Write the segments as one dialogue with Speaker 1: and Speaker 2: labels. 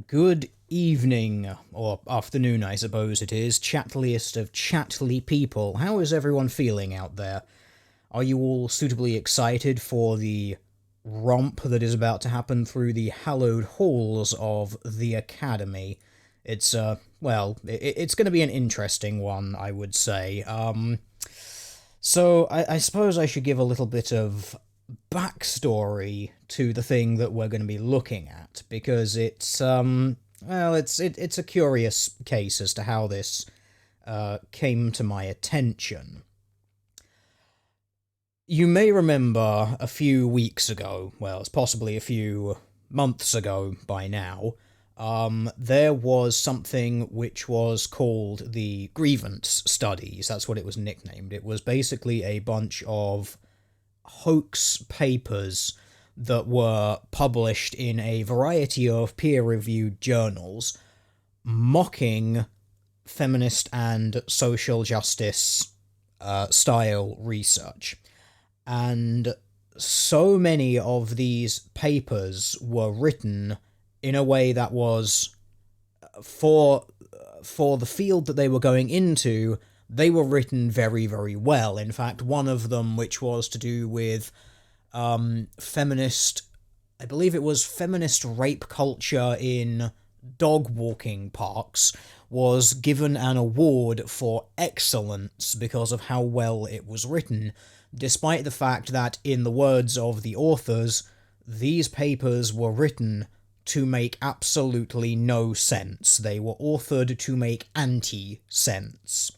Speaker 1: Good evening, or afternoon, I suppose it is, chatliest of chatly people. How is everyone feeling out there? Are you all suitably excited for the romp that is about to happen through the hallowed halls of the Academy? It's going to be an interesting one, I would say. So I suppose I should give a little bit of backstory to the thing that we're going to be looking at because it's a curious case as to how this came to my attention. You may remember a few weeks ago, well, it's possibly a few months ago by now, there was something which was called the Grievance Studies. That's what it was nicknamed. It was basically a bunch of hoax papers that were published in a variety of peer-reviewed journals mocking feminist and social justice style research. And so many of these papers were written in a way that was for the field that they were going into. They were written very, very well. In fact, one of them, which was to do with feminist, I believe it was feminist rape culture in dog walking parks, was given an award for excellence because of how well it was written, despite the fact that, in the words of the authors, these papers were written to make absolutely no sense. They were authored to make anti-sense.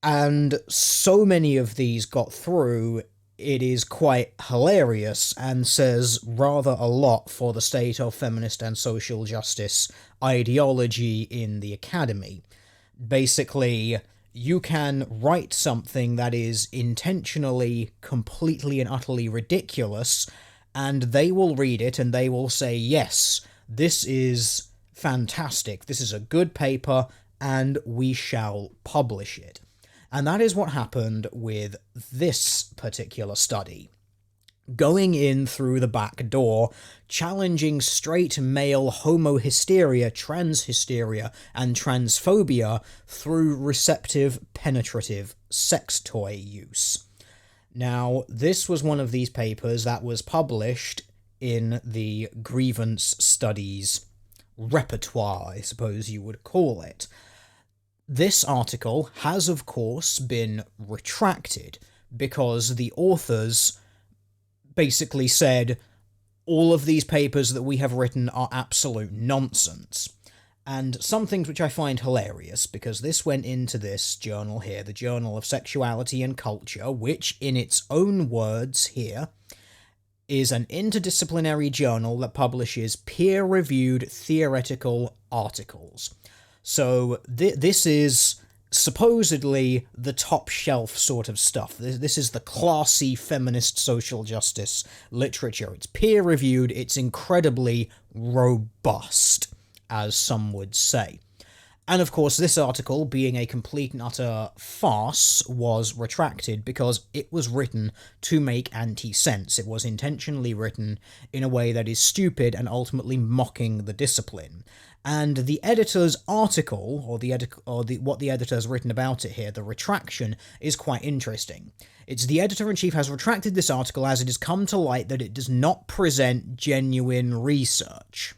Speaker 1: And so many of these got through, it is quite hilarious and says rather a lot for the state of feminist and social justice ideology in the Academy. Basically, you can write something that is intentionally, completely and utterly ridiculous, and they will read it and they will say, yes, this is fantastic, this is a good paper, and we shall publish it. And that is what happened with this particular study. Going in through the back door, challenging straight male homohysteria, transhysteria, and transphobia through receptive, penetrative sex toy use. Now, this was one of these papers that was published in the Grievance Studies repertoire, I suppose you would call it. This article has, of course, been retracted because the authors basically said all of these papers that we have written are absolute nonsense. And some things which I find hilarious, because this went into this journal here, the Journal of Sexuality and Culture, which, in its own words here, is an interdisciplinary journal that publishes peer-reviewed theoretical articles. So this is supposedly the top shelf sort of stuff. This is the classy feminist social justice literature. It's peer-reviewed, it's incredibly robust, as some would say. And of course, this article, being a complete and utter farce, was retracted because it was written to make anti-sense. It was intentionally written in a way that is stupid and ultimately mocking the discipline. And the editor's article, or what the editor has written about it here, the retraction, is quite interesting. It's the editor-in-chief has retracted this article as it has come to light that it does not present genuine research.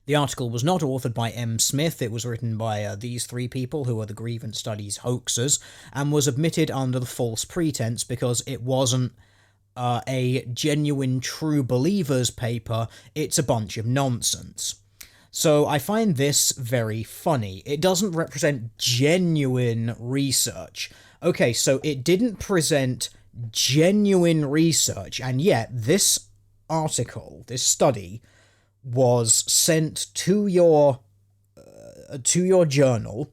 Speaker 1: The article was not authored by M. Smith, it was written by these three people, who are the Grievance Studies hoaxers, and was admitted under the false pretense because it wasn't a genuine true believers paper, it's a bunch of nonsense. So I find this very funny. It doesn't represent genuine research. Okay, so it didn't present genuine research, and yet this article, this study, was sent to your journal.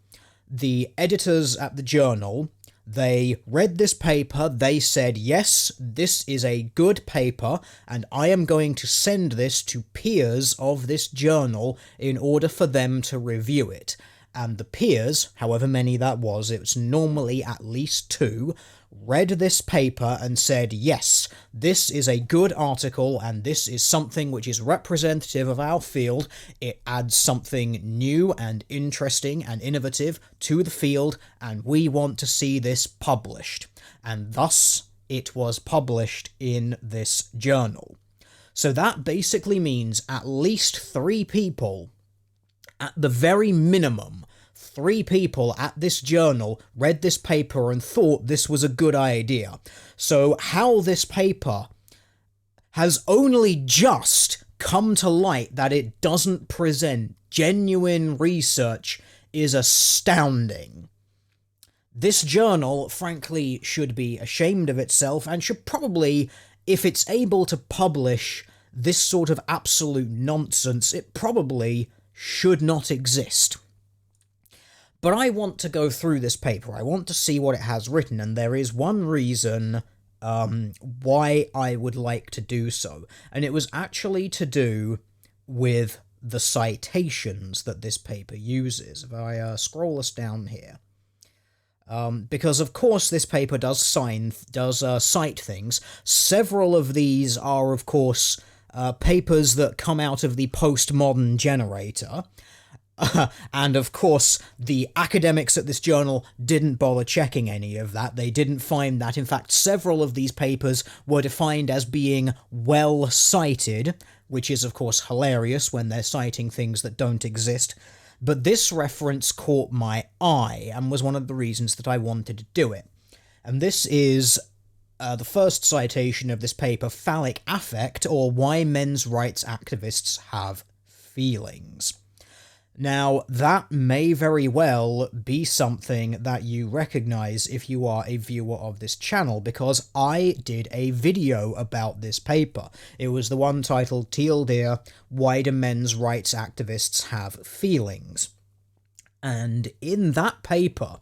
Speaker 1: The editors at the journal, they read this paper, they said, yes, this is a good paper, and I am going to send this to peers of this journal in order for them to review it. and the peers, however many that was, it was normally at least 2, read this paper and said, yes, this is a good article and this is something which is representative of our field. It adds something new and interesting and innovative to the field, and we want to see this published. And thus it was published in this journal. So that basically means at least 3 people, at the very minimum, 3 people at this journal read this paper and thought this was a good idea. So how this paper has only just come to light that it doesn't present genuine research is astounding. This journal, frankly, should be ashamed of itself and should probably, if it's able to publish this sort of absolute nonsense, it probably should not exist. But I want to go through this paper. I want to see what it has written, and there is one reason why I would like to do so. And it was actually to do with the citations that this paper uses. If I scroll us down here. Because of course this paper does cite things. Several of these are, of course, papers that come out of the postmodern generator. And of course, the academics at this journal didn't bother checking any of that. They didn't find that. In fact, several of these papers were defined as being well cited, which is of course hilarious when they're citing things that don't exist. But this reference caught my eye and was one of the reasons that I wanted to do it. And this is the first citation of this paper, Phallic Affect, or Why Men's Rights Activists Have Feelings. Now, that may very well be something that you recognize if you are a viewer of this channel, because I did a video about this paper. It was the one titled Teal Deer, Why Do Men's Rights Activists Have Feelings? And in that paper,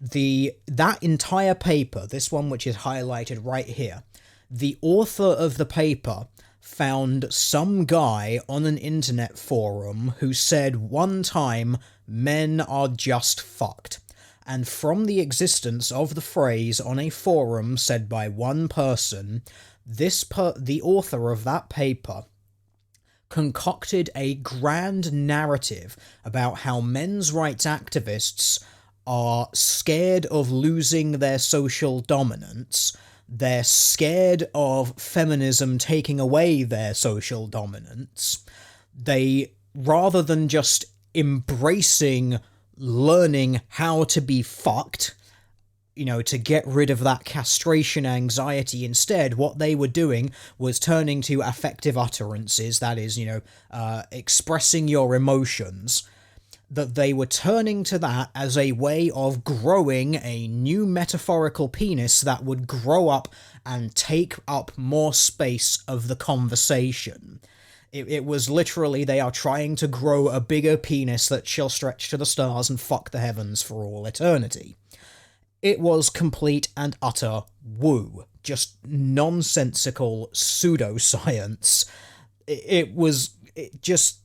Speaker 1: that entire paper, this one which is highlighted right here, the author of the paper found some guy on an internet forum who said one time, men are just fucked. And from the existence of the phrase on a forum said by one person, the author of that paper concocted a grand narrative about how men's rights activists are scared of losing their social dominance. They're scared of feminism taking away their social dominance. They, rather than just embracing learning how to be fucked, to get rid of that castration anxiety, instead, what they were doing was turning to affective utterances, that is, expressing your emotions, that they were turning to that as a way of growing a new metaphorical penis that would grow up and take up more space of the conversation. It was literally, they are trying to grow a bigger penis that shall stretch to the stars and fuck the heavens for all eternity. It was complete and utter woo. Just nonsensical pseudoscience. It was just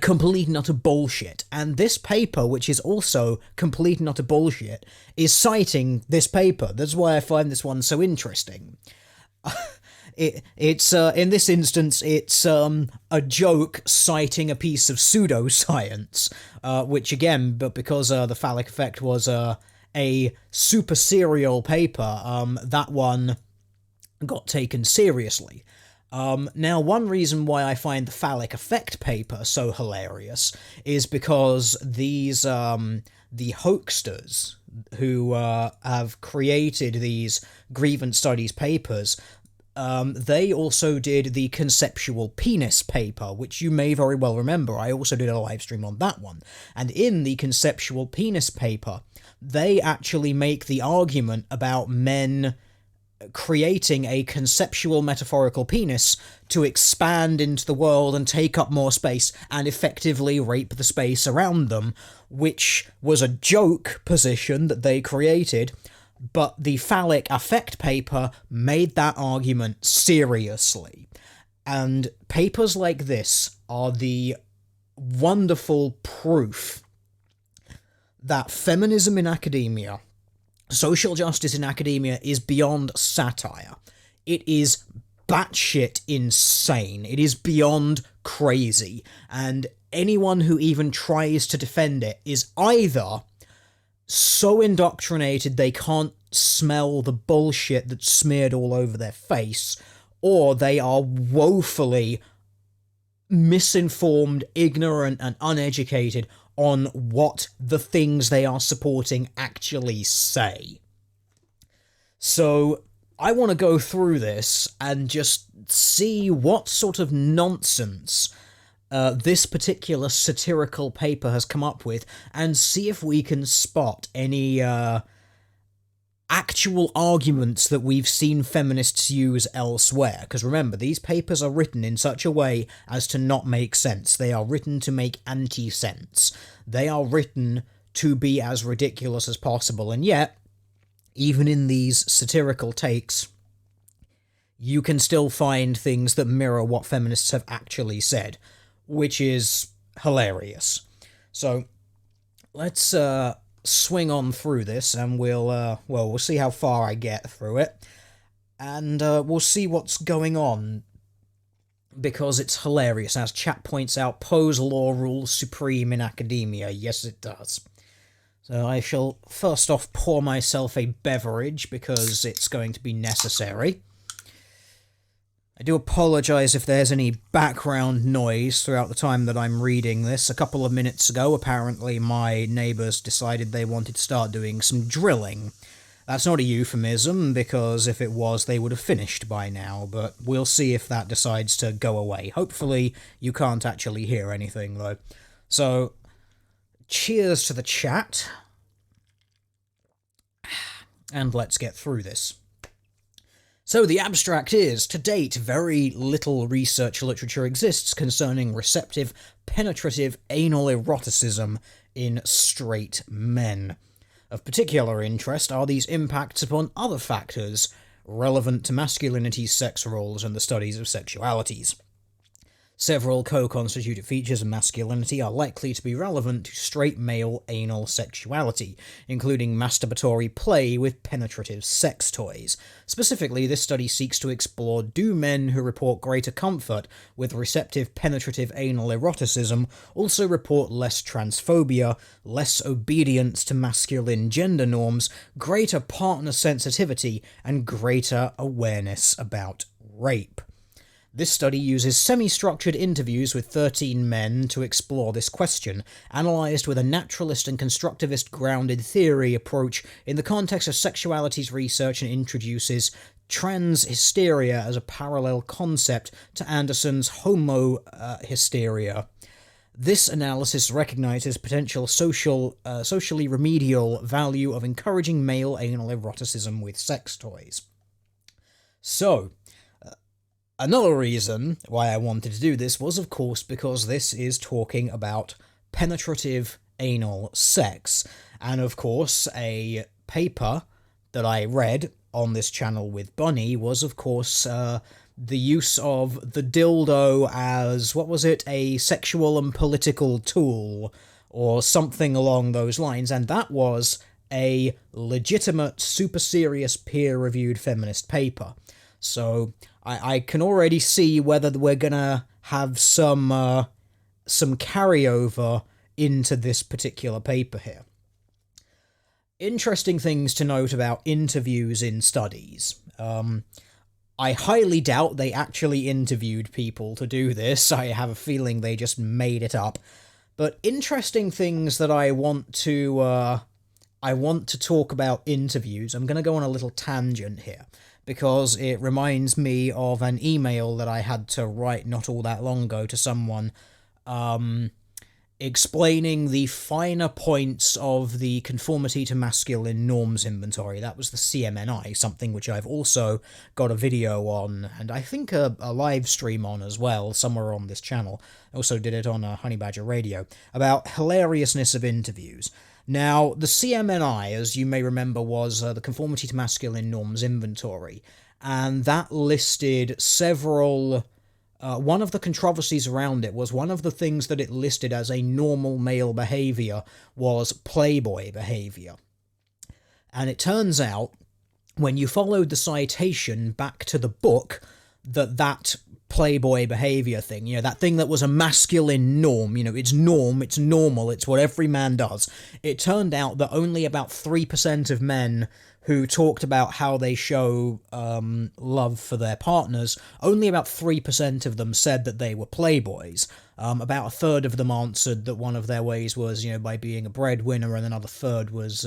Speaker 1: complete and utter bullshit. And this paper, which is also complete and utter bullshit, is citing this paper. That's why I find this one so interesting. It's in this instance, it's a joke citing a piece of pseudoscience, which again, but because the Phallic Effect was a super serial paper, that one got taken seriously. Now, one reason why I find the Phallic Effect paper so hilarious is because these, the hoaxsters who have created these grievance studies papers, they also did the conceptual penis paper, which you may very well remember. I also did a live stream on that one. And in the conceptual penis paper, they actually make the argument about men creating a conceptual metaphorical penis to expand into the world and take up more space and effectively rape the space around them, which was a joke position that they created, but the Phallic Effect paper made that argument seriously. And papers like this are the wonderful proof that feminism in academia, social justice in academia, is beyond satire. It is batshit insane. It is beyond crazy. And anyone who even tries to defend it is either so indoctrinated they can't smell the bullshit that's smeared all over their face, or they are woefully misinformed, ignorant, and uneducated on what the things they are supporting actually say. So I want to go through this and just see what sort of nonsense this particular satirical paper has come up with, and see if we can spot any actual arguments that we've seen feminists use elsewhere. Because remember, these papers are written in such a way as to not make sense. They are written to make anti-sense. They are written to be as ridiculous as possible, and yet, even in these satirical takes, you can still find things that mirror what feminists have actually said, which is hilarious. So, let's swing on through this, and we'll see how far I get through it, and we'll see what's going on, because it's hilarious. As chat points out, Poe's law rules supreme in academia. Yes, it does. So I shall first off pour myself a beverage, because it's going to be necessary. I do apologise if there's any background noise throughout the time that I'm reading this. A couple of minutes ago, apparently my neighbours decided they wanted to start doing some drilling. That's not a euphemism, because if it was, they would have finished by now, but we'll see if that decides to go away. Hopefully you can't actually hear anything, though. So, cheers to the chat, and let's get through this. So the abstract is, to date, very little research literature exists concerning receptive, penetrative anal eroticism in straight men. Of particular interest are these impacts upon other factors relevant to masculinity, sex roles, and the studies of sexualities. Several co-constitutive features of masculinity are likely to be relevant to straight male anal sexuality, including masturbatory play with penetrative sex toys. Specifically, this study seeks to explore, do men who report greater comfort with receptive penetrative anal eroticism also report less transphobia, less obedience to masculine gender norms, greater partner sensitivity, and greater awareness about rape. This study uses semi-structured interviews with 13 men to explore this question, analysed with a naturalist and constructivist grounded theory approach in the context of sexualities research, and introduces trans hysteria as a parallel concept to Anderson's homo hysteria. This analysis recognises potential socially remedial value of encouraging male anal eroticism with sex toys. So, another reason why I wanted to do this was, of course, because this is talking about penetrative anal sex. And, of course, a paper that I read on this channel with Bunny was, of course, the use of the dildo as, what was it, a sexual and political tool, or something along those lines, and that was a legitimate, super serious, peer-reviewed feminist paper. So I can already see whether we're gonna have some carryover into this particular paper here. Interesting things to note about interviews in studies. I highly doubt they actually interviewed people to do this. I have a feeling they just made it up. But interesting things that I want to talk about interviews. I'm going to go on a little tangent here, because it reminds me of an email that I had to write not all that long ago to someone, explaining the finer points of the conformity to masculine norms inventory. That was the CMNI, something which I've also got a video on, and I think a live stream on as well, somewhere on this channel. I also did it on Honey Badger Radio, about hilariousness of interviews. Now, the CMNI, as you may remember, was the Conformity to Masculine Norms Inventory, and that listed several one of the controversies around it was one of the things that it listed as a normal male behavior was playboy behavior. And it turns out, when you followed the citation back to the book, that playboy behavior thing, that thing that was a masculine norm, it's normal, it's what every man does. It turned out that only about 3% of men who talked about how they show love for their partners, only about 3% of them said that they were playboys. About a third of them answered that one of their ways was, by being a breadwinner, and another third was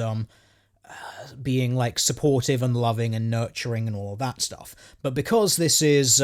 Speaker 1: being like supportive and loving and nurturing and all of that stuff. But because this is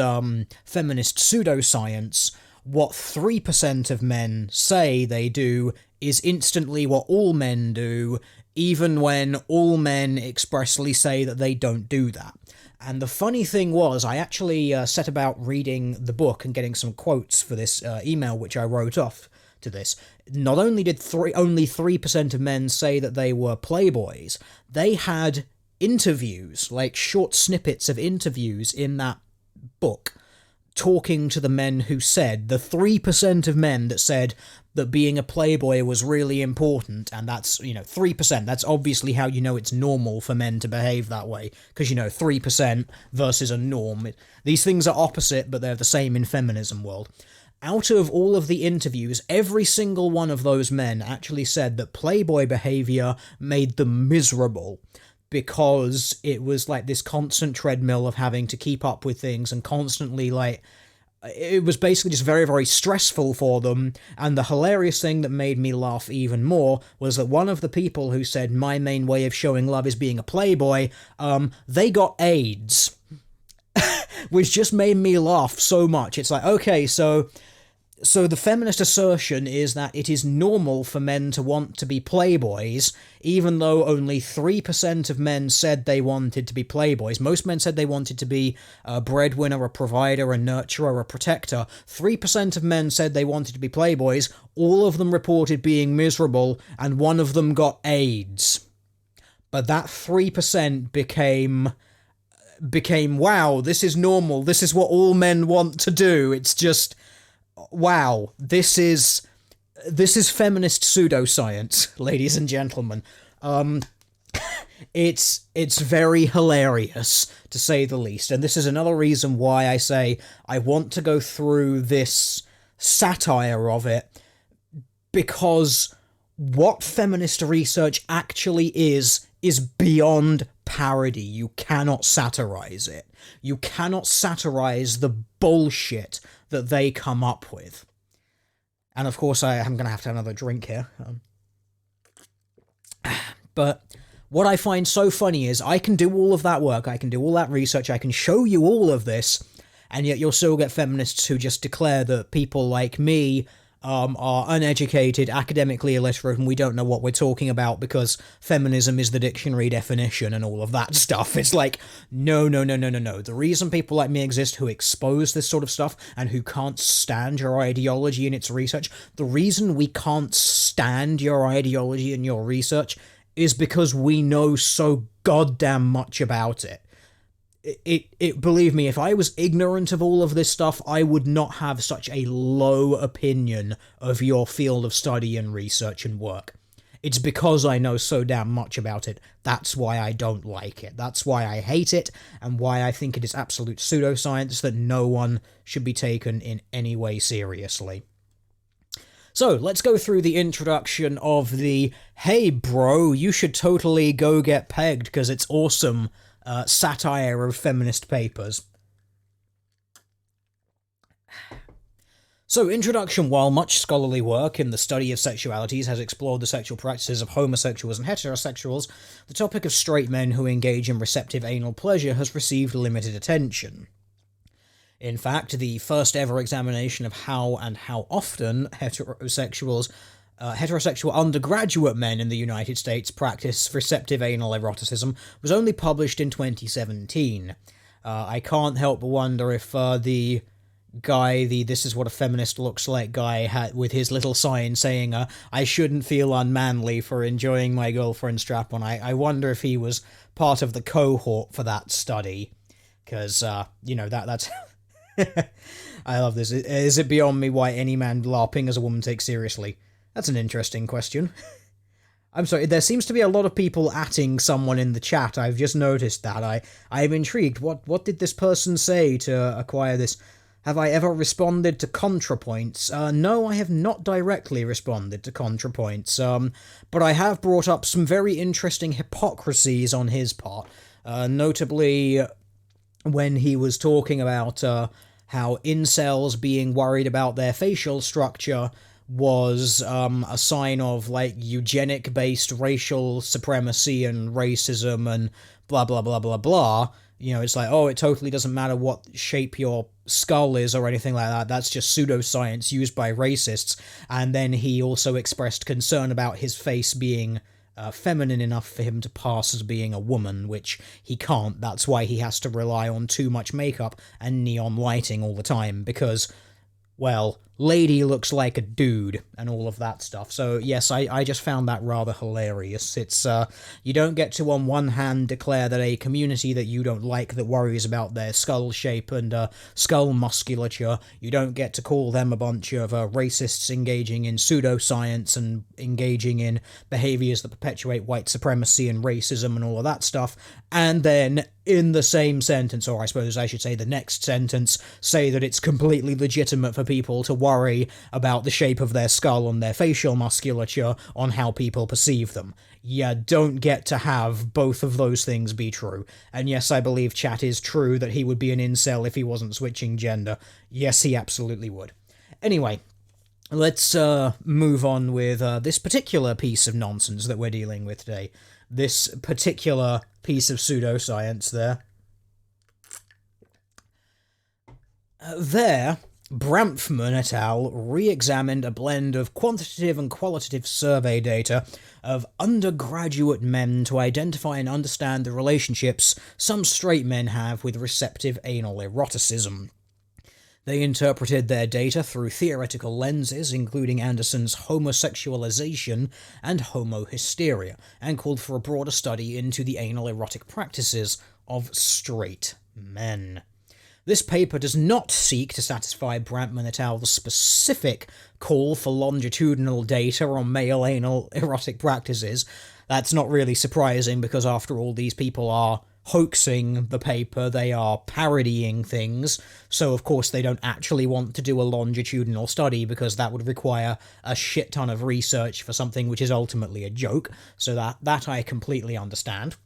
Speaker 1: feminist pseudoscience, what 3% of men say they do is instantly what all men do, even when all men expressly say that they don't do that. And the funny thing was, I actually set about reading the book and getting some quotes for this email which I wrote off to this. Not only did only 3% of men say that they were playboys, they had interviews, like short snippets of interviews in that book, talking to the men who said, the 3% of men that said that being a playboy was really important, and that's, 3%, that's obviously how you know it's normal for men to behave that way, because, 3% versus a norm. These things are opposite, but they're the same in feminism world. Out of all of the interviews, every single one of those men actually said that playboy behavior made them miserable, because it was like this constant treadmill of having to keep up with things and constantly, it was basically just very, very stressful for them. And the hilarious thing that made me laugh even more was that one of the people who said my main way of showing love is being a playboy, they got AIDS. Which just made me laugh so much. It's like, okay, so the feminist assertion is that it is normal for men to want to be playboys, even though only 3% of men said they wanted to be playboys. Most men said they wanted to be a breadwinner, a provider, a nurturer, a protector. 3% of men said they wanted to be playboys. All of them reported being miserable, and one of them got AIDS. But that 3% became, wow, this is normal, this is what all men want to do. It's just, wow, this is feminist pseudoscience, ladies and gentlemen. It's very hilarious, to say the least, and this is another reason why I say I want to go through this satire of it, because what feminist research actually is beyond parody. You cannot satirize it. You cannot satirize the bullshit that they come up with. And of course, I'm going to have another drink here. But what I find so funny is I can do all of that work, I can do all that research, I can show you all of this, and yet you'll still get feminists who just declare that people like me are uneducated, academically illiterate, and we don't know what we're talking about because feminism is the dictionary definition and all of that stuff. It's like, no. The reason people like me exist who expose this sort of stuff and who can't stand your ideology and its research, the reason we can't stand your ideology and your research is because we know so goddamn much about it. Believe me, if I was ignorant of all of this stuff, I would not have such a low opinion of your field of study and research and work. It's because I know so damn much about it. That's why I don't like it. That's why I hate it, and why I think it is absolute pseudoscience that no one should be taken in any way seriously. So, let's go through the introduction of the, hey bro, you should totally go get pegged because it's awesome, satire of feminist papers. So, introduction. While much scholarly work in the study of sexualities has explored the sexual practices of homosexuals and heterosexuals, the topic of straight men who engage in receptive anal pleasure has received limited attention. In fact, the first ever examination of how and how often heterosexual undergraduate men in the United States practice receptive anal eroticism was only published in 2017. I can't help but wonder if the guy, the "this is what a feminist looks like" guy, had with his little sign saying, I shouldn't feel unmanly for enjoying my girlfriend's strap-on, I wonder if he was part of the cohort for that study. Because, that's... I love this. Is it beyond me why any man LARPing as a woman takes seriously? That's an interesting question. I'm sorry, there seems to be a lot of people atting someone in the chat. I've just noticed that. I'm intrigued. What did this person say to acquire this? Have I ever responded to ContraPoints? No, I have not directly responded to ContraPoints, but I have brought up some very interesting hypocrisies on his part. Notably, when he was talking about how incels being worried about their facial structure was a sign of like eugenic based racial supremacy and racism and blah blah blah blah blah. You know, it's like, oh, it totally doesn't matter what shape your skull is or anything like that. That's just pseudoscience used by racists. And then he also expressed concern about his face being feminine enough for him to pass as being a woman, which he can't. That's why he has to rely on too much makeup and neon lighting all the time, because, well, lady looks like a dude and all of that stuff. So yes, I just found that rather hilarious. It's you don't get to on one hand declare that a community that you don't like that worries about their skull shape and skull musculature, you don't get to call them a bunch of racists engaging in pseudoscience and engaging in behaviors that perpetuate white supremacy and racism and all of that stuff, and then in the same sentence, or I suppose I should say the next sentence, say that it's completely legitimate for people to worry about the shape of their skull and their facial musculature on how people perceive them. You don't get to have both of those things be true. And yes, I believe chat is true that he would be an incel if he wasn't switching gender. Yes, he absolutely would. Anyway, let's move on with this particular piece of nonsense that we're dealing with today. This particular piece of pseudoscience there. Bramfman et al. Re-examined a blend of quantitative and qualitative survey data of undergraduate men to identify and understand the relationships some straight men have with receptive anal eroticism. They interpreted their data through theoretical lenses, including Anderson's homosexualization and homohysteria, and called for a broader study into the anal erotic practices of straight men. This paper does not seek to satisfy Bramfman et al.'s specific call for longitudinal data on male anal erotic practices. That's not really surprising, because after all, these people are hoaxing the paper, they are parodying things, so of course they don't actually want to do a longitudinal study, because that would require a shit ton of research for something which is ultimately a joke, so that I completely understand.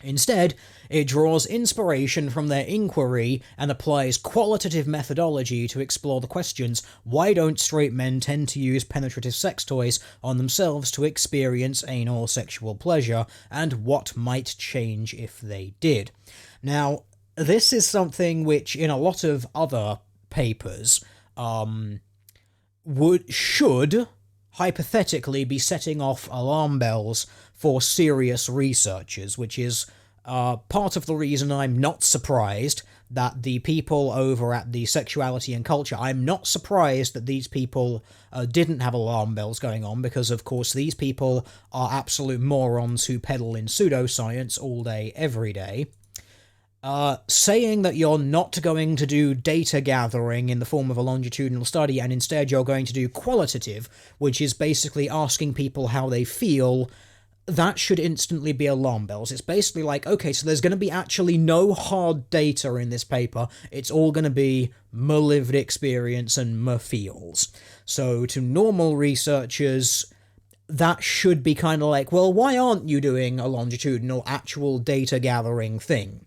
Speaker 1: Instead, it draws inspiration from their inquiry and applies qualitative methodology to explore the questions: why don't straight men tend to use penetrative sex toys on themselves to experience anal sexual pleasure, and what might change if they did? Now, this is something which, in a lot of other papers, should hypothetically be setting off alarm bells for serious researchers, which is part of the reason I'm not surprised that the people over at the Sexuality and Culture, I'm not surprised that these people didn't have alarm bells going on, because of course these people are absolute morons who peddle in pseudoscience all day, every day. Saying that you're not going to do data gathering in the form of a longitudinal study, and instead you're going to do qualitative, which is basically asking people how they feel, that should instantly be alarm bells. It's basically like, okay, so there's going to be actually no hard data in this paper, it's all going to be my lived experience and my feels. So to normal researchers, that should be kind of like, well, why aren't you doing a longitudinal actual data gathering thing?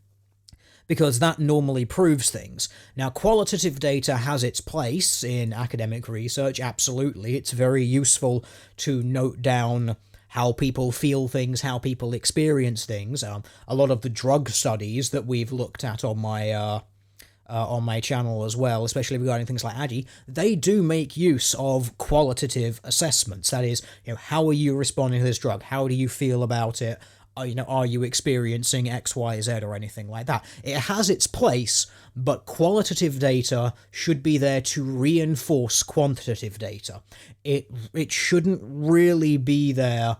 Speaker 1: Because that normally proves things. Now, qualitative data has its place in academic research, absolutely. It's very useful to note down how people feel things, how people experience things. A lot of the drug studies that we've looked at on my channel as well, especially regarding things like Agi, they do make use of qualitative assessments. That is, how are you responding to this drug? How do you feel about it? Are you experiencing X, Y, Z or anything like that? It has its place, but qualitative data should be there to reinforce quantitative data. It shouldn't really be there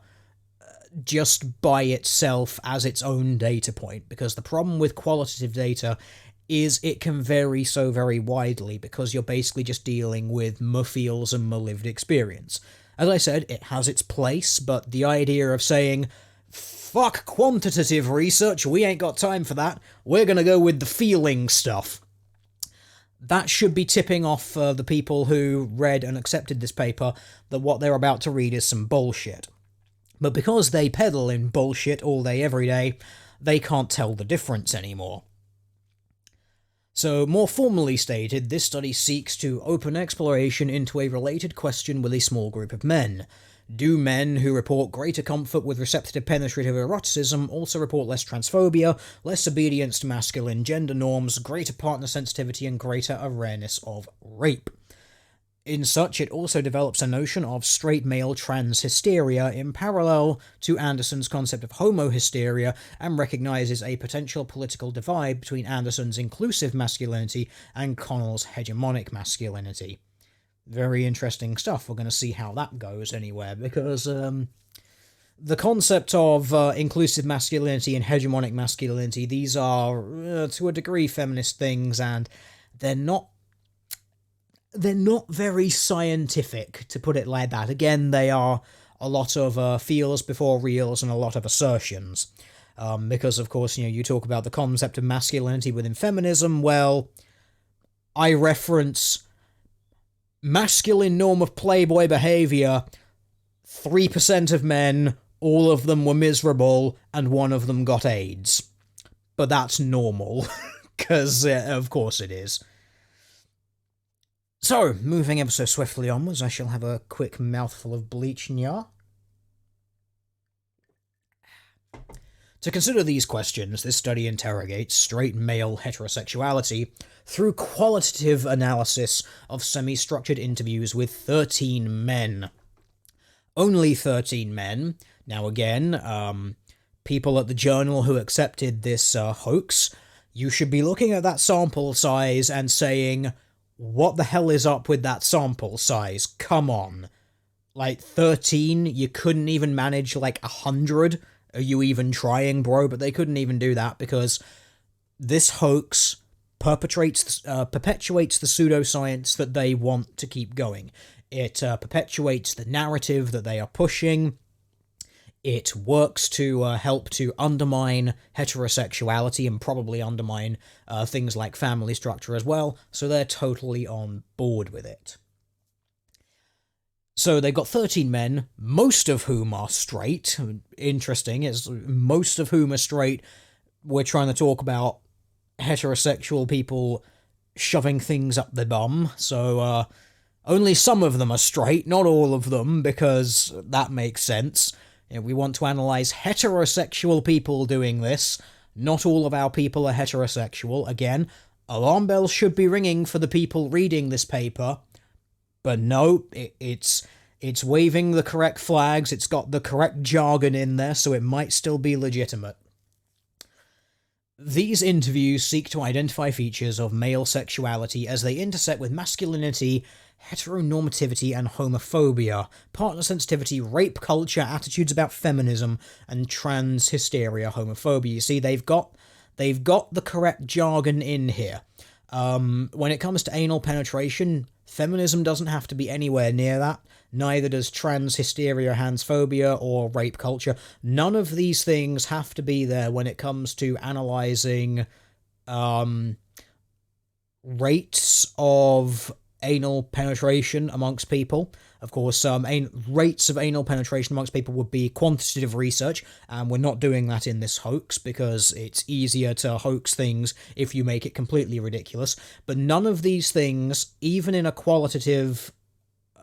Speaker 1: just by itself as its own data point, because the problem with qualitative data is it can vary so very widely because you're basically just dealing with my feels and my lived experience. As I said, it has its place, but the idea of saying, fuck quantitative research, we ain't got time for that, we're gonna go with the feeling stuff, that should be tipping off the people who read and accepted this paper that what they're about to read is some bullshit. But because they peddle in bullshit all day every day, they can't tell the difference anymore. So, more formally stated, this study seeks to open exploration into a related question with a small group of men. Do men who report greater comfort with receptive penetrative eroticism also report less transphobia, less obedience to masculine gender norms, greater partner sensitivity, and greater awareness of rape? In such, it also develops a notion of straight male trans hysteria in parallel to Anderson's concept of homo hysteria, and recognizes a potential political divide between Anderson's inclusive masculinity and Connell's hegemonic masculinity. Very interesting stuff. We're going to see how that goes anywhere, because the concept of inclusive masculinity and hegemonic masculinity, these are, to a degree, feminist things, and they're not very scientific, to put it like that. Again, they are a lot of feels before reals and a lot of assertions. Because, of course, you talk about the concept of masculinity within feminism, well, I reference masculine norm of playboy behavior, 3% of men, all of them were miserable, and one of them got AIDS. But that's normal, because of course it is. So, moving ever so swiftly onwards, I shall have a quick mouthful of bleach nya. To consider these questions, this study interrogates straight male heterosexuality through qualitative analysis of semi-structured interviews with 13 men. Only 13 men. Now again, people at the journal who accepted this hoax, you should be looking at that sample size and saying, what the hell is up with that sample size? Come on. Like, 13? You couldn't even manage, 100? Are you even trying, bro? But they couldn't even do that because this hoax perpetuates the pseudoscience that they want to keep going. It perpetuates the narrative that they are pushing. It works to help to undermine heterosexuality and probably undermine things like family structure as well, so they're totally on board with it. So they've got 13 men, most of whom are straight. Interesting, is most of whom are straight. We're trying to talk about heterosexual people shoving things up their bum, so only some of them are straight, not all of them, because that makes sense. We want to analyse heterosexual people doing this. Not all of our people are heterosexual. Again, alarm bells should be ringing for the people reading this paper. But no, it's waving the correct flags, it's got the correct jargon in there, so it might still be legitimate. These interviews seek to identify features of male sexuality as they intersect with masculinity, heteronormativity and homophobia, partner sensitivity, rape culture, attitudes about feminism, and trans hysteria homophobia. You see, they've got the correct jargon in here. When it comes to anal penetration, feminism doesn't have to be anywhere near that. Neither does trans hysteria, transphobia, or rape culture. None of these things have to be there when it comes to analysing rates of anal penetration amongst people. Of course, rates of anal penetration amongst people would be quantitative research, and we're not doing that in this hoax because it's easier to hoax things if you make it completely ridiculous. But none of these things, even in a qualitative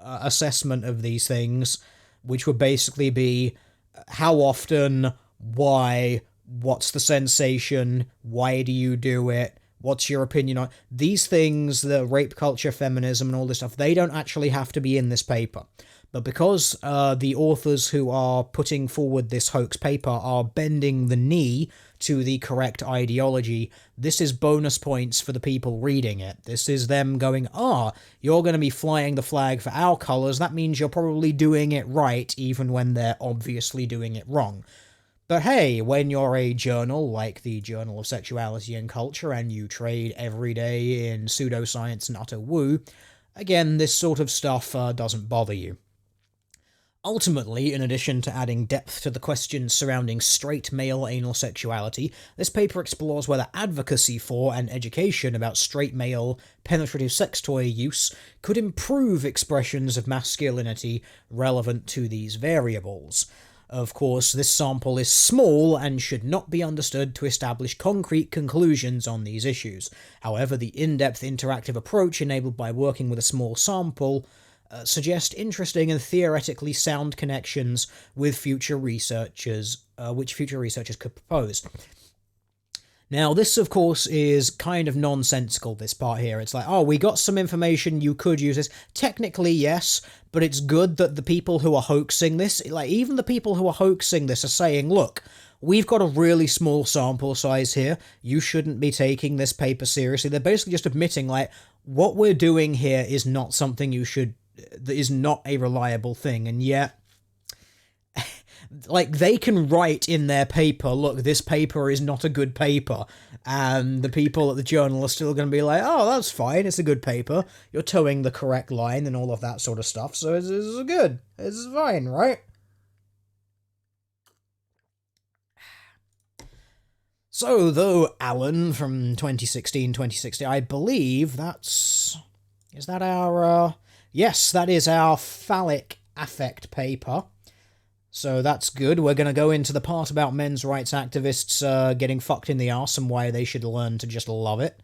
Speaker 1: assessment of these things, which would basically be how often, why, what's the sensation, why do you do it, what's your opinion on these things, the rape culture, feminism, and all this stuff, they don't actually have to be in this paper. But because the authors who are putting forward this hoax paper are bending the knee to the correct ideology, this is bonus points for the people reading it. This is them going, you're going to be flying the flag for our colours, that means you're probably doing it right, even when they're obviously doing it wrong. But hey, when you're a journal like the Journal of Sexuality and Culture and you trade every day in pseudoscience and utter woo, again, this sort of stuff doesn't bother you. Ultimately, in addition to adding depth to the questions surrounding straight male anal sexuality, this paper explores whether advocacy for and education about straight male penetrative sex toy use could improve expressions of masculinity relevant to these variables. Of course, this sample is small and should not be understood to establish concrete conclusions on these issues. However, the in-depth interactive approach enabled by working with a small sample suggest interesting and theoretically sound connections with future researchers, which future researchers could propose. Now, this, of course, is kind of nonsensical, this part here. It's like, oh, we got some information, you could use this. Technically, yes, but it's good that the people who are hoaxing this, like, even the people who are hoaxing this are saying, look, we've got a really small sample size here, you shouldn't be taking this paper seriously. They're basically just admitting, like, what we're doing here is not something you should, that is not a reliable thing, and yet, like, they can write in their paper, look, this paper is not a good paper, and the people at the journal are still going to be like, oh, that's fine, it's a good paper, you're towing the correct line and all of that sort of stuff, so it's good, it's fine, right? So, though Allen from 2016, I believe that's... Is that our... Yes, that is our phallic affect paper. So that's good. We're going to go into the part about men's rights activists getting fucked in the arse and why they should learn to just love it.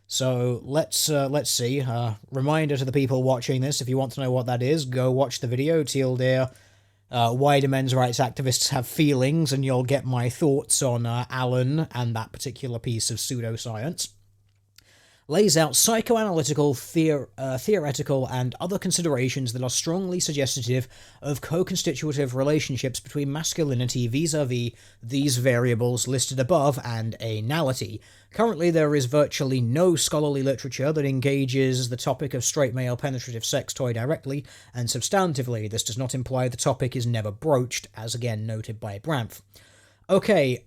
Speaker 1: So let's see. Reminder to the people watching this, if you want to know what that is, go watch the video, Teal Deer. Why do men's rights activists have feelings? And you'll get my thoughts on Allen and that particular piece of pseudoscience. Lays out psychoanalytical, theoretical, and other considerations that are strongly suggestive of co-constitutive relationships between masculinity vis-a-vis these variables listed above and anality. Currently, there is virtually no scholarly literature that engages the topic of straight male penetrative sex toy directly and substantively. This does not imply the topic is never broached, as again noted by Brandtf. Okay,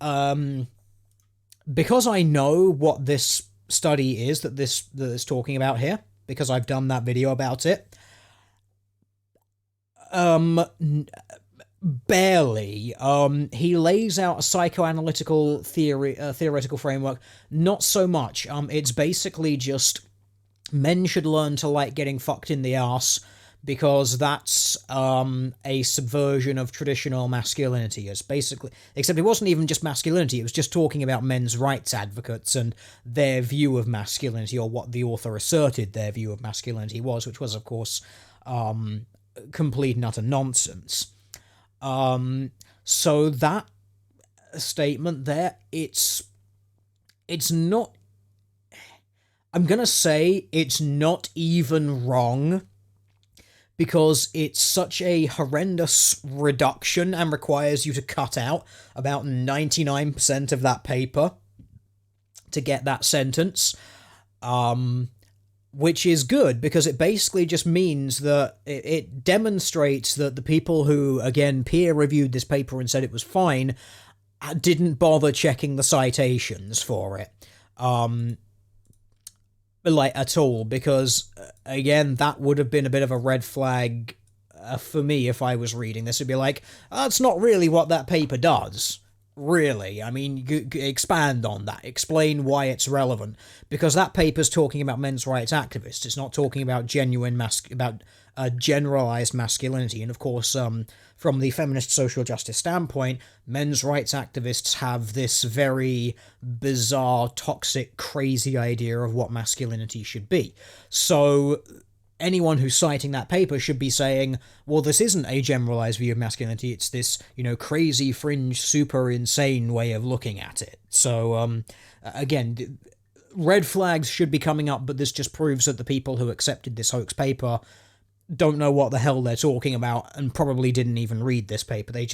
Speaker 1: because I know what this study is that is talking about here, because I've done that video about it. Barely. He lays out a psychoanalytical theoretical framework. Not so much. It's basically just men should learn to like getting fucked in the arse, because that's a subversion of traditional masculinity. It's basically, except it wasn't even just masculinity, it was just talking about men's rights advocates and their view of masculinity, or what the author asserted their view of masculinity was, which was, of course, complete and utter nonsense. So that statement there, it's not, I'm gonna say it's not even wrong, because it's such a horrendous reduction and requires you to cut out about 99% of that paper to get that sentence, which is good, because it basically just means that it demonstrates that the people who, again, peer-reviewed this paper and said it was fine, didn't bother checking the citations for it. Like, at all, because, again, that would have been a bit of a red flag for me if I was reading this. It'd be like, that's not really what that paper does. Really. I mean, expand on that. Explain why it's relevant. Because that paper's talking about men's rights activists. It's not talking about generalized masculinity. And, of course, from the feminist social justice standpoint, men's rights activists have this very bizarre, toxic, crazy idea of what masculinity should be. So anyone who's citing that paper should be saying, well, this isn't a generalized view of masculinity, it's this, crazy, fringe, super insane way of looking at it. So, again, red flags should be coming up, but this just proves that the people who accepted this hoax paper don't know what the hell they're talking about and probably didn't even read this paper. They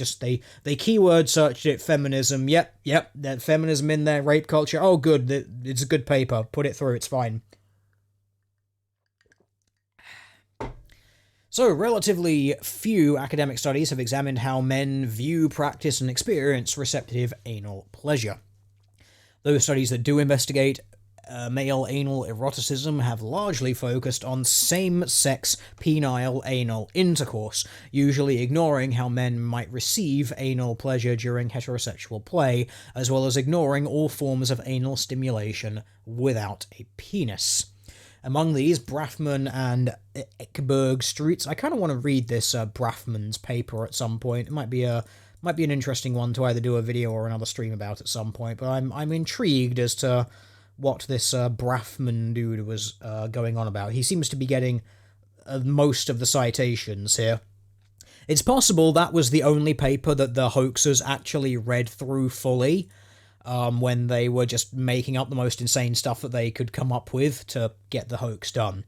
Speaker 1: keyword searched it, feminism, yep, that feminism in there, rape culture, oh good, it's a good paper, put it through, it's fine. So, relatively few academic studies have examined how men view, practice, and experience receptive anal pleasure. Those studies that do investigate male anal eroticism have largely focused on same-sex penile anal intercourse, usually ignoring how men might receive anal pleasure during heterosexual play, as well as ignoring all forms of anal stimulation without a penis. Among these, Braffman and Ekberg-Streets. I kind of want to read this Braffman's paper at some point. It might be an interesting one to either do a video or another stream about at some point. But I'm intrigued as to what this Braffman dude was going on about. He seems to be getting most of the citations here. It's possible that was the only paper that the hoaxers actually read through fully when they were just making up the most insane stuff that they could come up with to get the hoax done.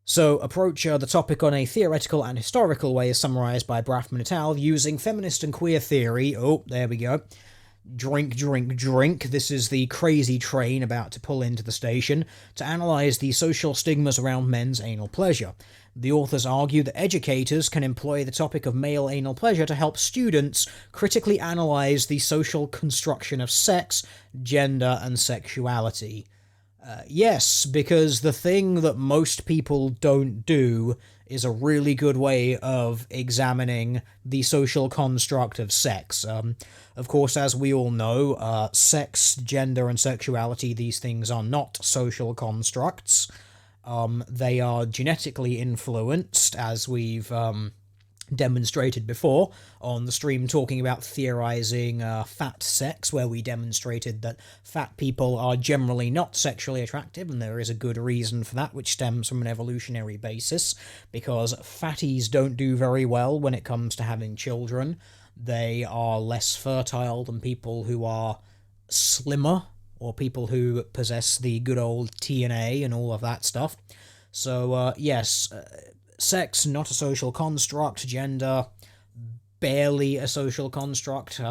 Speaker 1: So, approach the topic on a theoretical and historical way is summarized by Braffman et al. Using feminist and queer theory. Oh, there we go. Drink, drink, drink. This is the crazy train about to pull into the station to analyze the social stigmas around men's anal pleasure. The authors argue that educators can employ the topic of male anal pleasure to help students critically analyze the social construction of sex, gender, and sexuality. Yes, because the thing that most people don't do is a really good way of examining the social construct of sex. Of course, as we all know, sex, gender, and sexuality, these things are not social constructs. They are genetically influenced, as we've demonstrated before on the stream talking about theorizing fat sex, where we demonstrated that fat people are generally not sexually attractive, and there is a good reason for that, which stems from an evolutionary basis, because fatties don't do very well when it comes to having children. They are less fertile than people who are slimmer, or people who possess the good old TNA and all of that stuff. So, yes, sex, not a social construct. Gender, barely a social construct.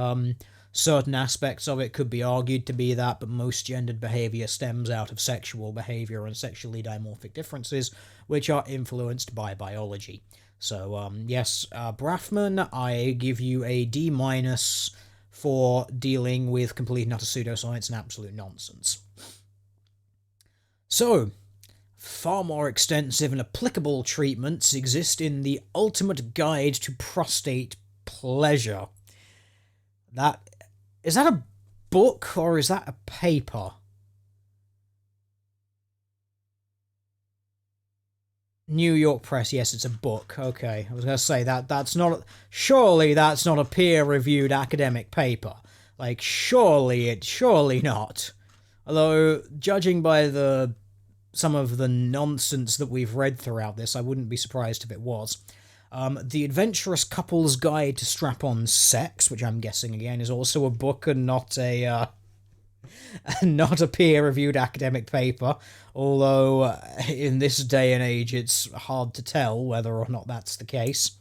Speaker 1: Certain aspects of it could be argued to be that, but most gendered behavior stems out of sexual behavior and sexually dimorphic differences, which are influenced by biology. So, yes, Braffman, I give you a D- for dealing with complete and utter pseudoscience and absolute nonsense. So, far more extensive and applicable treatments exist in the Ultimate Guide to Prostate Pleasure. Is that a book or is that a paper? New York Press, yes, it's a book. Okay, I was going to say surely that's not a peer-reviewed academic paper. Like, surely not. Although, judging by some of the nonsense that we've read throughout this, I wouldn't be surprised if it was. The Adventurous Couple's Guide to Strap-on Sex, which I'm guessing again is also a book and not a peer-reviewed academic paper, although in this day and age it's hard to tell whether or not that's the case.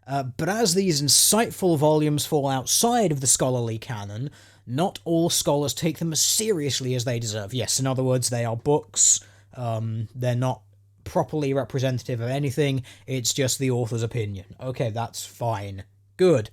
Speaker 1: But as these insightful volumes fall outside of the scholarly canon, not all scholars take them as seriously as they deserve. Yes, in other words, they are books. They're not properly representative of anything. It's just the author's opinion. Okay, that's fine. Good.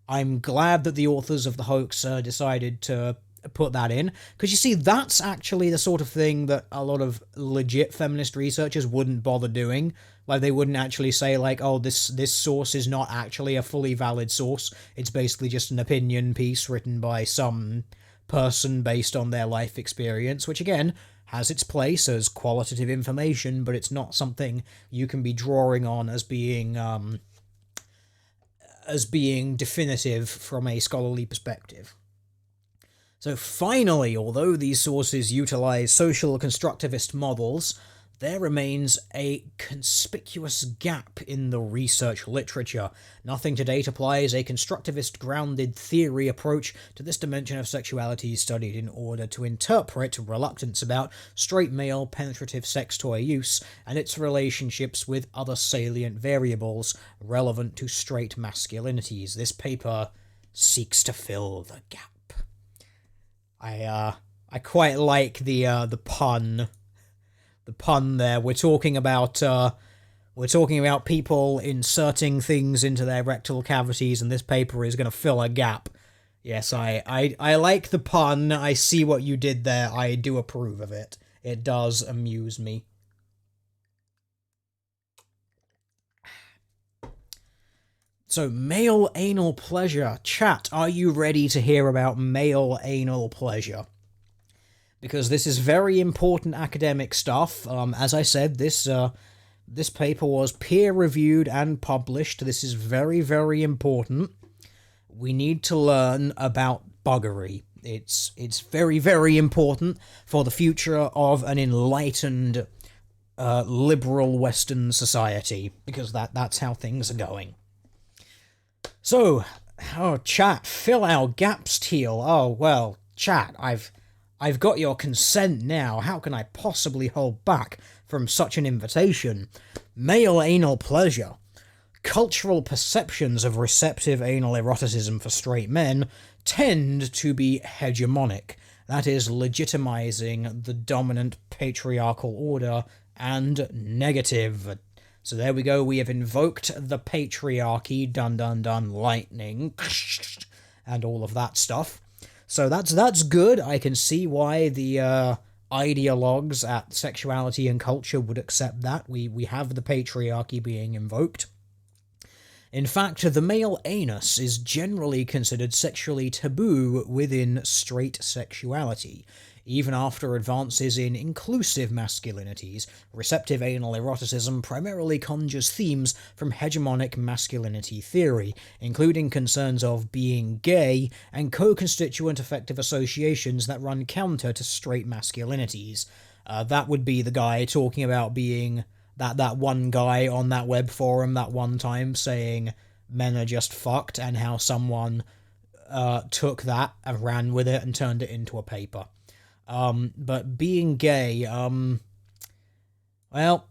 Speaker 1: I'm glad that the authors of the hoax decided to put that in, because you see, that's actually the sort of thing that a lot of legit feminist researchers wouldn't bother doing. Like, they wouldn't actually say, like, oh, this source is not actually a fully valid source, it's basically just an opinion piece written by some person based on their life experience, which again has its place as qualitative information, but it's not something you can be drawing on as being definitive from a scholarly perspective. So finally, although these sources utilize social constructivist models, there remains a conspicuous gap in the research literature. Nothing to date applies a constructivist-grounded theory approach to this dimension of sexuality studied in order to interpret reluctance about straight male penetrative sex toy use and its relationships with other salient variables relevant to straight masculinities. This paper seeks to fill the gap. I quite like the pun. The pun there. We're talking about We're talking about people inserting things into their rectal cavities, and this paper is going to fill a gap. Yes, I like the pun. I see what you did there. I do approve of it. It does amuse me. So, male anal pleasure. Chat, are you ready to hear about male anal pleasure? Because this is very important academic stuff. As I said, this paper was peer-reviewed and published. This is very, very important. We need to learn about buggery. It's very, very important for the future of an enlightened, liberal Western society, because that's how things are going. So, chat, fill our gaps, Teal. Oh, well, chat, I've got your consent now. How can I possibly hold back from such an invitation? Male anal pleasure. Cultural perceptions of receptive anal eroticism for straight men tend to be hegemonic. That is, legitimizing the dominant patriarchal order and negative. So there we go, we have invoked the patriarchy, dun dun dun, lightning, and all of that stuff. So that's good. I can see why the ideologues at Sexuality and Culture would accept that. We have the patriarchy being invoked. In fact, the male anus is generally considered sexually taboo within straight sexuality. Even after advances in inclusive masculinities, receptive anal eroticism primarily conjures themes from hegemonic masculinity theory, including concerns of being gay and co-constituent affective associations that run counter to straight masculinities. That would be the guy talking about being that one guy on that web forum that one time saying men are just fucked, and how someone took that and ran with it and turned it into a paper. But being gay, well,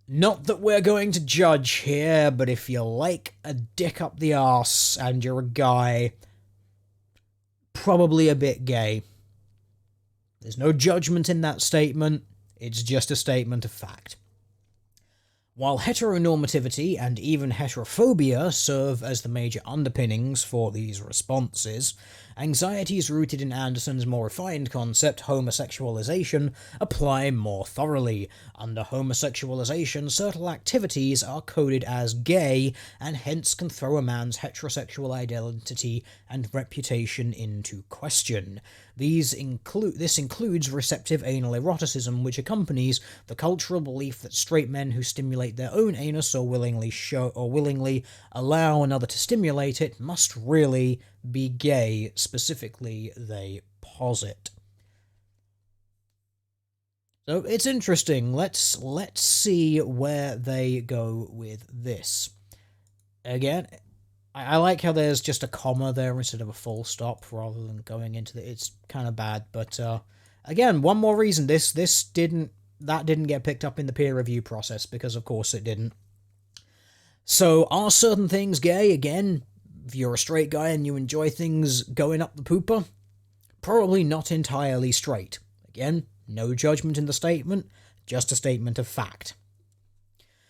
Speaker 1: not that we're going to judge here, but if you like a dick up the arse and you're a guy, probably a bit gay. There's no judgment in that statement, it's just a statement of fact. While heteronormativity and even heterophobia serve as the major underpinnings for these responses, anxieties rooted in Anderson's more refined concept, homosexualization, apply more thoroughly. Under homosexualization, certain activities are coded as gay, and hence can throw a man's heterosexual identity and reputation into question. This includes receptive anal eroticism, which accompanies the cultural belief that straight men who stimulate their own anus or willingly allow another to stimulate it must really be gay. Specifically, they posit. So it's interesting. Let's see where they go with this. Again, I like how there's just a comma there instead of a full stop rather than going into the... It's kind of bad, but again, one more reason that didn't get picked up in the peer review process, because of course it didn't. So, are certain things gay? Again, if you're a straight guy and you enjoy things going up the pooper, probably not entirely straight. Again, no judgment in the statement, just a statement of fact.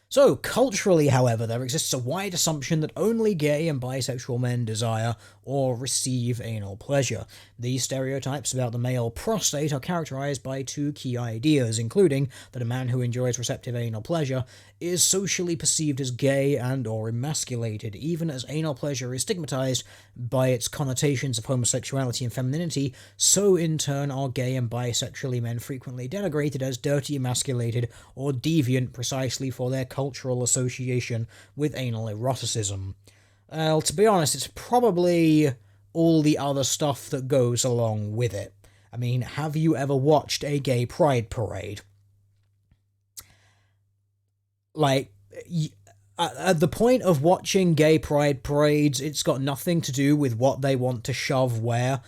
Speaker 1: So, culturally, however, there exists a wide assumption that only gay and bisexual men desire or receive anal pleasure. These stereotypes about the male prostate are characterized by two key ideas, including that a man who enjoys receptive anal pleasure is socially perceived as gay and or emasculated, even as anal pleasure is stigmatized by its connotations of homosexuality and femininity, so in turn are gay and bisexual men frequently denigrated as dirty, emasculated, or deviant precisely for their cultural association with anal eroticism. Well, to be honest, it's probably all the other stuff that goes along with it. I mean, have you ever watched a gay pride parade? Like, at the point of watching gay pride parades, it's got nothing to do with what they want to shove where.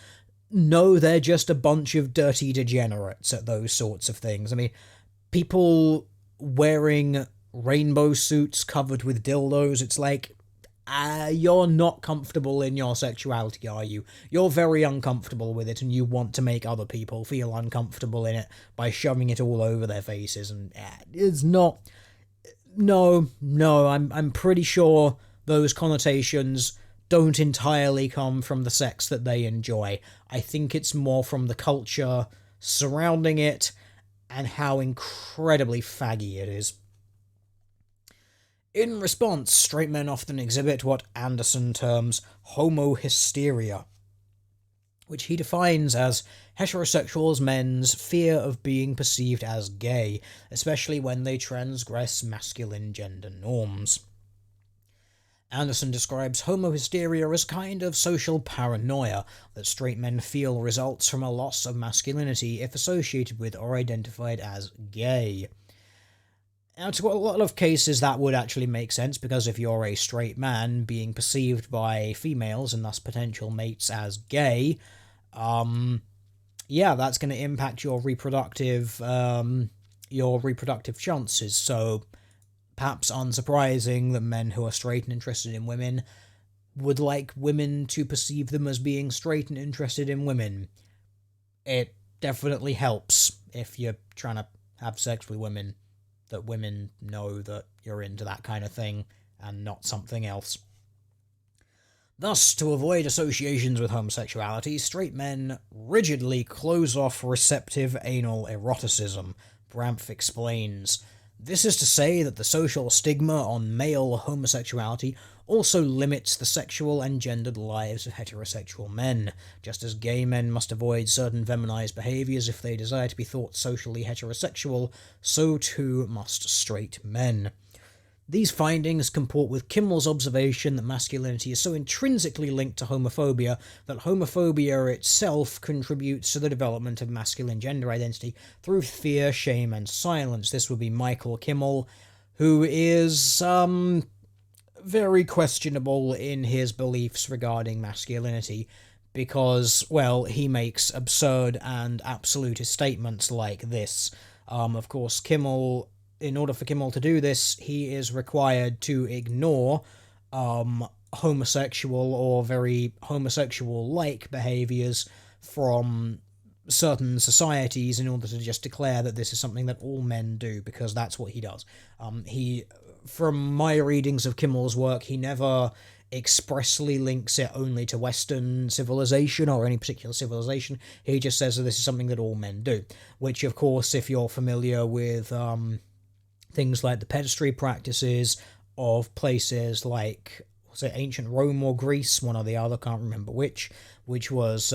Speaker 1: No, they're just a bunch of dirty degenerates at those sorts of things. I mean, people wearing rainbow suits covered with dildos, it's like, you're not comfortable in your sexuality, are you? You're very uncomfortable with it, and you want to make other people feel uncomfortable in it by shoving it all over their faces, and it's not... No, I'm pretty sure those connotations don't entirely come from the sex that they enjoy. I think it's more from the culture surrounding it and how incredibly faggy it is. In response, straight men often exhibit what Anderson terms homohysteria, which he defines as heterosexual men's fear of being perceived as gay, especially when they transgress masculine gender norms. Anderson describes homohysteria as kind of social paranoia that straight men feel results from a loss of masculinity if associated with or identified as gay. Now, to a lot of cases, that would actually make sense, because if you're a straight man being perceived by females and thus potential mates as gay, yeah, that's going to impact your reproductive chances. So, perhaps unsurprising that men who are straight and interested in women would like women to perceive them as being straight and interested in women. It definitely helps if you're trying to have sex with women, that women know that you're into that kind of thing and not something else. Thus, to avoid associations with homosexuality, straight men rigidly close off receptive anal eroticism. Brampf explains, this is to say that the social stigma on male homosexuality also limits the sexual and gendered lives of heterosexual men, just as gay men must avoid certain feminized behaviors if they desire to be thought socially heterosexual, so too must straight men. These findings comport with Kimmel's observation that masculinity is so intrinsically linked to homophobia that homophobia itself contributes to the development of masculine gender identity through fear, shame, and silence. This would be Michael Kimmel, who is, very questionable in his beliefs regarding masculinity, because, well, he makes absurd and absolutist statements like this. Of course, Kimmel, in order for Kimmel to do this, he is required to ignore homosexual or very homosexual-like behaviors from certain societies in order to just declare that this is something that all men do, because that's what he does. From my readings of Kimmel's work, he never expressly links it only to Western civilization or any particular civilization. He just says that this is something that all men do, which, of course, if you're familiar with things like the pedestry practices of places like, was it ancient Rome or Greece, one or the other, can't remember which was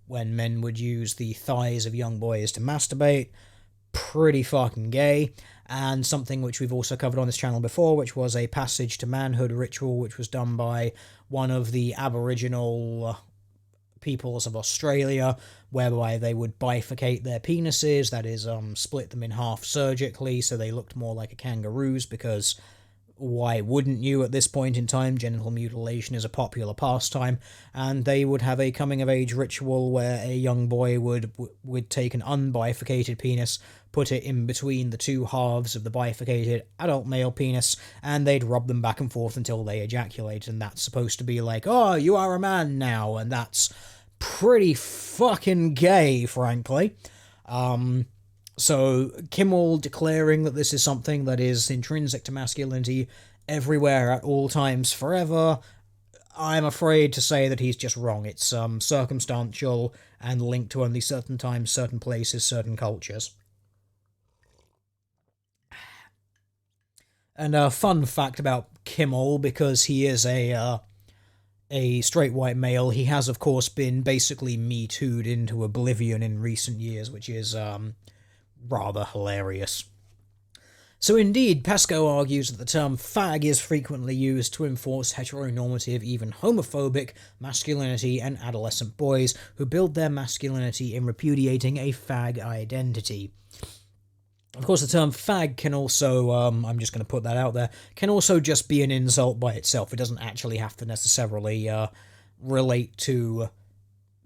Speaker 1: when men would use the thighs of young boys to masturbate, pretty fucking gay. And something which we've also covered on this channel before, which was a passage to manhood ritual, which was done by one of the Aboriginal peoples of Australia, whereby they would bifurcate their penises, that is, split them in half surgically so they looked more like a kangaroo's, because why wouldn't you at this point in time? Genital mutilation is a popular pastime, and they would have a coming-of-age ritual where a young boy would take an unbifurcated penis, put it in between the two halves of the bifurcated adult male penis, and they'd rub them back and forth until they ejaculate, and that's supposed to be like, oh, you are a man now, and that's pretty fucking gay, frankly. So Kimmel declaring that this is something that is intrinsic to masculinity everywhere at all times forever, I'm afraid to say that he's just wrong. It's circumstantial and linked to only certain times, certain places, certain cultures. And a fun fact about Kimmel, because he is a straight white male, he has of course been basically Me Too'd into oblivion in recent years, which is rather hilarious. So indeed, Pascoe argues that the term fag is frequently used to enforce heteronormative, even homophobic, masculinity in adolescent boys who build their masculinity in repudiating a fag identity. Of course, the term fag can also, I'm just going to put that out there, can also just be an insult by itself. It doesn't actually have to necessarily relate to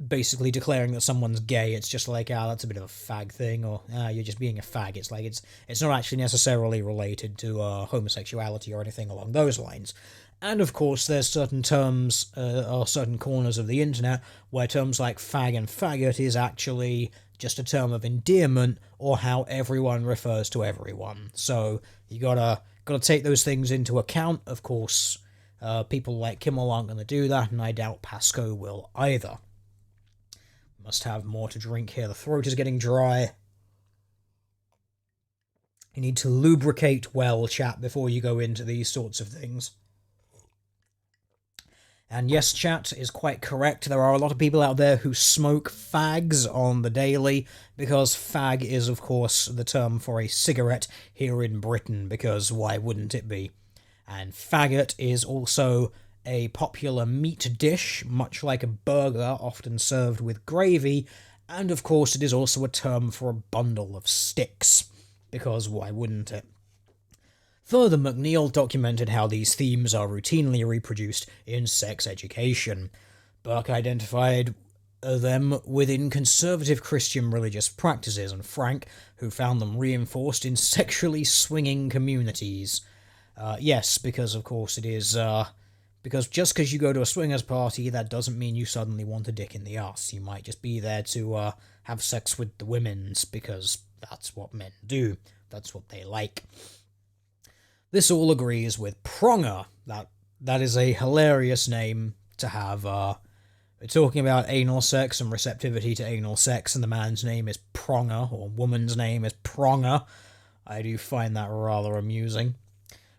Speaker 1: basically declaring that someone's gay. It's just like, that's a bit of a fag thing, or you're just being a fag. It's like, it's not actually necessarily related to homosexuality or anything along those lines. And of course, there's certain terms or certain corners of the internet where terms like fag and faggot is actually just a term of endearment, or how everyone refers to everyone. So you gotta Got to take those things into account. Of course, people like Kimmel aren't going to do that, and I doubt Pascoe will either. Must have more to drink here. The throat is getting dry. You need to lubricate well, chat, before you go into these sorts of things. And yes, chat is quite correct. There are a lot of people out there who smoke fags on the daily, because fag is, of course, the term for a cigarette here in Britain, because why wouldn't it be? And faggot is also a popular meat dish, much like a burger, often served with gravy, and of course it is also a term for a bundle of sticks, because why wouldn't it? Further, McNeill documented how these themes are routinely reproduced in sex education. Burke identified them within conservative Christian religious practices, and Frank, who found them reinforced in sexually swinging communities. Yes, because of course it is, because just because you go to a swingers party, that doesn't mean you suddenly want a dick in the ass. You might just be there to have sex with the women's, because that's what men do. That's what they like. This all agrees with Pronger. That is a hilarious name to have. We're talking about anal sex and receptivity to anal sex, and the man's name is Pronger, or woman's name is Pronger. I do find that rather amusing.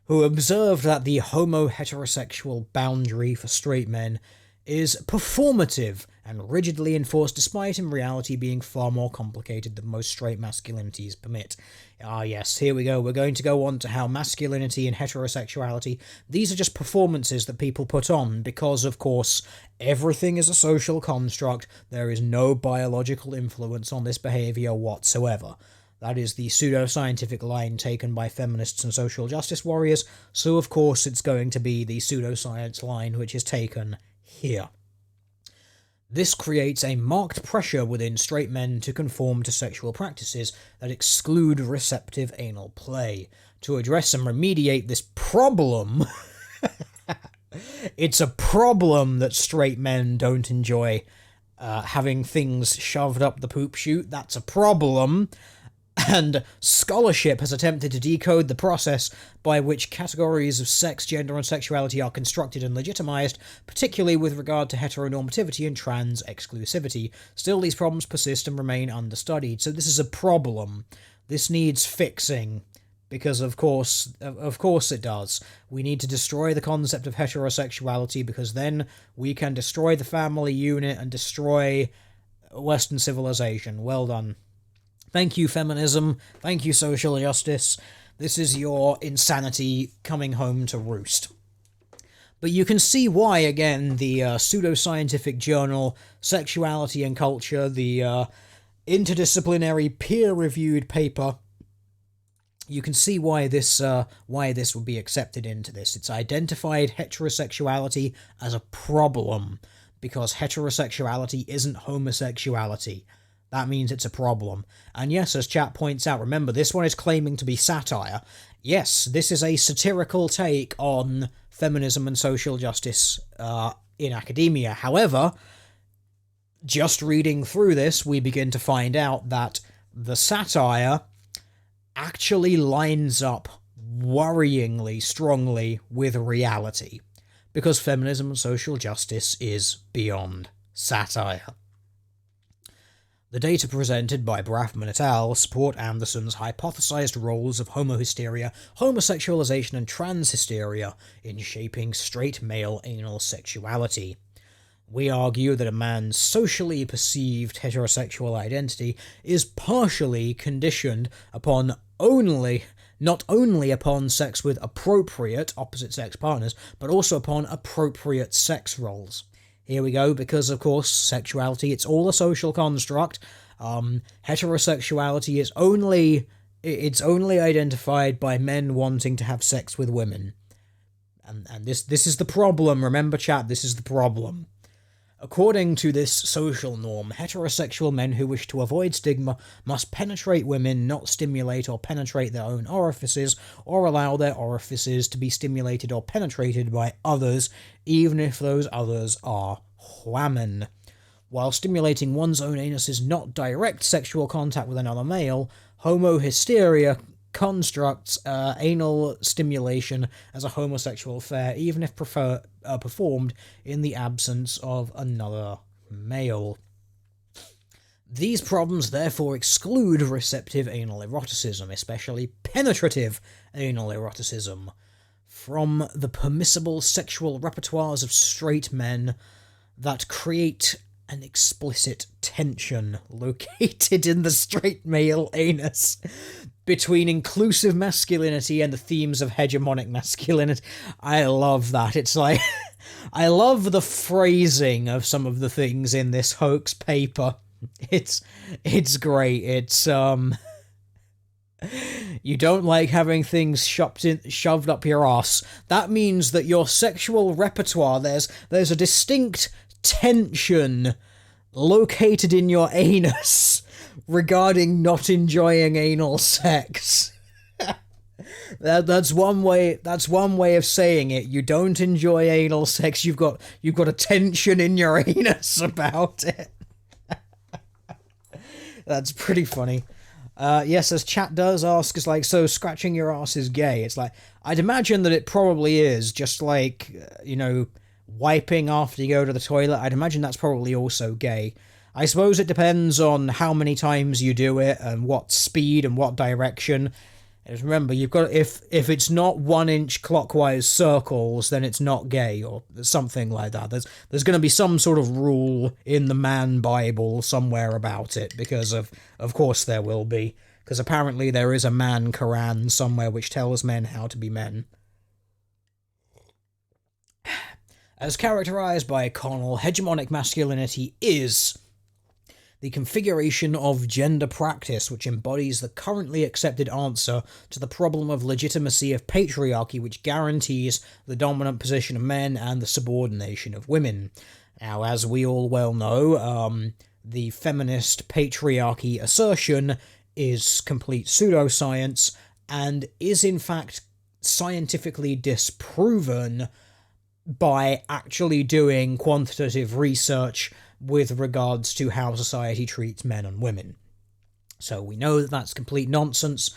Speaker 1: Who observed that the homo-heterosexual boundary for straight men is performative and rigidly enforced, despite in reality being far more complicated than most straight masculinities permit. Ah yes, here we go. We're going to go on to how masculinity and heterosexuality, these are just performances that people put on, because of course everything is a social construct. There is no biological influence on this behaviour whatsoever. That is the pseudoscientific line taken by feminists and social justice warriors, so of course it's going to be the pseudoscience line which is taken here. This creates a marked pressure within straight men to conform to sexual practices that exclude receptive anal play. To address and remediate this problem, it's a problem that straight men don't enjoy having things shoved up the poop chute. That's a problem. And scholarship has attempted to decode the process by which categories of sex, gender, and sexuality are constructed and legitimized, particularly with regard to heteronormativity and trans exclusivity. Still, these problems persist and remain understudied. So this is a problem. This needs fixing, because of course it does. We need to destroy the concept of heterosexuality, because then we can destroy the family unit and destroy Western civilization. Well done. Thank you, feminism. Thank you, social justice. This is your insanity coming home to roost. But you can see why, again, the pseudoscientific journal Sexuality and Culture, the interdisciplinary peer-reviewed paper, you can see why this would be accepted into this. It's identified heterosexuality as a problem, because heterosexuality isn't homosexuality. That means it's a problem. And yes, as chat points out, remember, this one is claiming to be satire. Yes, this is a satirical take on feminism and social justice in academia. However, just reading through this, we begin to find out that the satire actually lines up worryingly strongly with reality, because feminism and social justice is beyond satire. The data presented by Brafman et al. Support Anderson's hypothesized roles of homohysteria, homosexualization, and transhysteria in shaping straight male anal sexuality. We argue that a man's socially perceived heterosexual identity is partially conditioned upon not only upon sex with appropriate opposite-sex partners, but also upon appropriate sex roles. Here we go, because of course, sexuality, it's all a social construct. Heterosexuality is only identified by men wanting to have sex with women. And this is the problem, remember chat, this is the problem. According to this social norm, heterosexual men who wish to avoid stigma must penetrate women, not stimulate or penetrate their own orifices, or allow their orifices to be stimulated or penetrated by others, even if those others are women. While stimulating one's own anus is not direct sexual contact with another male, homohysteria constructs anal stimulation as a homosexual affair, even if performed in the absence of another male. These problems therefore exclude receptive anal eroticism, especially penetrative anal eroticism, from the permissible sexual repertoires of straight men that create an explicit tension located in the straight male anus between inclusive masculinity and the themes of hegemonic masculinity. I love that. It's like, I love the phrasing of some of the things in this hoax paper. It's great. It's, you don't like having things shoved up your ass. That means that your sexual repertoire, there's a distinct tension located in your anus regarding not enjoying anal sex. That's one way of saying it. You don't enjoy anal sex. You've got a tension in your anus about it. That's pretty funny. Yes, as chat does ask, is like, so scratching your ass is gay. It's like, I'd imagine that it probably is, just like, wiping after you go to the toilet. I'd imagine that's probably also gay. I suppose it depends on how many times you do it, and what speed and what direction. And remember, you've got, if it's not 1 inch clockwise circles, then it's not gay, or something like that. There's going to be some sort of rule in the man Bible somewhere about it, because of course there will be, because apparently there is a man Quran somewhere which tells men how to be men. As characterized by Connell, hegemonic masculinity is the configuration of gender practice which embodies the currently accepted answer to the problem of legitimacy of patriarchy, which guarantees the dominant position of men and the subordination of women. Now, as we all well know, the feminist patriarchy assertion is complete pseudoscience and is in fact scientifically disproven by actually doing quantitative research with regards to how society treats men and women. So we know that that's complete nonsense,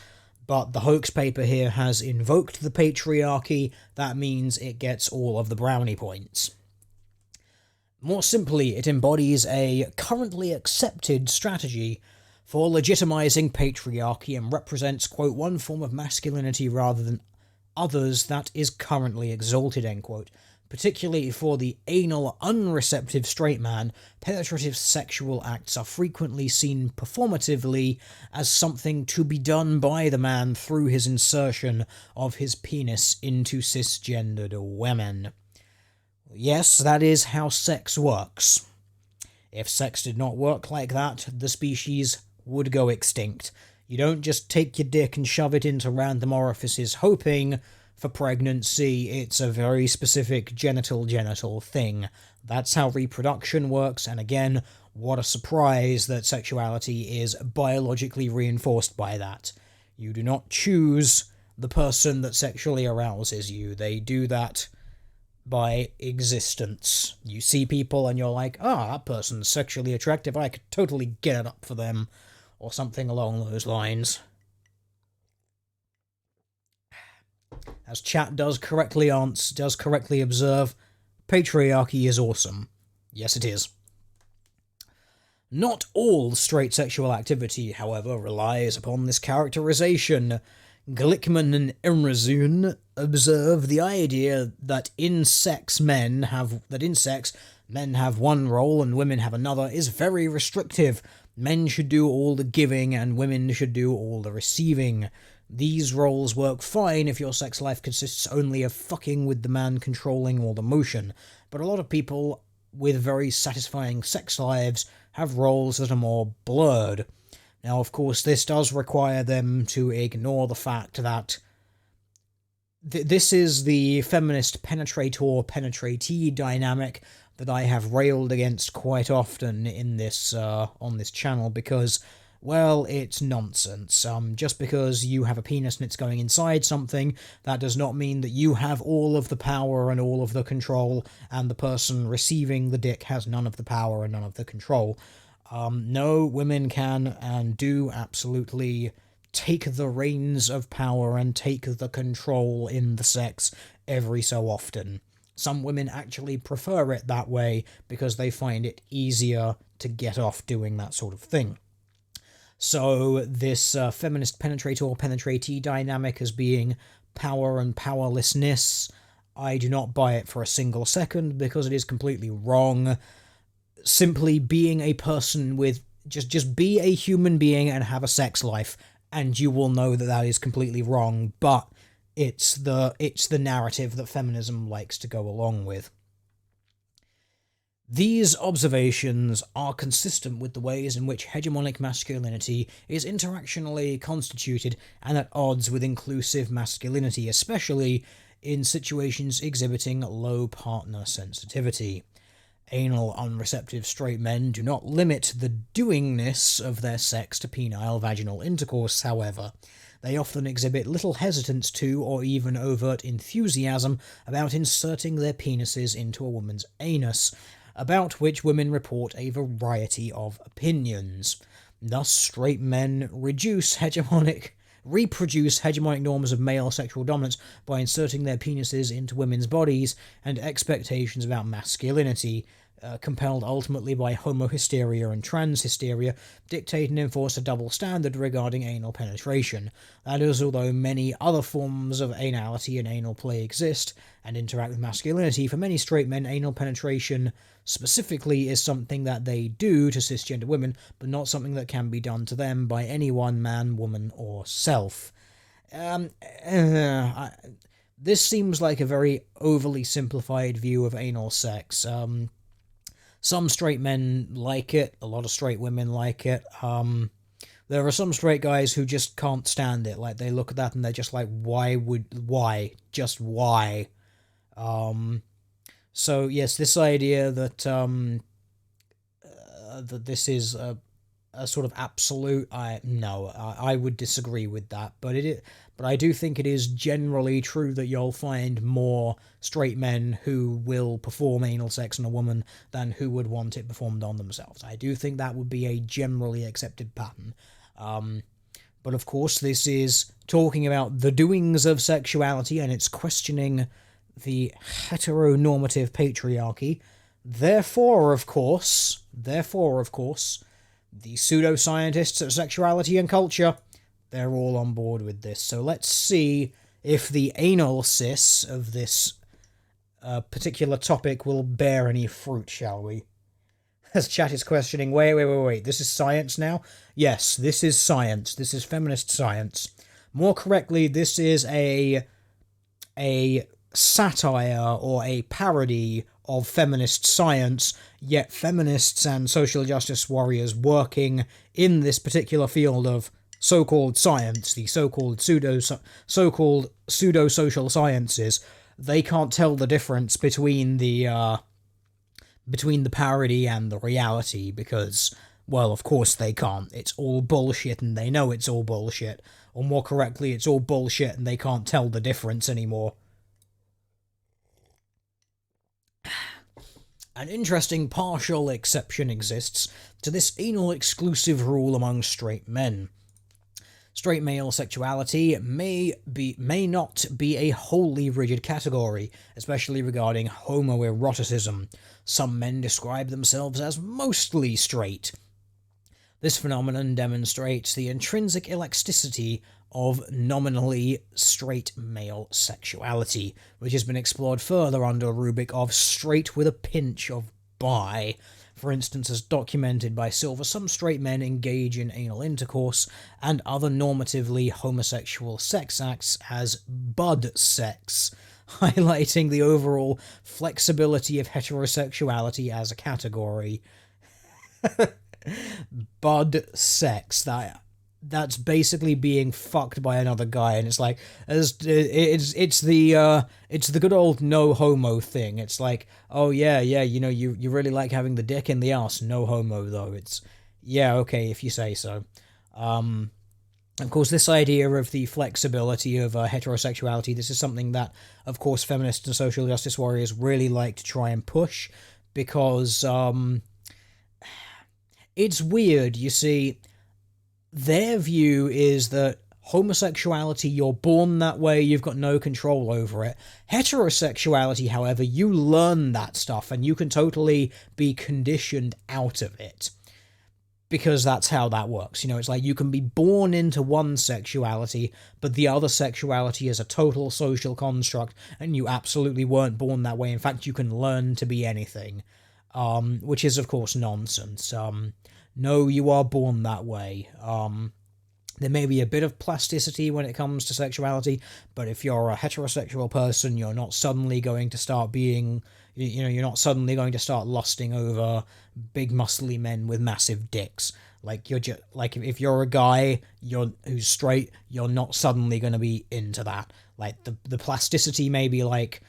Speaker 1: but the hoax paper here has invoked the patriarchy. That means it gets all of the brownie points. More simply, it embodies a currently accepted strategy for legitimizing patriarchy and represents, quote, one form of masculinity rather than others that is currently exalted, end quote. Particularly for the anal, unreceptive straight man, penetrative sexual acts are frequently seen performatively as something to be done by the man through his insertion of his penis into cisgendered women. Yes, that is how sex works. If sex did not work like that, the species would go extinct. You don't just take your dick and shove it into random orifices hoping for pregnancy. It's a very specific genital thing. That's how reproduction works, and again, what a surprise that sexuality is biologically reinforced by that. You do not choose the person that sexually arouses you. They do that by existence. You see people and you're like, that person's sexually attractive, I could totally get it up for them, or something along those lines. As chat does correctly observe, patriarchy is awesome. Yes, it is. Not all straight sexual activity, however, relies upon this characterization. Glickman and Imrazun observe the idea that in sex men have one role and women have another is very restrictive. Men should do all the giving and women should do all the receiving. These roles work fine if your sex life consists only of fucking with the man controlling all the motion, but a lot of people with very satisfying sex lives have roles that are more blurred. Now, of course, this does require them to ignore the fact that this is the feminist penetrator-penetratee dynamic that I have railed against quite often in this on this channel, because, well, it's nonsense. Just because you have a penis and it's going inside something, that does not mean that you have all of the power and all of the control, and the person receiving the dick has none of the power and none of the control. No, women can and do absolutely take the reins of power and take the control in the sex every so often. Some women actually prefer it that way because they find it easier to get off doing that sort of thing. So this feminist penetrator penetratee dynamic as being power and powerlessness, I do not buy it for a single second because it is completely wrong. Simply being a person with just be a human being and have a sex life, and you will know that that is completely wrong. But it's the narrative that feminism likes to go along with. These observations are consistent with the ways in which hegemonic masculinity is interactionally constituted and at odds with inclusive masculinity, especially in situations exhibiting low partner sensitivity. Anal unreceptive straight men do not limit the doingness of their sex to penile vaginal intercourse, however. They often exhibit little hesitance to, or even overt enthusiasm about inserting their penises into a woman's anus, about which women report a variety of opinions. Thus, straight men reproduce hegemonic norms of male sexual dominance by inserting their penises into women's bodies and expectations about masculinity, compelled ultimately by homohysteria and transhysteria, dictate and enforce a double standard regarding anal penetration. That is, although many other forms of anality and anal play exist and interact with masculinity, for many straight men, anal penetration specifically is something that they do to cisgender women, but not something that can be done to them by any one man, woman, or self. This seems like a very overly simplified view of anal sex. Some straight men like it, a lot of straight women like it. There are some straight guys who just can't stand it. Like, they look at that and they're just like, why? Just why? So yes, this idea that that this is a sort of absolute, I would disagree with that. But I do think it is generally true that you'll find more straight men who will perform anal sex on a woman than who would want it performed on themselves. I do think that would be a generally accepted pattern. But of course, this is talking about the doings of sexuality, and it's questioning the heteronormative patriarchy. Therefore, of course, the pseudoscientists of sexuality and culture, they're all on board with this. So let's see if the anal cis of this particular topic will bear any fruit, shall we? As chat is questioning, wait, this is science now? Yes, this is science. This is feminist science. More correctly, this is a satire or a parody of feminist science, yet feminists and social justice warriors working in this particular field of so-called science, the so-called pseudo-social sciences, they can't tell the difference between the parody and the reality because, well, of course they can't. It's all bullshit and they know it's all bullshit. Or more correctly, it's all bullshit and they can't tell the difference anymore. An interesting partial exception exists to this anal exclusive rule among straight men. Straight male sexuality may not be a wholly rigid category, especially regarding homoeroticism. Some men describe themselves as mostly straight. This phenomenon demonstrates the intrinsic elasticity of nominally straight male sexuality, which has been explored further under a rubric of straight with a pinch of bi. For instance, as documented by Silver, some straight men engage in anal intercourse and other normatively homosexual sex acts as bud sex, highlighting the overall flexibility of heterosexuality as a category. Bud sex, that's basically being fucked by another guy, and it's like, it's the good old no homo thing. It's like, oh yeah, you know, you really like having the dick in the ass, no homo though. It's, yeah, okay, if you say so. Of course, this idea of the flexibility of heterosexuality, this is something that, of course, feminists and social justice warriors really like to try and push, because it's weird, you see. Their view is that Homosexuality, you're born that way, you've got no control over it. Heterosexuality, however, you learn that stuff and you can totally be conditioned out of it. Because that's how that works. You know, it's like you can be born into one sexuality, but the other sexuality is a total social construct, and you absolutely weren't born that way. In fact, you can learn to be anything, which is, of course, nonsense. No, you are born that way. There may be a bit of plasticity when it comes to sexuality, but if you're a heterosexual person, you're not suddenly going to start being, you're not suddenly going to start lusting over big muscly men with massive dicks. Like, you're just, like, if you're a guy who's straight, you're not suddenly going to be into that. Like, the plasticity may be like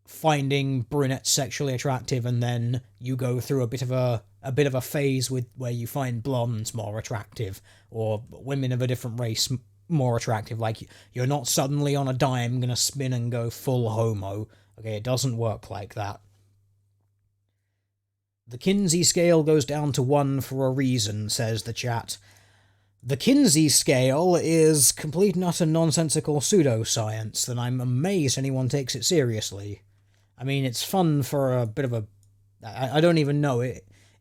Speaker 1: finding brunettes sexually attractive, and then you go through a bit of a phase where you find blondes more attractive, or women of a different race more attractive. Like, you're not suddenly on a dime gonna spin and go full homo. Okay, it doesn't work like that. The Kinsey scale goes down to 1 for a reason, says the chat. The Kinsey scale is complete and utter nonsensical pseudoscience, and I'm amazed anyone takes it seriously. I mean, it's fun for a bit of a... I don't even know.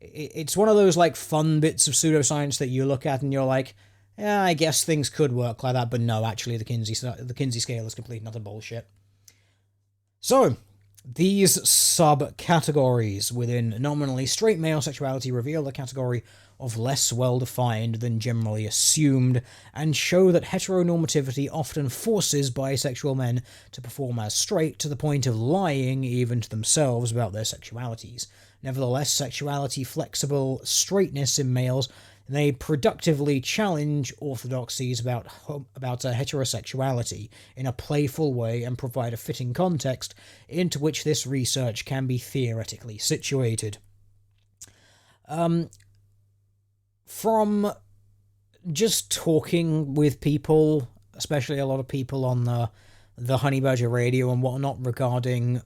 Speaker 1: It's one of those, like, fun bits of pseudoscience that you look at and you're like, yeah, I guess things could work like that, but no, actually, the Kinsey scale is complete and utter bullshit. So, these subcategories within nominally straight male sexuality reveal the category of less well-defined than generally assumed, and show that heteronormativity often forces bisexual men to perform as straight to the point of lying even to themselves about their sexualities. Nevertheless, sexuality flexible straightness in males may productively challenge orthodoxies about heterosexuality in a playful way and provide a fitting context into which this research can be theoretically situated. From just talking with people, especially a lot of people on the Honey Badger radio and whatnot regarding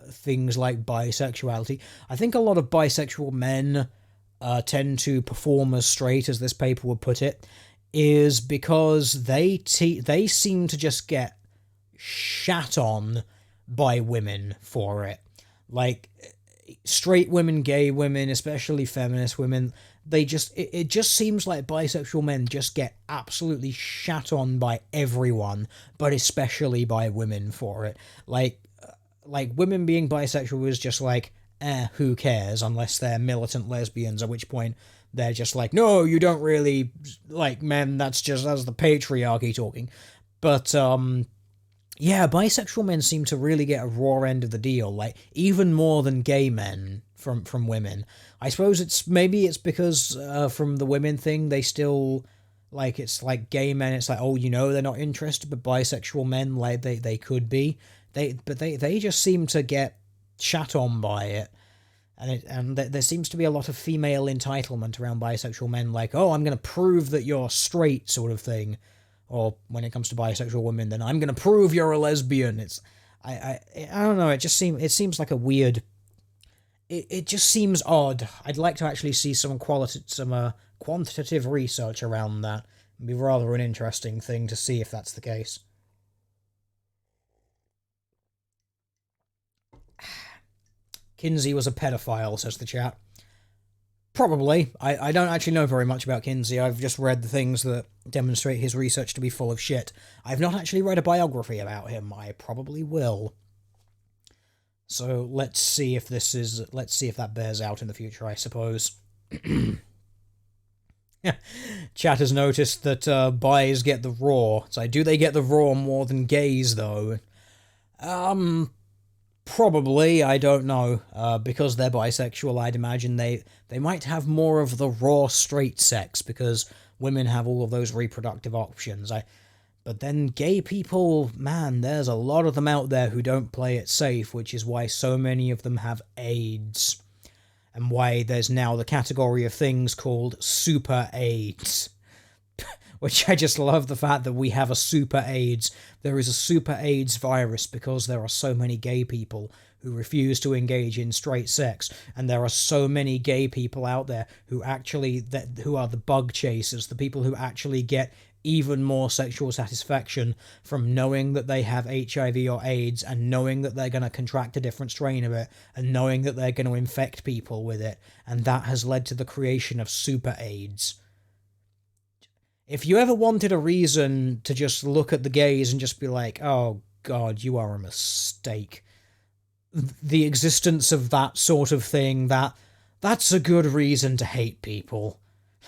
Speaker 1: things like bisexuality, I think a lot of bisexual men tend to perform as straight, as this paper would put it, is because they seem to just get shat on by women for it. Like, straight women, gay women, especially feminist women, it just seems like bisexual men just get absolutely shat on by everyone, but especially by women for it. Like women being bisexual is just like, who cares, unless they're militant lesbians, at which point they're just like, no, you don't really like men, that's the patriarchy talking. But, yeah, bisexual men seem to really get a raw end of the deal, like, even more than gay men from women. I suppose it's because, from the women thing, they still, like, it's like gay men, it's like, oh, they're not interested, but bisexual men, like, they could be. They just seem to get shat on by it. And there seems to be a lot of female entitlement around bisexual men, like, oh, I'm going to prove that you're straight, sort of thing. Or when it comes to bisexual women, then I'm going to prove you're a lesbian. I don't know, it seems like a weird... It just seems odd. I'd like to actually see some quantitative research around that. It'd be rather an interesting thing to see if that's the case. Kinsey was a pedophile, says the chat. Probably. I don't actually know very much about Kinsey. I've just read the things that demonstrate his research to be full of shit. I've not actually read a biography about him. I probably will. So let's see if that bears out in the future, I suppose. Chat has noticed that bis get the raw. So do they get the raw more than gays, though? Probably, I don't know. Because they're bisexual, I'd imagine they might have more of the raw straight sex, because women have all of those reproductive options. But then gay people, man, there's a lot of them out there who don't play it safe, which is why so many of them have AIDS. And why there's now the category of things called super AIDS. Which I just love the fact that we have a super AIDS. There is a super AIDS virus because there are so many gay people who refuse to engage in straight sex, and there are so many gay people out there who are the bug chasers, the people who actually get even more sexual satisfaction from knowing that they have HIV or AIDS and knowing that they're going to contract a different strain of it and knowing that they're going to infect people with it, and that has led to the creation of super AIDS. If you ever wanted a reason to just look at the gays and just be like, oh god, you are a mistake, the existence of that sort of thing, that's a good reason to hate people.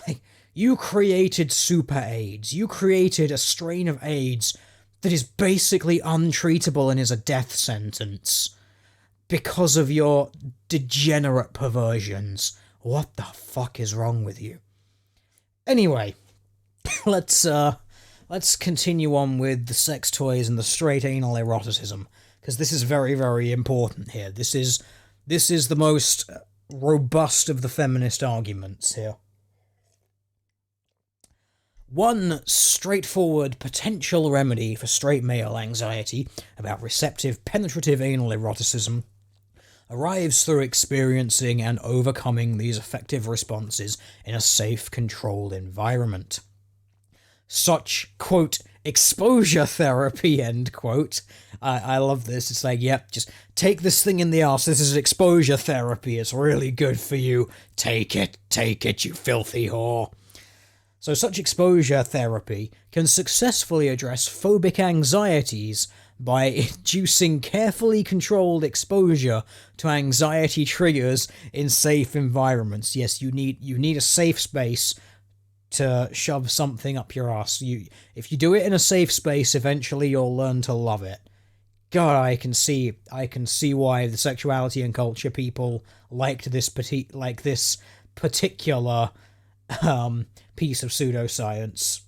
Speaker 1: Like, you created super AIDS. You created a strain of AIDS that is basically untreatable and is a death sentence because of your degenerate perversions. What the fuck is wrong with you? Anyway, let's continue on with the sex toys and the straight anal eroticism, because this is very, very important here. This is the most robust of the feminist arguments here. One straightforward potential remedy for straight male anxiety about receptive, penetrative anal eroticism arrives through experiencing and overcoming these effective responses in a safe, controlled environment. Such, quote, exposure therapy, end quote. I love this. It's like, yep, just take this thing in the arse. This is exposure therapy. It's really good for you. Take it, you filthy whore. So such exposure therapy can successfully address phobic anxieties by inducing carefully controlled exposure to anxiety triggers in safe environments. Yes, you need a safe space to shove something up your ass. If you do it in a safe space, eventually you'll learn to love it. God, I can see why the sexuality and culture people liked this particular piece of pseudoscience.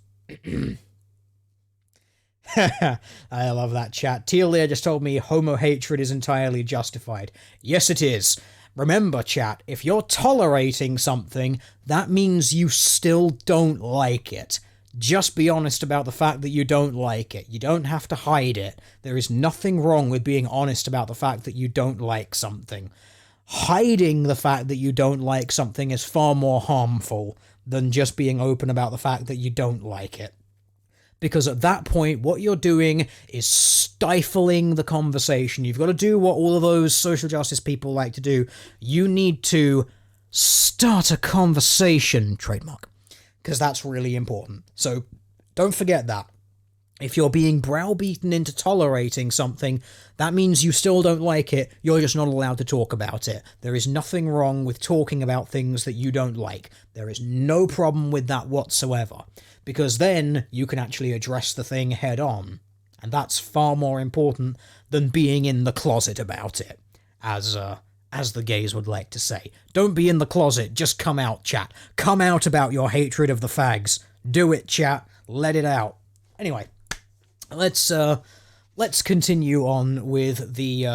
Speaker 1: I love that chat. Tealia just told me homo hatred is entirely justified. Yes, it is. Remember, chat, if you're tolerating something, that means you still don't like it. Just be honest about the fact that you don't like it. You don't have to hide it. There is nothing wrong with being honest about the fact that you don't like something. Hiding the fact that you don't like something is far more harmful than just being open about the fact that you don't like it. Because at that point, what you're doing is stifling the conversation. You've got to do what all of those social justice people like to do. You need to start a conversation, trademark, because that's really important. So don't forget that. If you're being browbeaten into tolerating something, that means you still don't like it, you're just not allowed to talk about it. There is nothing wrong with talking about things that you don't like. There is no problem with that whatsoever, because then you can actually address the thing head on. And that's far more important than being in the closet about it, as the gays would like to say. Don't be in the closet, just come out, chat. Come out about your hatred of the fags. Do it, chat. Let it out. Anyway, let's continue on with the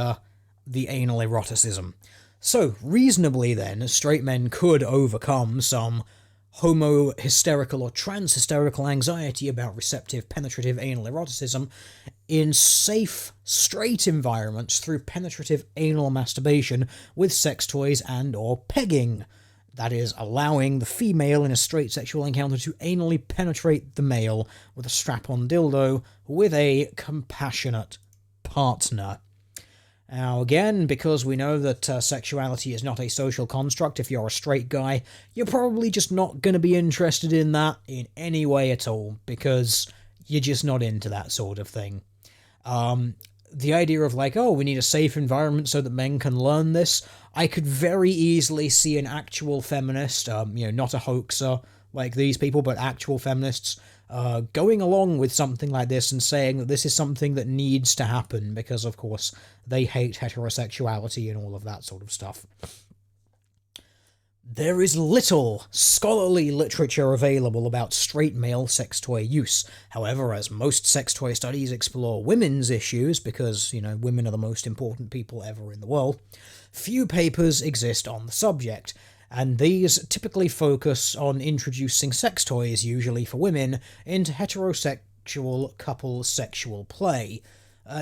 Speaker 1: anal eroticism. So, reasonably then, straight men could overcome some homo-hysterical or trans-hysterical anxiety about receptive, penetrative anal eroticism in safe, straight environments through penetrative anal masturbation with sex toys and or pegging. That is, allowing the female in a straight sexual encounter to anally penetrate the male with a strap-on dildo with a compassionate partner. Now again, because we know that sexuality is not a social construct, if you're a straight guy, you're probably just not going to be interested in that in any way at all, because you're just not into that sort of thing. The idea of like, oh, we need a safe environment so that men can learn this, I could very easily see an actual feminist, not a hoaxer like these people, but actual feminists, going along with something like this and saying that this is something that needs to happen because, of course, they hate heterosexuality and all of that sort of stuff. There is little scholarly literature available about straight male sex toy use. However, as most sex toy studies explore women's issues, because, women are the most important people ever in the world, few papers exist on the subject, and these typically focus on introducing sex toys, usually for women, into heterosexual couple sexual play.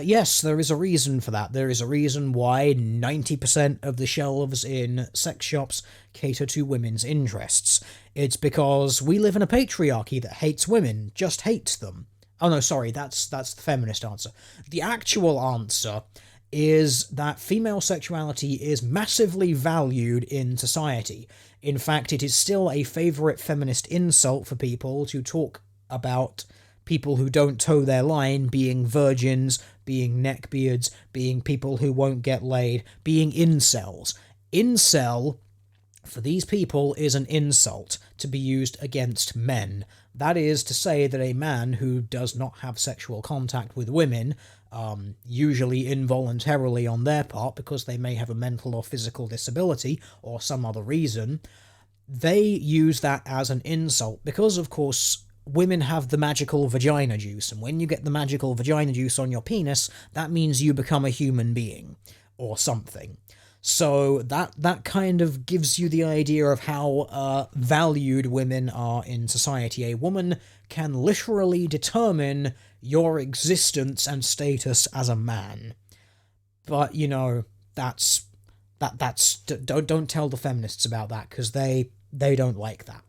Speaker 1: Yes, there is a reason for that. There is a reason why 90% of the shelves in sex shops cater to women's interests. It's because we live in a patriarchy that hates women, just hates them. Oh no, sorry, that's the feminist answer. The actual answer is that female sexuality is massively valued in society. In fact, it is still a favourite feminist insult for people to talk about people who don't toe their line being virgins, being neckbeards, being people who won't get laid, being incels. Incel, for these people, is an insult to be used against men. That is to say that a man who does not have sexual contact with women, usually involuntarily on their part because they may have a mental or physical disability or some other reason, they use that as an insult because, of course, women have the magical vagina juice, and when you get the magical vagina juice on your penis, that means you become a human being, or something. So that kind of gives you the idea of how valued women are in society. A woman can literally determine your existence and status as a man. But you know, that's don't tell the feminists about that because they don't like that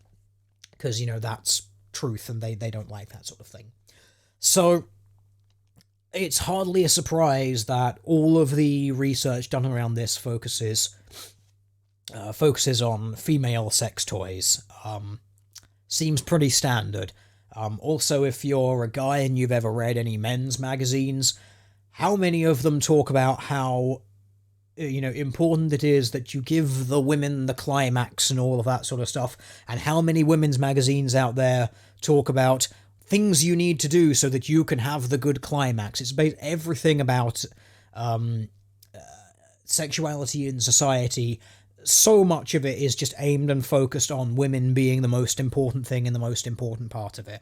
Speaker 1: because you know that's truth and they don't like that sort of thing. So it's hardly a surprise that all of the research done around this focuses on female sex toys. Seems pretty standard. Also, if you're a guy and you've ever read any men's magazines, how many of them talk about how important it is that you give the women the climax and all of that sort of stuff, and how many women's magazines out there talk about things you need to do so that you can have the good climax. It's based everything about sexuality in society. So much of it is just aimed and focused on women being the most important thing and the most important part of it.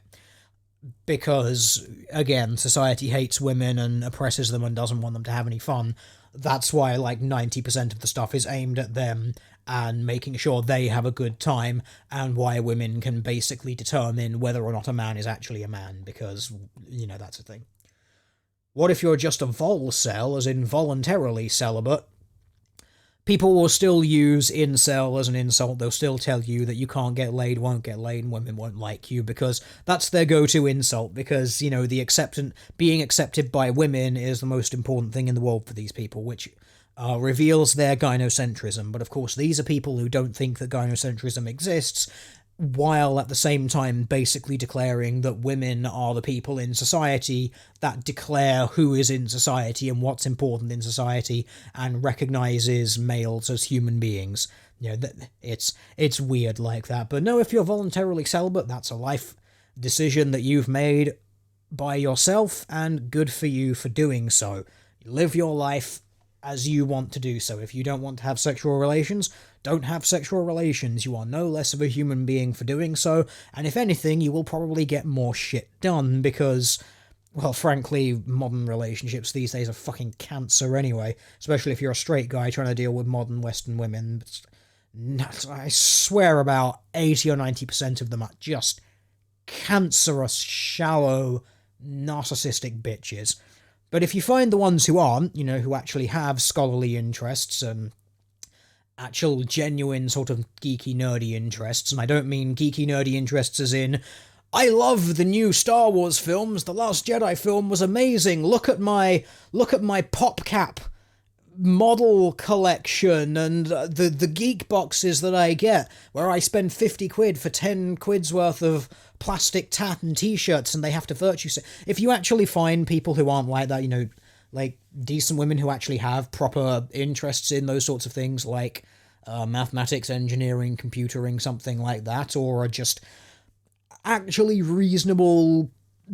Speaker 1: Because, again, society hates women and oppresses them and doesn't want them to have any fun. That's why, like, 90% of the stuff is aimed at them and making sure they have a good time, and why women can basically determine whether or not a man is actually a man, because, that's a thing. What if you're just a volcel, as in voluntarily celibate? People will still use incel as an insult. They'll still tell you that you can't get laid, won't get laid, and women won't like you, because that's their go-to insult, because, being accepted by women is the most important thing in the world for these people, which reveals their gynocentrism. But of course, these are people who don't think that gynocentrism exists, while at the same time basically declaring that women are the people in society that declare who is in society and what's important in society, and recognizes males as human beings. It's weird like that. But no, if you're voluntarily celibate, that's a life decision that you've made by yourself, and good for you for doing so. You live your life as you want to do so. If you don't want to have sexual relations, don't have sexual relations. You are no less of a human being for doing so, and if anything, you will probably get more shit done, because, well, frankly, modern relationships these days are fucking cancer anyway, especially if you're a straight guy trying to deal with modern Western women. I swear about 80 or 90% of them are just cancerous, shallow, narcissistic bitches. But if you find the ones who aren't, who actually have scholarly interests and actual genuine sort of geeky nerdy interests, and I don't mean geeky nerdy interests as in, I love the new Star Wars films, the Last Jedi film was amazing, look at my PopCap model collection and the geek boxes that I get, where I spend 50 quid for 10 quid's worth of plastic tat and t-shirts, and they have to virtue say. If you actually find people who aren't like that, like decent women who actually have proper interests in those sorts of things, like mathematics, engineering, computering, something like that, or are just actually reasonable,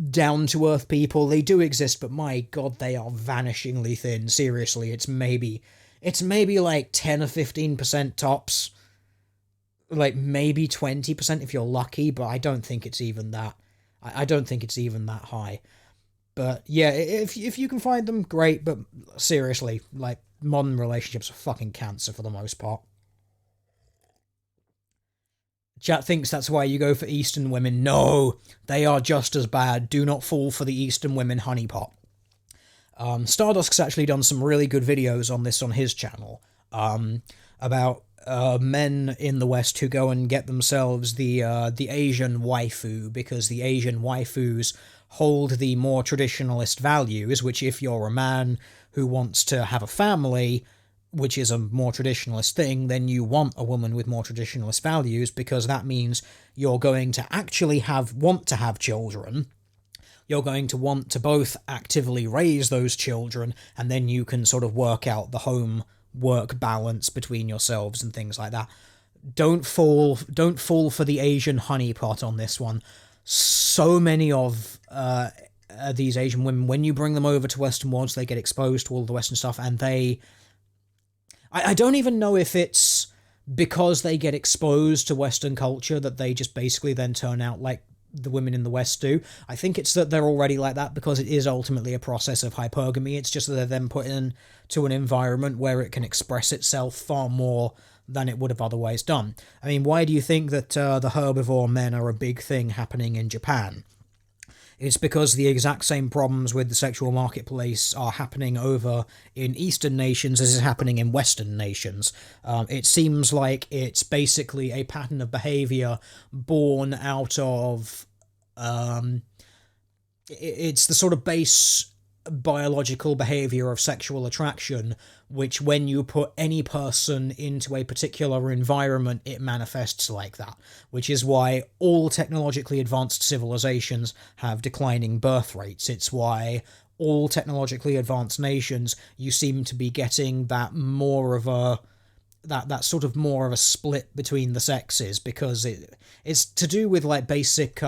Speaker 1: down-to-earth people, they do exist, but my god, they are vanishingly thin. Seriously, it's maybe like 10 or 15% tops. Like, maybe 20% if you're lucky, but I don't think it's even that. I don't think it's even that high. But yeah, if you can find them, great, but seriously, like, modern relationships are fucking cancer for the most part. Chat thinks that's why you go for Eastern women. No, they are just as bad. Do not fall for the Eastern women honeypot. Stardusk's actually done some really good videos on this on his channel, about men in the West who go and get themselves the Asian waifu, because the Asian waifus hold the more traditionalist values, which if you're a man who wants to have a family, which is a more traditionalist thing, then you want a woman with more traditionalist values, because that means you're going to actually want to have children. You're going to want to both actively raise those children, and then you can sort of work out the home work balance between yourselves and things like that. Don't fall for the Asian honeypot on this one. So many of these Asian women, when you bring them over to Western worlds, they get exposed to all the Western stuff, and I don't even know if it's because they get exposed to Western culture that they just basically then turn out like the women in the West do. I think it's that they're already like that because it is ultimately a process of hypergamy. It's just that they're then put into an environment where it can express itself far more than it would have otherwise done. I mean, why do you think that the herbivore men are a big thing happening in Japan? It's because the exact same problems with the sexual marketplace are happening over in Eastern nations as is happening in Western nations. It seems like it's basically a pattern of behavior born out of... it's the sort of base biological behavior of sexual attraction, which when you put any person into a particular environment, it manifests like that, which is why all technologically advanced civilizations have declining birth rates. It's why all technologically advanced nations, you seem to be getting that more of a that sort of more of a split between the sexes, because it's to do with like basic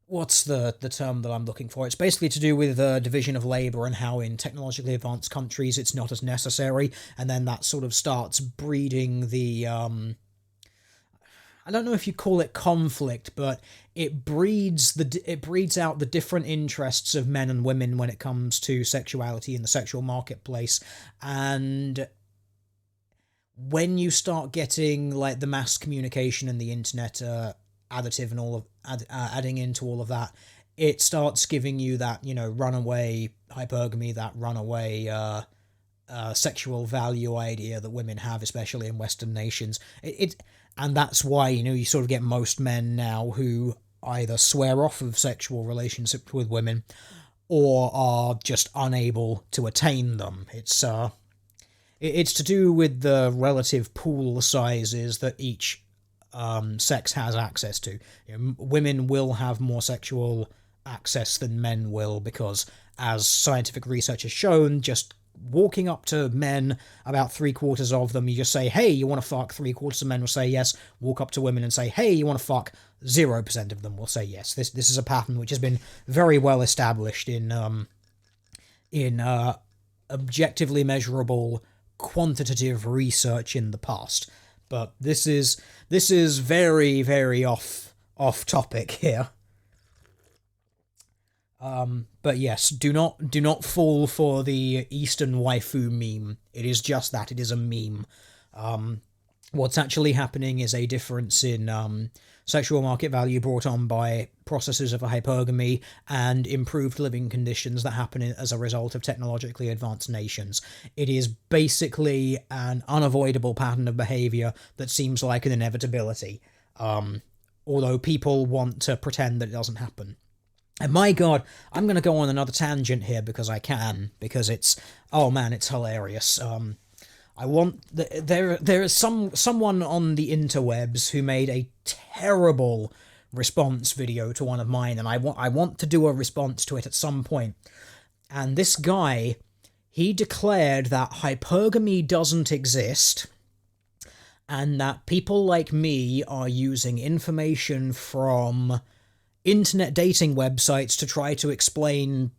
Speaker 1: what's the term that I'm looking for? It's basically to do with division of labour and how in technologically advanced countries it's not as necessary, and then that sort of starts breeding the I don't know if you call it conflict, but it breeds out the different interests of men and women when it comes to sexuality in the sexual marketplace. And when you start getting like the mass communication and the internet additive and all of adding into all of that, it starts giving you that, you know, runaway hypergamy, that runaway sexual value idea that women have, especially in Western nations. And that's why, you know, you sort of get most men now who either swear off of sexual relationships with women or are just unable to attain them. It's to do with the relative pool sizes that each sex has access to. You know, women will have more sexual access than men will, because as scientific research has shown, just walking up to men, about 3/4 of them, you just say, hey, you want to fuck? 3/4 of men will say yes. Walk up to women and say, hey, you want to fuck? 0% of them will say yes. This is a pattern which has been very well established in objectively measurable quantitative research in the past. But this is very, very off topic here. But yes, do not fall for the Eastern waifu meme. It is just that, it is a meme. What's actually happening is a difference in sexual market value brought on by processes of hypergamy and improved living conditions that happen as a result of technologically advanced nations. It is basically an unavoidable pattern of behavior that seems like an inevitability, although people want to pretend that it doesn't happen. And my god, I'm going to go on another tangent here because I can, because it's, oh man, it's hilarious. There is someone on the interwebs who made a terrible response video to one of mine, and I want to do a response to it at some point. And this guy, he declared that hypergamy doesn't exist, and that people like me are using information from internet dating websites to try to explain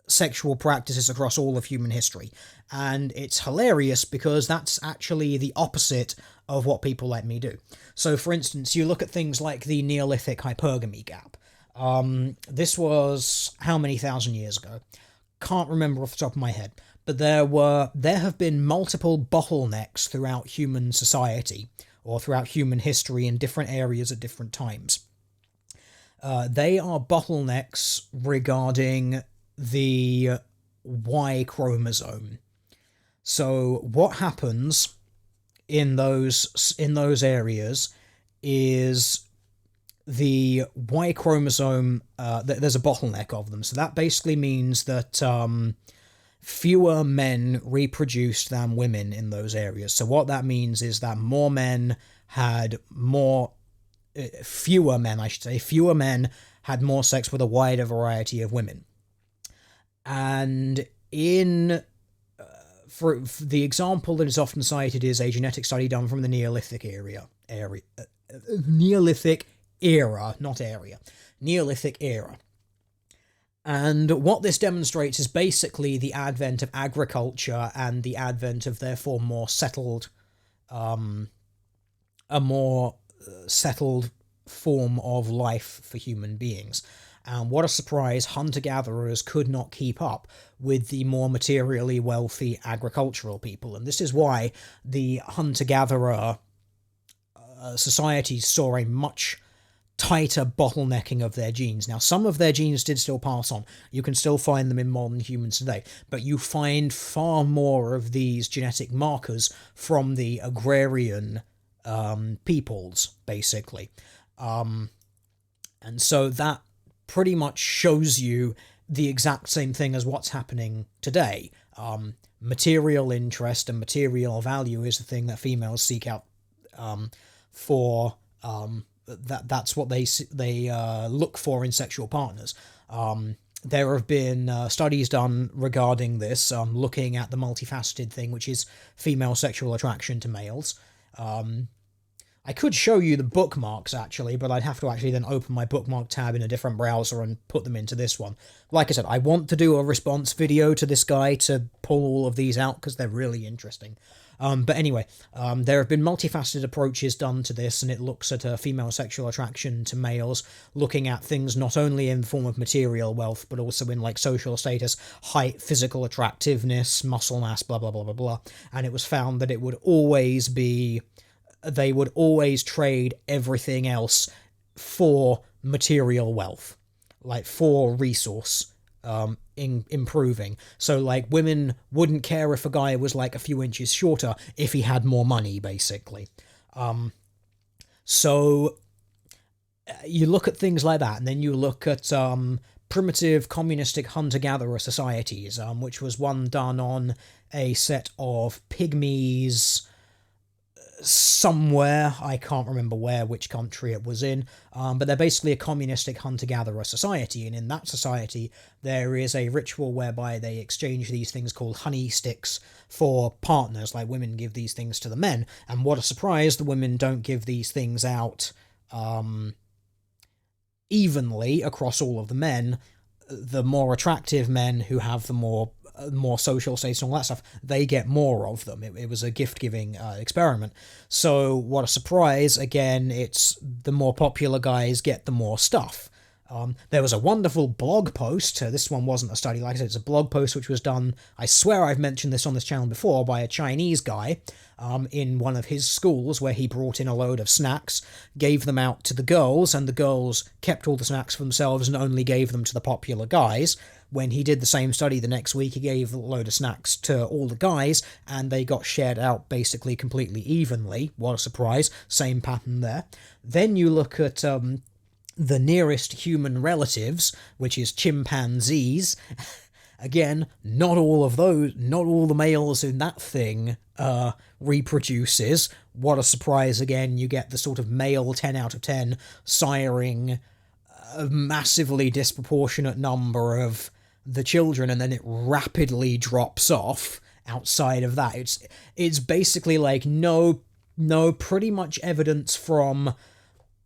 Speaker 1: sexual practices across all of human history. And it's hilarious because that's actually the opposite of what people like me do. So, for instance, you look at things like the Neolithic hypergamy gap. This was how many thousand years ago? Can't remember off the top of my head. But there have been multiple bottlenecks throughout human society, or throughout human history in different areas at different times. They are bottlenecks regarding the Y chromosome. So what happens in those areas is the Y chromosome, there's a bottleneck of them. So that basically means that fewer men reproduced than women in those areas. So what that means is that more men had more, fewer men, I should say, fewer men had more sex with a wider variety of women. And for the example that is often cited is a genetic study done from the Neolithic Neolithic era, not area, Neolithic era. And what this demonstrates is basically the advent of agriculture and the advent of, therefore, a more settled form of life for human beings. And what a surprise, hunter-gatherers could not keep up with the more materially wealthy agricultural people. And this is why the hunter-gatherer societies saw a much tighter bottlenecking of their genes. Now, some of their genes did still pass on. You can still find them in modern humans today, but you find far more of these genetic markers from the agrarian peoples, basically. And so that pretty much shows you the exact same thing as what's happening today. Material interest and material value is the thing that females seek out for that's what they look for in sexual partners. There have been studies done regarding this, looking at the multifaceted thing, which is female sexual attraction to males. I could show you the bookmarks, actually, but I'd have to actually then open my bookmark tab in a different browser and put them into this one. Like I said, I want to do a response video to this guy to pull all of these out, because they're really interesting. But anyway, there have been multifaceted approaches done to this, and it looks at female sexual attraction to males, looking at things not only in the form of material wealth, but also in, like, social status, height, physical attractiveness, muscle mass, blah, blah, blah, blah, blah. And it was found that they would always trade everything else for material wealth, like for resource improving. So, like, women wouldn't care if a guy was like a few inches shorter if he had more money, basically. So you look at things like that, and then you look at primitive communistic hunter-gatherer societies, which was one done on a set of pygmies somewhere. I can't remember which country it was in, but they're basically a communistic hunter-gatherer society, and in that society there is a ritual whereby they exchange these things called honey sticks for partners. Like, women give these things to the men, and what a surprise, the women don't give these things out evenly across all of the men. The more attractive men, who have the more social status and all that stuff, they get more of them. It was a gift-giving experiment. So what a surprise, again, it's the more popular guys get the more stuff. There was a wonderful blog post, this one wasn't a study, like I said, it's a blog post which was done, I swear I've mentioned this on this channel before, by a Chinese guy in one of his schools, where he brought in a load of snacks, gave them out to the girls, and the girls kept all the snacks for themselves and only gave them to the popular guys. When he did the same study the next week, he gave a load of snacks to all the guys, and they got shared out basically completely evenly. What a surprise. Same pattern there. Then you look at the nearest human relatives, which is chimpanzees. Again, not all the males in that thing reproduces. What a surprise, again, you get the sort of male 10 out of 10 siring a massively disproportionate number of the children, and then it rapidly drops off outside of that. It's basically like no pretty much evidence from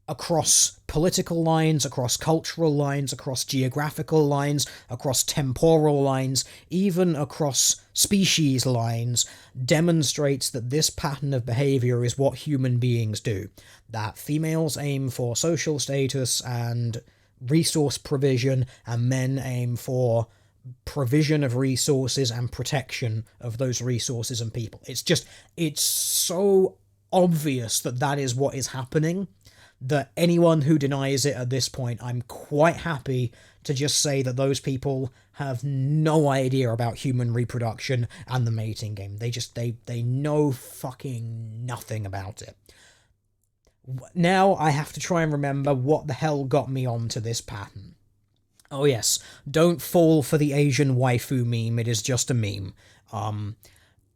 Speaker 1: across political lines, across cultural lines, across geographical lines, across temporal lines, even across species lines, demonstrates that this pattern of behavior is what human beings do. That females aim for social status and resource provision, and men aim for provision of resources and protection of those resources and people. It's so obvious that is what is happening, that anyone who denies it at this point, I'm quite happy to just say that those people have no idea about human reproduction and the mating game. They know fucking nothing about it. Now I have to try and remember what the hell got me onto this pattern. Oh yes, don't fall for the Asian waifu meme, it is just a meme.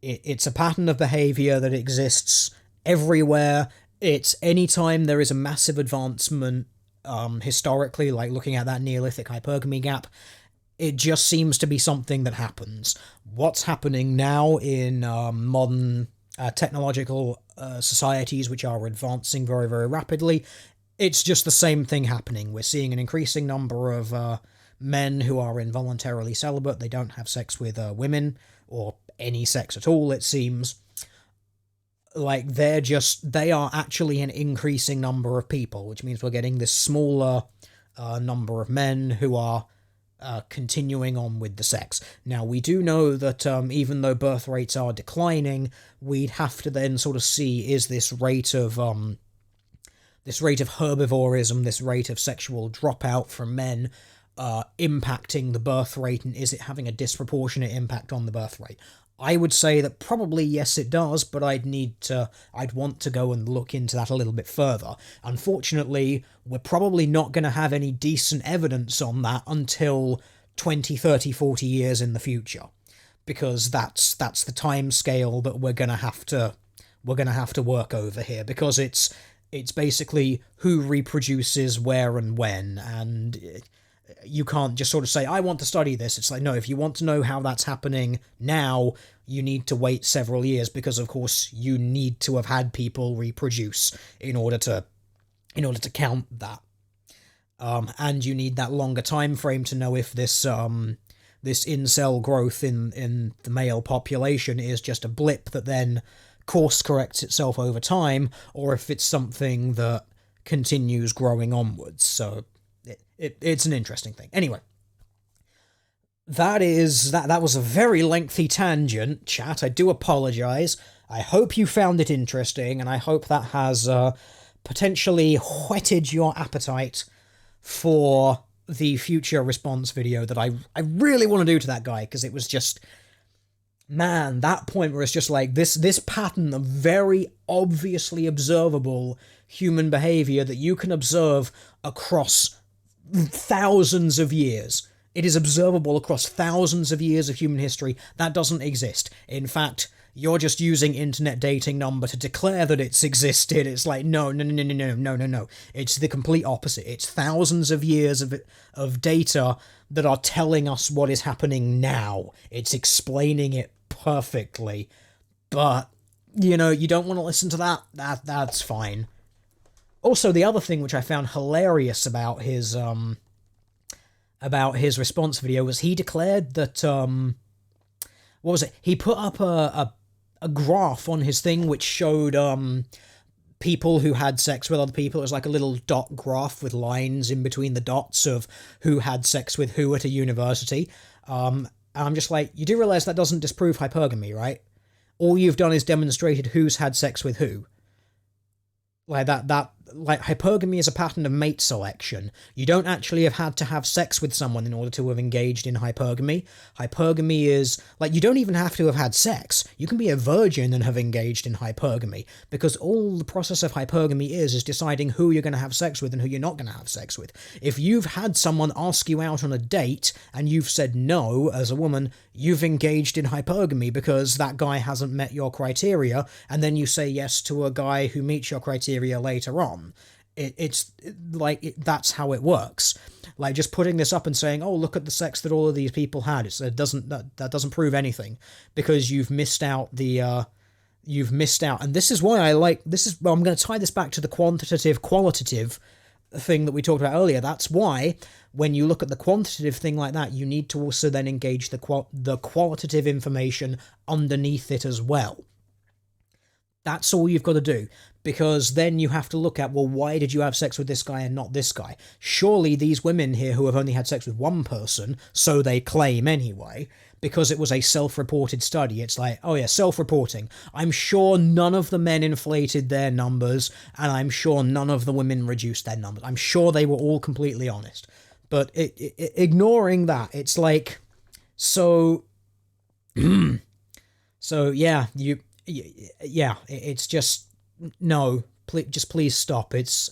Speaker 1: It's a pattern of behavior that exists everywhere. It's anytime there is a massive advancement, historically, like looking at that Neolithic hypergamy gap, it just seems to be something that happens. What's happening now in modern technological societies, which are advancing very, very rapidly, it's just the same thing happening. We're seeing an increasing number of men who are involuntarily celibate. They don't have sex with women, or any sex at all, it seems. Like, they are actually an increasing number of people, which means we're getting this smaller number of men who are continuing on with the sex. Now, we do know that even though birth rates are declining, we'd have to then sort of see, is this rate of herbivorism, this rate of sexual dropout from men, impacting the birth rate, and is it having a disproportionate impact on the birth rate? I would say that probably yes it does, but I'd want to go and look into that a little bit further. Unfortunately, we're probably not going to have any decent evidence on that until 20, 30, 40 years in the future, because that's the time scale that we're going to have to work over here, because it's basically who reproduces where and when, and you can't just sort of say, I want to study this. It's like, no, if you want to know how that's happening now, you need to wait several years, because of course you need to have had people reproduce in order to count that. And you need that longer time frame to know if this incel growth in the male population is just a blip that then course corrects itself over time, or if it's something that continues growing onwards. So it's an interesting thing. Anyway, that was a very lengthy tangent, chat. I do apologize. I hope you found it interesting, and I hope that has potentially whetted your appetite for the future response video that I really want to do to that guy, because it was just, man, that point where it's just like this pattern of very obviously observable human behavior that you can observe across thousands of years. It is observable across thousands of years of human history. That doesn't exist. In fact, you're just using internet dating number to declare that it's existed. It's like, no. It's the complete opposite. It's thousands of years of data that are telling us what is happening now. It's explaining it perfectly. But, you don't want to listen to that. That's fine. Also, the other thing which I found hilarious about his response video was he declared that what was it? He put up a graph on his thing which showed people who had sex with other people. It was like a little dot graph with lines in between the dots of who had sex with who at a university. And I'm just like, you do realize that doesn't disprove hypergamy, right? All you've done is demonstrated who's had sex with who. Like like hypergamy is a pattern of mate selection. You don't actually have had to have sex with someone in order to have engaged in hypergamy. Hypergamy is, like, you don't even have to have had sex. You can be a virgin and have engaged in hypergamy, because all the process of hypergamy is deciding who you're going to have sex with and who you're not going to have sex with. If you've had someone ask you out on a date and you've said no as a woman, you've engaged in hypergamy because that guy hasn't met your criteria, and then you say yes to a guy who meets your criteria later on. That's how it works. Like, just putting this up and saying, oh, look at the sex that all of these people had, that doesn't prove anything, because you've missed out. And this is why I'm going to tie this back to the qualitative thing that we talked about earlier. That's why when you look at the quantitative thing like that, you need to also then engage the qualitative information underneath it as well. That's all you've got to do. because then you have to look at, well, why did you have sex with this guy and not this guy? Surely these women here who have only had sex with one person, so they claim anyway, because it was a self-reported study, it's like, oh yeah, self-reporting. I'm sure none of the men inflated their numbers, and I'm sure none of the women reduced their numbers. I'm sure they were all completely honest. But ignoring that, it's like, so... so, yeah, it's just... No, please stop. It's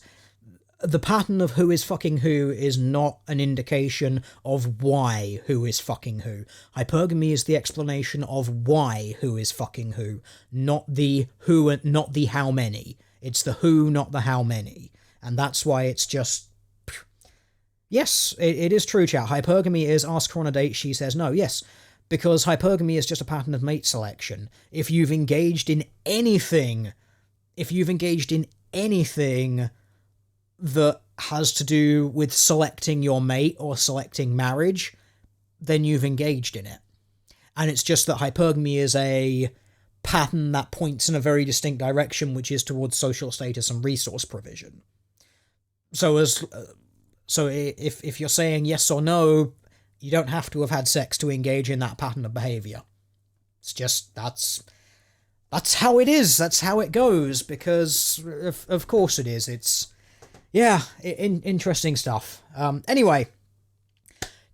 Speaker 1: the pattern of who is fucking who is not an indication of why who is fucking who. Hypergamy is the explanation of why who is fucking who, not the who and not the how many. It's the who, not the how many. And that's why it's just... Yes, it is true, chat. Hypergamy is ask her on a date, she says no. Yes, because hypergamy is just a pattern of mate selection. If you've engaged in anything that has to do with selecting your mate or selecting marriage, then you've engaged in it. And it's just that hypergamy is a pattern that points in a very distinct direction, which is towards social status and resource provision. So if you're saying yes or no, you don't have to have had sex to engage in that pattern of behavior. It's just, that's how it is. That's how it goes, because of course it is. It's, yeah, interesting stuff. Anyway,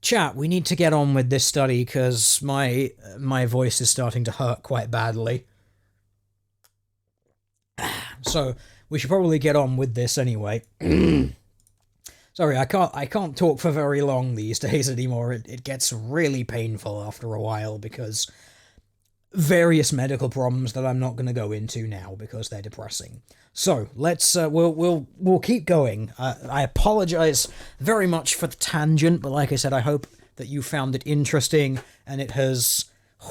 Speaker 1: chat, we need to get on with this study, because my voice is starting to hurt quite badly. So, we should probably get on with this anyway. Sorry, I can't talk for very long these days anymore. It gets really painful after a while, because various medical problems that I'm not going to go into now because they're depressing. So let's we'll keep going. I apologize very much for the tangent, but like I said, I hope that you found it interesting and it has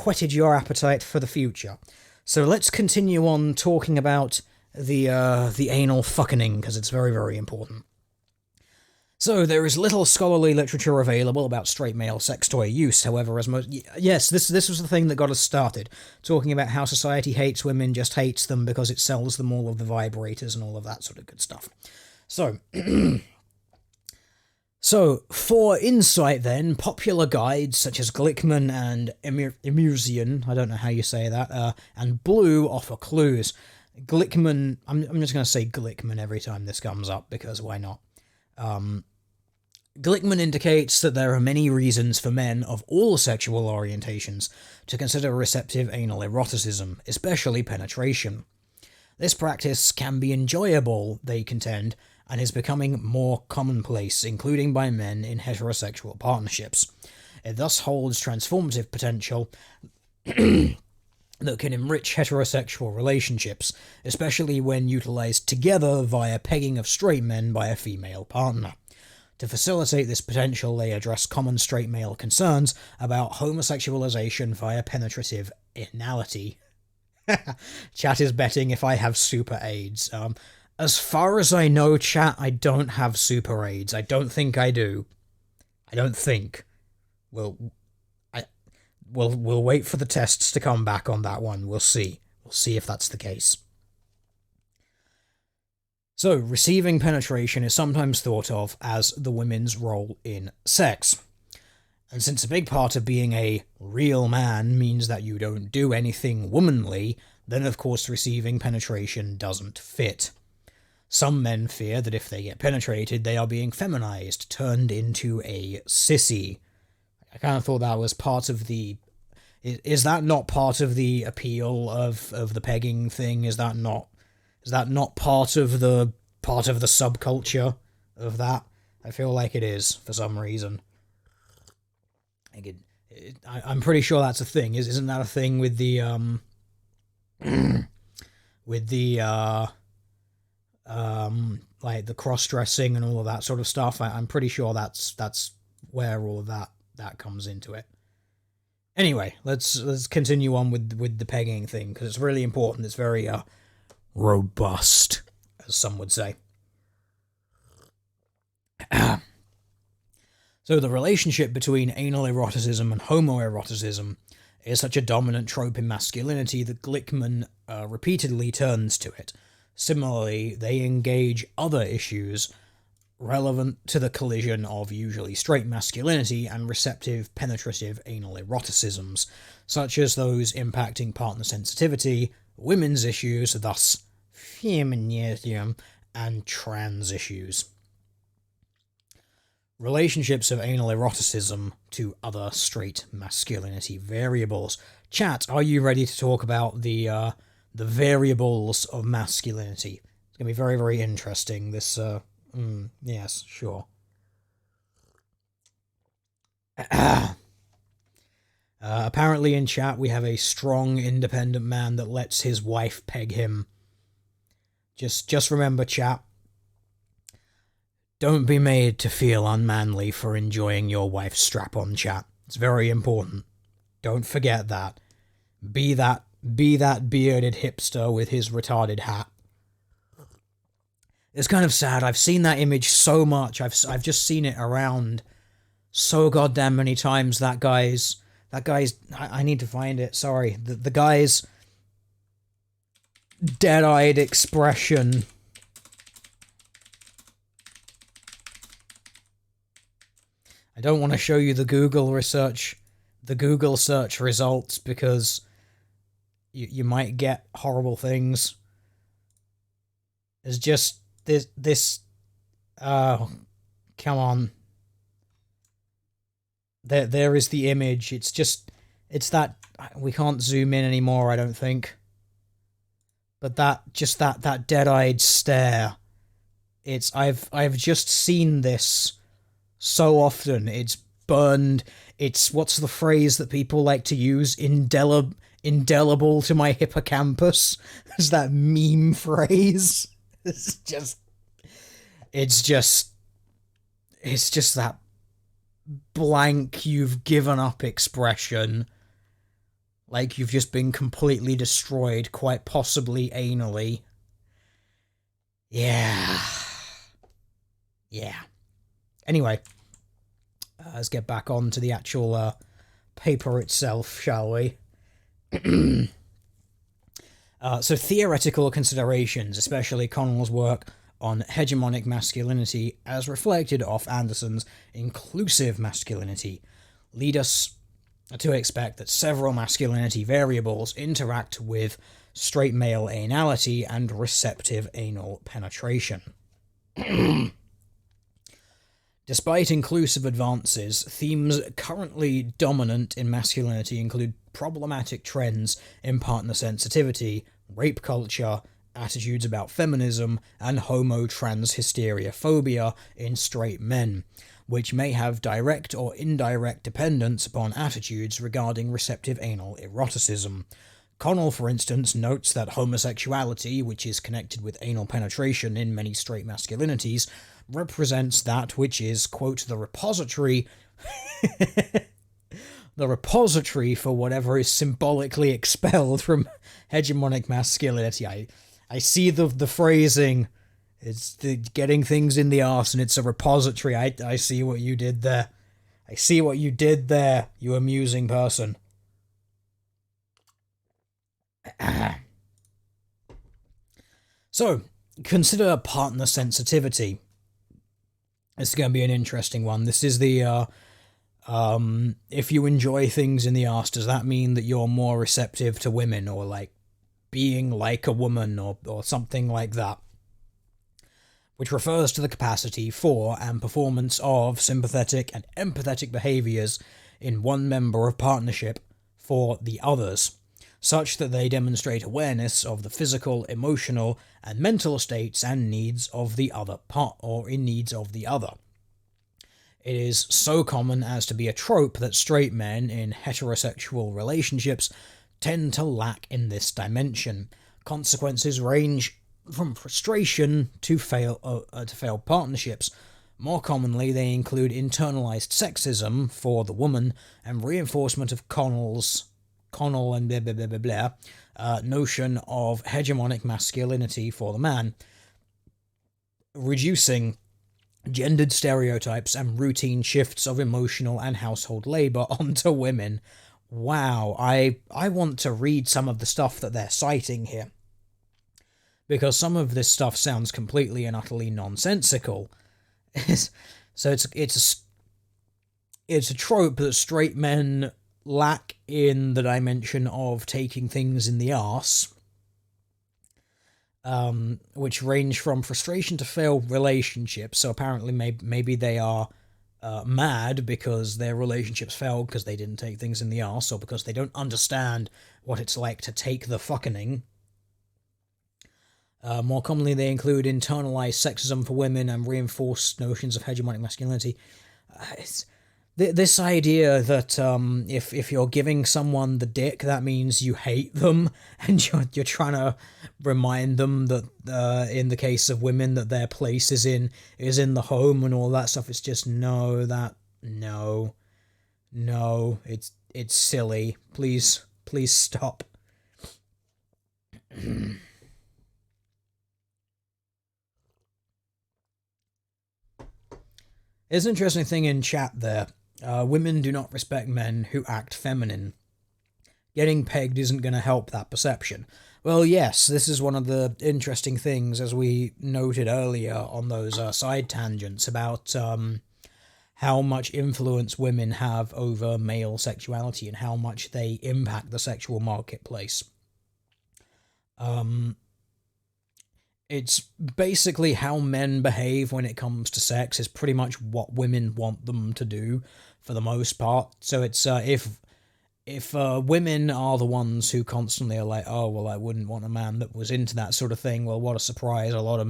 Speaker 1: whetted your appetite for the future. So let's continue on talking about the anal fucking, because it's very, very important. So, there is little scholarly literature available about straight male sex toy use, however, as most... Yes, this was the thing that got us started, talking about how society hates women, just hates them because it sells them all of the vibrators and all of that sort of good stuff. So, for insight then, popular guides such as Glickman and Emersian, I don't know how you say that, and Blue offer clues. Glickman, I'm just going to say Glickman every time this comes up, because why not? Glickman indicates that there are many reasons for men of all sexual orientations to consider receptive anal eroticism, especially penetration. This practice can be enjoyable, they contend, and is becoming more commonplace, including by men in heterosexual partnerships. It thus holds transformative potential that can enrich heterosexual relationships, especially when utilized together via pegging of straight men by a female partner. To facilitate this potential, they address common straight male concerns about homosexualization via penetrative anality. Chat is betting if I have super AIDS. As far as I know, chat, I don't have super AIDS. I don't think I do. I don't think. We'll wait for the tests to come back on that one. We'll see. We'll see if that's the case. So, receiving penetration is sometimes thought of as the women's role in sex. And since a big part of being a real man means that you don't do anything womanly, then of course receiving penetration doesn't fit. Some men fear that if they get penetrated, they are being feminized, turned into a sissy. I kind of thought that was part of the... Is that not part of the appeal of the pegging thing? Is that not part of the subculture of that? I feel like it is, for some reason. I'm pretty sure that's a thing. Isn't that a thing with the like the cross-dressing and all of that sort of stuff? I'm pretty sure that's where all of that comes into it. Anyway, let's continue on with the pegging thing, because it's really important. It's very robust, as some would say. So the relationship between anal eroticism and homoeroticism is such a dominant trope in masculinity that Glickman repeatedly turns to it. Similarly, they engage other issues relevant to the collision of usually straight masculinity and receptive, penetrative anal eroticisms, such as those impacting partner sensitivity, women's issues, thus feminism, and trans issues. Relationships of anal eroticism to other straight masculinity variables. Chat, are you ready to talk about the variables of masculinity? It's gonna be very, very interesting. This, yes, sure. Apparently in chat we have a strong, independent man that lets his wife peg him. Just remember, chat, don't be made to feel unmanly for enjoying your wife's strap-on, chat. It's very important. Don't forget that. Be that bearded hipster with his retarded hat. It's kind of sad. I've seen that image so much. I've just seen it around so goddamn many times. That guy's. I need to find it. Sorry. The guy's dead-eyed expression. I don't want to show you the Google search results because you might get horrible things. There's just this oh, come on. There is the image. It's that we can't zoom in anymore, I don't think. But that dead-eyed stare. I've just seen this so often. It's burned. It's, what's the phrase that people like to use? Indelible to my hippocampus. Is that meme phrase? It's just that blank, you've given up expression. Like you've just been completely destroyed, quite possibly anally. Yeah. Anyway, let's get back on to the actual paper itself, shall we? So theoretical considerations, especially Connell's work on hegemonic masculinity as reflected off Anderson's inclusive masculinity, lead us to expect that several masculinity variables interact with straight male anality and receptive anal penetration. Despite inclusive advances, themes currently dominant in masculinity include problematic trends in partner sensitivity, rape culture, attitudes about feminism, and homo-trans hysteria phobia in straight men, which may have direct or indirect dependence upon attitudes regarding receptive anal eroticism. Connell, for instance, notes that homosexuality, which is connected with anal penetration in many straight masculinities, represents that which is, quote, the repository the repository for whatever is symbolically expelled from hegemonic masculinity. I see the phrasing. It's the getting things in the arse and it's a repository. I see what you did there. I see what you did there, you amusing person. So, consider partner sensitivity. This is going to be an interesting one. This is the, if you enjoy things in the arse, does that mean that you're more receptive to women, or like being like a woman, or something like that? Which refers to the capacity for and performance of sympathetic and empathetic behaviors in one member of partnership for the others, such that they demonstrate awareness of the physical, emotional, and mental states and needs of the other part, or in needs of the other. It is so common as to be a trope that straight men in heterosexual relationships tend to lack in this dimension. Consequences range from frustration to failed partnerships. More commonly, they include internalized sexism for the woman and reinforcement of Connell and blah blah blah blah blah notion of hegemonic masculinity for the man, reducing gendered stereotypes and routine shifts of emotional and household labor onto women. Wow, I want to read some of the stuff that they're citing here, because some of this stuff sounds completely and utterly nonsensical. So it's a trope that straight men lack in the dimension of taking things in the arse, which range from frustration to failed relationships. So apparently maybe they are mad because their relationships failed because they didn't take things in the arse, or because they don't understand what it's like to take the fucking. More commonly, they include internalized sexism for women and reinforced notions of hegemonic masculinity. This idea that if you're giving someone the dick, that means you hate them, and you're trying to remind them that in the case of women that their place is in the home and all that stuff. It's just no, it's silly. Please stop. There's an interesting thing in chat there. Women do not respect men who act feminine. Getting pegged isn't going to help that perception. Well, yes, this is one of the interesting things, as we noted earlier on those side tangents, about how much influence women have over male sexuality and how much they impact the sexual marketplace. It's basically how men behave when it comes to sex is pretty much what women want them to do, for the most part. So it's if women are the ones who constantly are like, oh well, I wouldn't want a man that was into that sort of thing. Well, what a surprise! A lot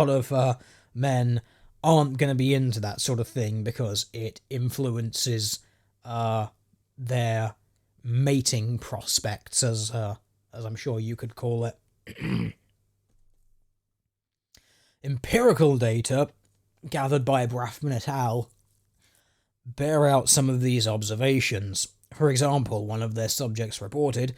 Speaker 1: of men aren't going to be into that sort of thing because it influences their mating prospects, as I'm sure you could call it. Empirical data gathered by Braffman et al. Bear out some of these observations. For example, one of their subjects reported,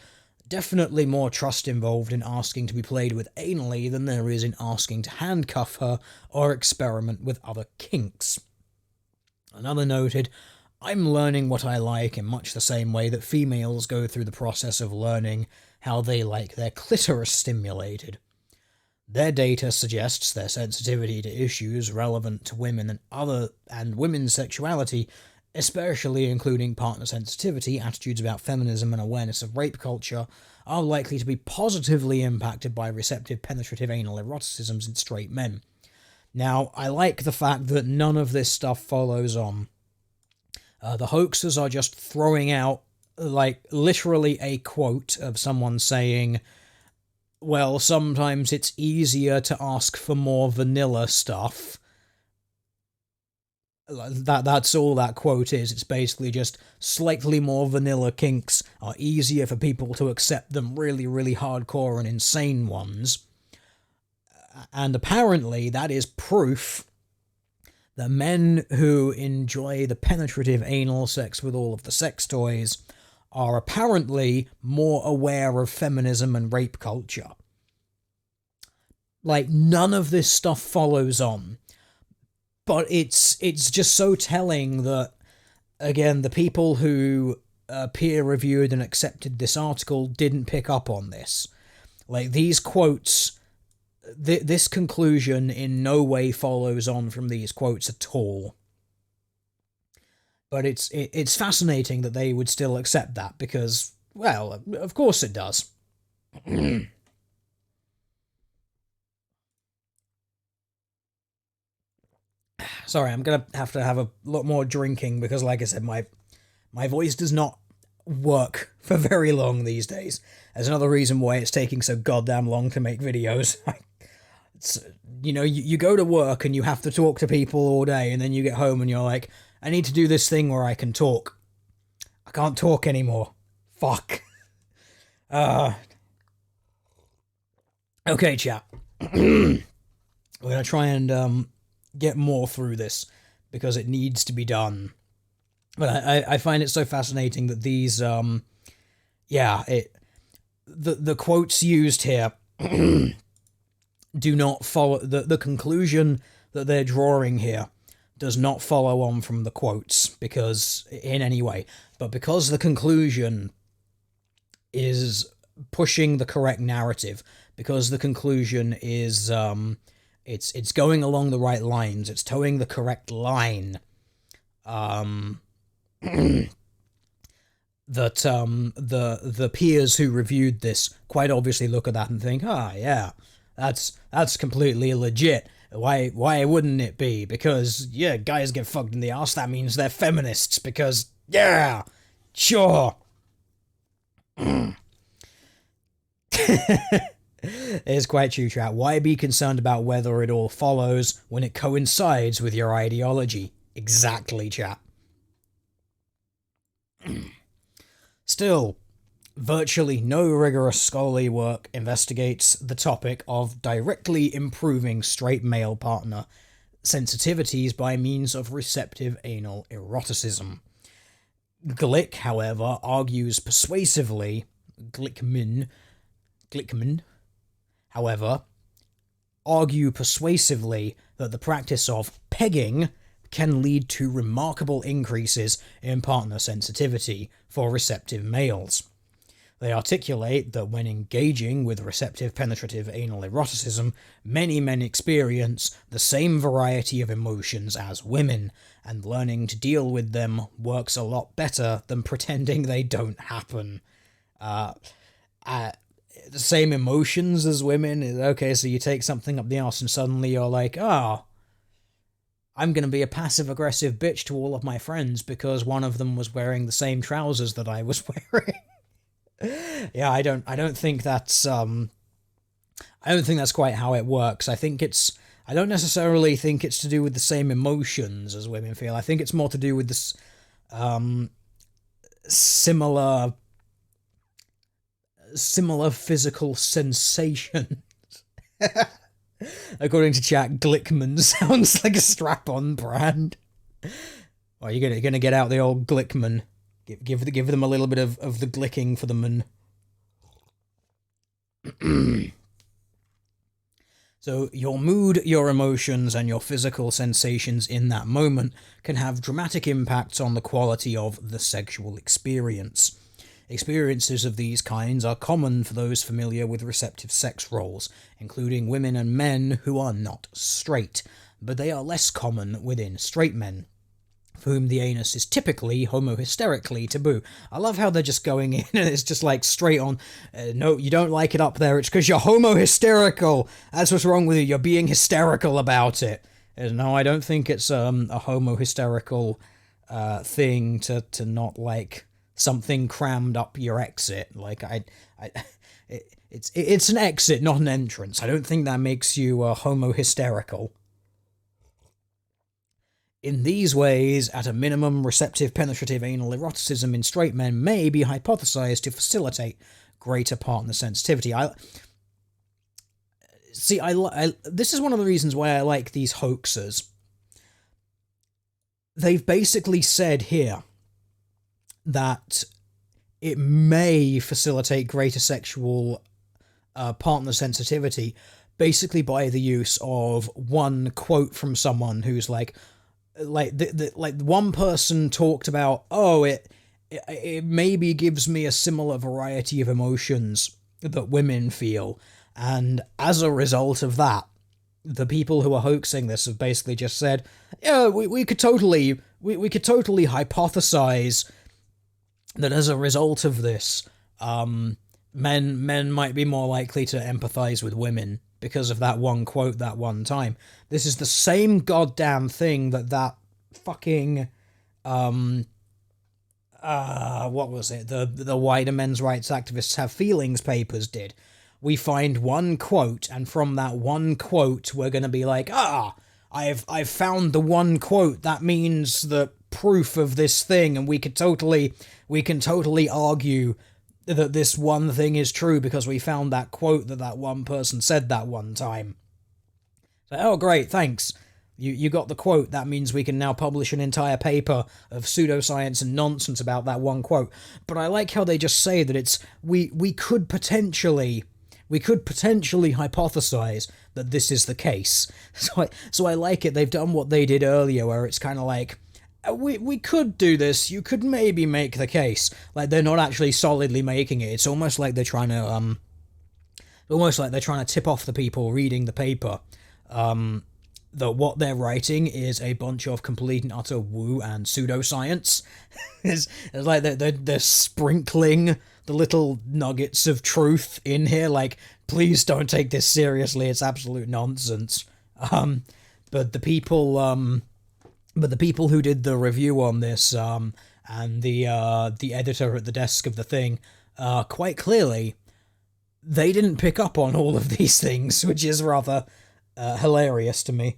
Speaker 1: definitely more trust involved in asking to be played with anally than there is in asking to handcuff her or experiment with other kinks. Another noted, I'm learning what I like in much the same way that females go through the process of learning how they like their clitoris stimulated. Their data suggests their sensitivity to issues relevant to women and women's sexuality, especially including partner sensitivity, attitudes about feminism, and awareness of rape culture, are likely to be positively impacted by receptive penetrative anal eroticisms in straight men. Now, I like the fact that none of this stuff follows on. The hoaxers are just throwing out, like, literally a quote of someone saying, well, sometimes it's easier to ask for more vanilla stuff. That's all that quote is. It's basically just slightly more vanilla kinks are easier for people to accept than really, really hardcore and insane ones. And apparently that is proof that men who enjoy the penetrative anal sex with all of the sex toys are apparently more aware of feminism and rape culture. Like, none of this stuff follows on. But it's just so telling that, again, the people who peer-reviewed and accepted this article didn't pick up on this. Like, these quotes, this conclusion in no way follows on from these quotes at all. But it's fascinating that they would still accept that because, well, of course it does. Sorry, I'm gonna have to have a lot more drinking because, like I said, my voice does not work for very long these days. There's another reason why it's taking so goddamn long to make videos. You go to work and you have to talk to people all day, and then you get home and you're like, I need to do this thing where I can talk. I can't talk anymore. Fuck. Okay, chat. We're gonna try and get more through this because it needs to be done. But I find it so fascinating that these the quotes used here do not follow the conclusion that they're drawing here does not follow on from the quotes because in any way, but because the conclusion is pushing the correct narrative, because the conclusion is it's going along the right lines, it's towing the correct line. Um, that the peers who reviewed this quite obviously look at that and think, ah, yeah, that's completely legit. Why wouldn't it be? Because yeah, guys get fucked in the ass. That means they're feminists. Because yeah, sure. It's quite true, chat. Why be concerned about whether it all follows when it coincides with your ideology? Exactly, chat. Still, virtually no rigorous scholarly work investigates the topic of directly improving straight male partner sensitivities by means of receptive anal eroticism. Glick, however, argues persuasively, Glickman, however, argue persuasively that the practice of pegging can lead to remarkable increases in partner sensitivity for receptive males. They articulate that when engaging with receptive penetrative anal eroticism, many men experience the same variety of emotions as women, and learning to deal with them works a lot better than pretending they don't happen. The same emotions as women? Okay, so you take something up the arse and suddenly you're like, oh, I'm going to be a passive-aggressive bitch to all of my friends because one of them was wearing the same trousers that I was wearing. Yeah, I don't think that's quite how it works. I don't necessarily think it's to do with the same emotions as women feel. I think it's more to do with this similar physical sensations. According to chat, Glickman sounds like a strap-on brand. Are you gonna get out the old Glickman? Give them a little bit of the glicking for the man. So your mood, your emotions, and your physical sensations in that moment can have dramatic impacts on the quality of the sexual experience. Experiences of these kinds are common for those familiar with receptive sex roles, including women and men who are not straight, but they are less common within straight men, for whom the anus is typically homohysterically taboo. I love how they're just going in and it's just like straight on, no, you don't like it up there, it's because you're homohysterical, that's what's wrong with you, you're being hysterical about it. No, I don't think it's a homohysterical thing to not like something crammed up your exit. Like, it's an exit, not an entrance. I don't think that makes you homohysterical. In these ways, at a minimum, receptive penetrative anal eroticism in straight men may be hypothesized to facilitate greater partner sensitivity. This is one of the reasons why I like these hoaxers. They've basically said here that it may facilitate greater sexual partner sensitivity basically by the use of one quote from someone who's like one person talked about, oh, it maybe gives me a similar variety of emotions that women feel, and as a result of that, the people who are hoaxing this have basically just said, yeah, we could totally hypothesize that as a result of this, men might be more likely to empathize with women because of that one quote that one time. This is the same goddamn thing that fucking what was it? The wider men's rights activists have feelings papers did. We find one quote, and from that one quote, we're going to be like, I've found the one quote that means the proof of this thing, and we can totally argue that this one thing is true because we found that quote that one person said that one time. So, oh, great, thanks. You got the quote, that means we can now publish an entire paper of pseudoscience and nonsense about that one quote. But I like how they just say that it's, we could potentially hypothesize that this is the case. So I like it. They've done what they did earlier, where it's kind of like, we could do this, you could maybe make the case. Like, they're not actually solidly making it. It's almost like they're trying to almost like they're trying to tip off the people reading the paper that what they're writing is a bunch of complete and utter woo and pseudoscience. It's like they're sprinkling the little nuggets of truth in here, like, please don't take this seriously, it's absolute nonsense. But the people who did the review on this, and the editor at the desk of the thing, quite clearly, they didn't pick up on all of these things, which is rather hilarious to me.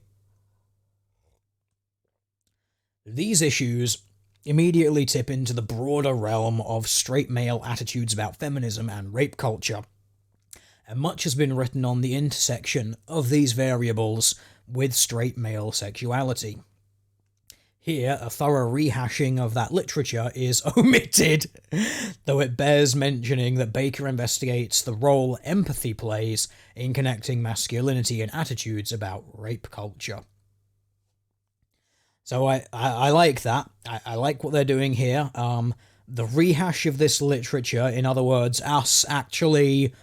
Speaker 1: These issues immediately tip into the broader realm of straight male attitudes about feminism and rape culture, and much has been written on the intersection of these variables with straight male sexuality. Here, a thorough rehashing of that literature is omitted, though it bears mentioning that Baker investigates the role empathy plays in connecting masculinity and attitudes about rape culture. So I like that. I like what they're doing here. The rehash of this literature, in other words, us actually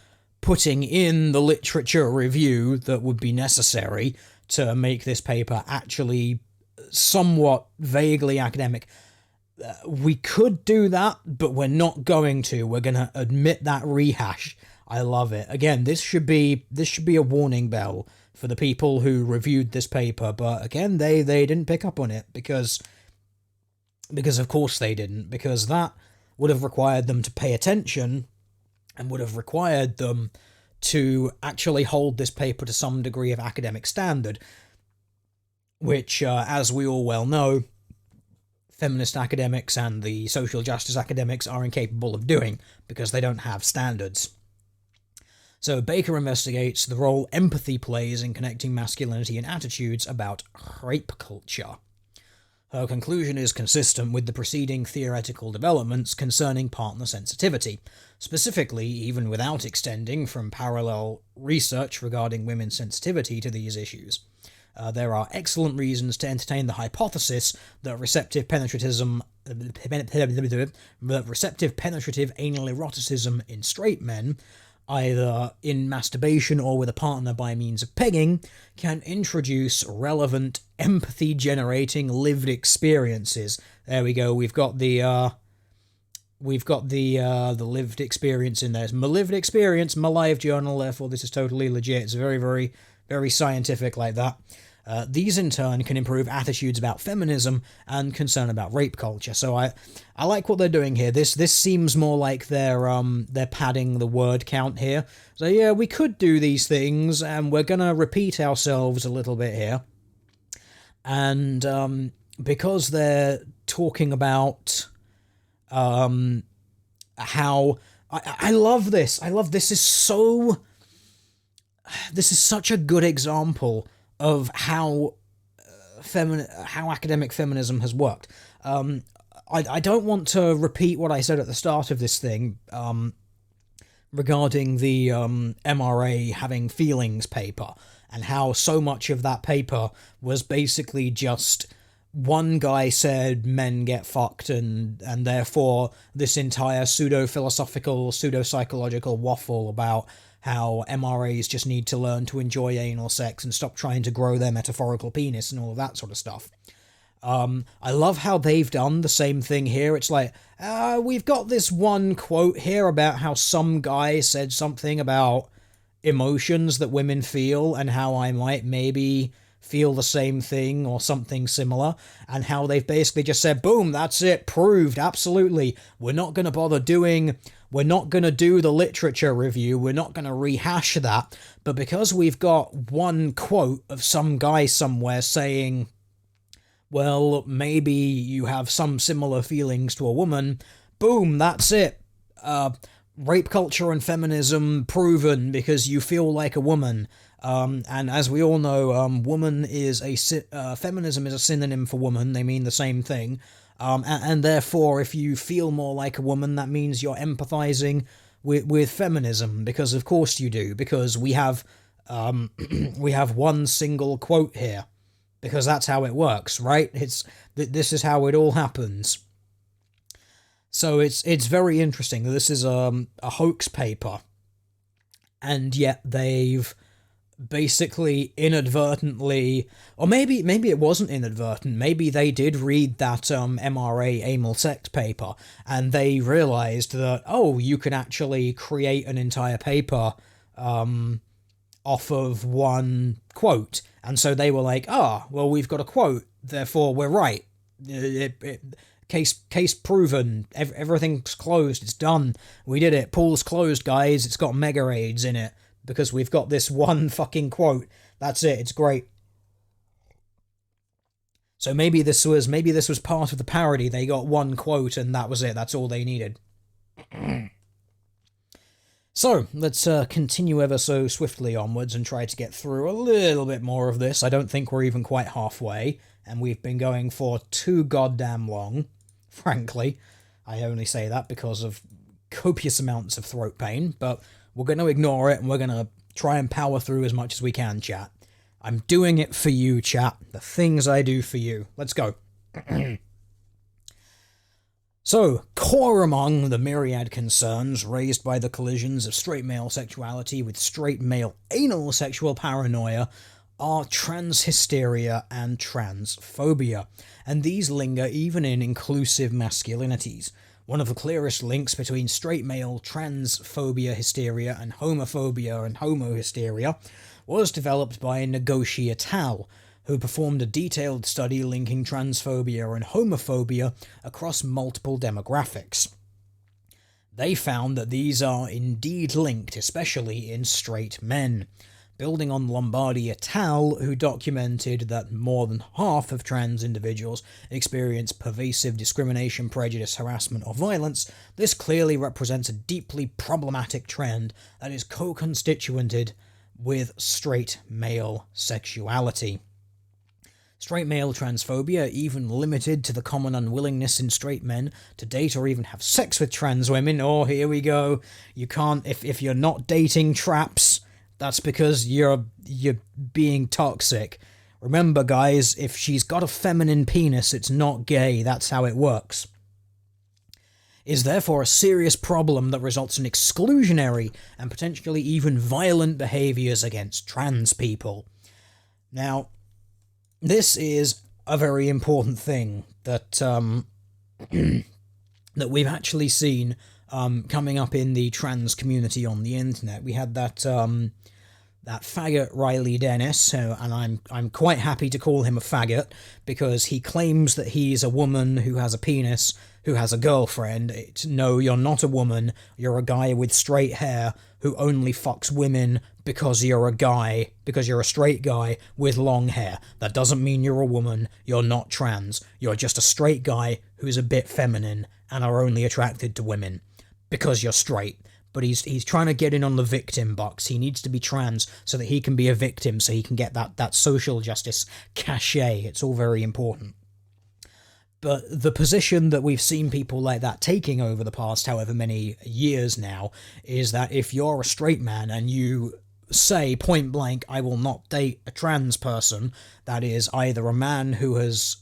Speaker 1: putting in the literature review that would be necessary to make this paper actually somewhat vaguely academic. We could do that, but we're not going to. We're going to admit that rehash. I love it. Again, this should be a warning bell for the people who reviewed this paper, but again, they didn't pick up on it because of course they didn't, because that would have required them to pay attention and would have required them to actually hold this paper to some degree of academic standard, which, as we all well know, feminist academics and the social justice academics are incapable of doing because they don't have standards. So Baker investigates the role empathy plays in connecting masculinity and attitudes about rape culture. Her conclusion is consistent with the preceding theoretical developments concerning partner sensitivity, specifically, even without extending from parallel research regarding women's sensitivity to these issues. There are excellent reasons to entertain the hypothesis that receptive penetrative anal eroticism in straight men, either in masturbation or with a partner by means of pegging, can introduce relevant empathy-generating lived experiences. There we go. We've got the lived experience in there. It's my lived experience, my live journal. Therefore, this is totally legit. It's very, very, very scientific like that. These in turn can improve attitudes about feminism and concern about rape culture. So I like what they're doing here. This seems more like they're padding the word count here. So yeah, we could do these things, and we're gonna repeat ourselves a little bit here. And because they're talking about how I love this. This is such a good example of how academic feminism has worked. I don't want to repeat what I said at the start of this thing regarding the MRA having feelings paper, and how so much of that paper was basically just one guy said men get fucked, and therefore this entire pseudo-philosophical, pseudo-psychological waffle about how MRAs just need to learn to enjoy anal sex and stop trying to grow their metaphorical penis and all of that sort of stuff. I love how they've done the same thing here. It's like, we've got this one quote here about how some guy said something about emotions that women feel and how I might maybe feel the same thing or something similar, and how they've basically just said, boom, that's it, proved, absolutely. We're not going to do the literature review, we're not going to rehash that, but because we've got one quote of some guy somewhere saying, well, maybe you have some similar feelings to a woman, boom, that's it. Rape culture and feminism proven because you feel like a woman. And as we all know, feminism is a synonym for woman. They mean the same thing. And therefore, if you feel more like a woman, that means you're empathizing with feminism, because of course you do, because we have one single quote here, because that's how it works, right? This is how it all happens. So it's very interesting. This is a hoax paper, and yet they've basically inadvertently, or maybe it wasn't inadvertent, maybe they did read that MRA anal sect paper and they realized that, oh, you can actually create an entire paper off of one quote, and so they were like, well, we've got a quote, therefore we're right. Case proven. Everything's closed. It's done. We did it. Pool's closed, guys. It's got mega raids in it because we've got this one fucking quote. That's it. It's great. So maybe this was part of the parody. They got one quote and that was it. That's all they needed. So let's continue ever so swiftly onwards and try to get through a little bit more of this. I don't think we're even quite halfway, and we've been going for too goddamn long, frankly. I only say that because of copious amounts of throat pain, but we're going to ignore it and we're going to try and power through as much as we can, chat. I'm doing it for you, chat. The things I do for you. Let's go. So, core among the myriad concerns raised by the collisions of straight male sexuality with straight male anal sexual paranoia are trans hysteria and transphobia, and these linger even in inclusive masculinities. One of the clearest links between straight male transphobia hysteria and homophobia and homohysteria was developed by Nagoshi et al., who performed a detailed study linking transphobia and homophobia across multiple demographics. They found that these are indeed linked, especially in straight men. Building on Lombardi et al., who documented that more than half of trans individuals experience pervasive discrimination, prejudice, harassment, or violence, this clearly represents a deeply problematic trend that is co-constituented with straight male sexuality. Straight male transphobia, even limited to the common unwillingness in straight men to date or even have sex with trans women. Oh, here we go. You can't, if you're not dating traps, that's because you're being toxic. Remember, guys, if she's got a feminine penis, it's not gay. That's how it works. Is therefore a serious problem that results in exclusionary and potentially even violent behaviours against trans people. Now, this is a very important thing that that we've actually seen coming up in the trans community on the internet. We had that that faggot Riley Dennis, and I'm quite happy to call him a faggot because he claims that he's a woman who has a penis, who has a girlfriend. No, you're not a woman. You're a guy with straight hair who only fucks women because you're a guy, because you're a straight guy with long hair. That doesn't mean you're a woman. You're not trans. You're just a straight guy who's a bit feminine and are only attracted to women because you're straight. But he's trying to get in on the victim box. He needs to be trans so that he can be a victim, so he can get that social justice cachet. It's all very important. But the position that we've seen people like that taking over the past however many years now is that if you're a straight man and you say point blank, I will not date a trans person, that is either a man who has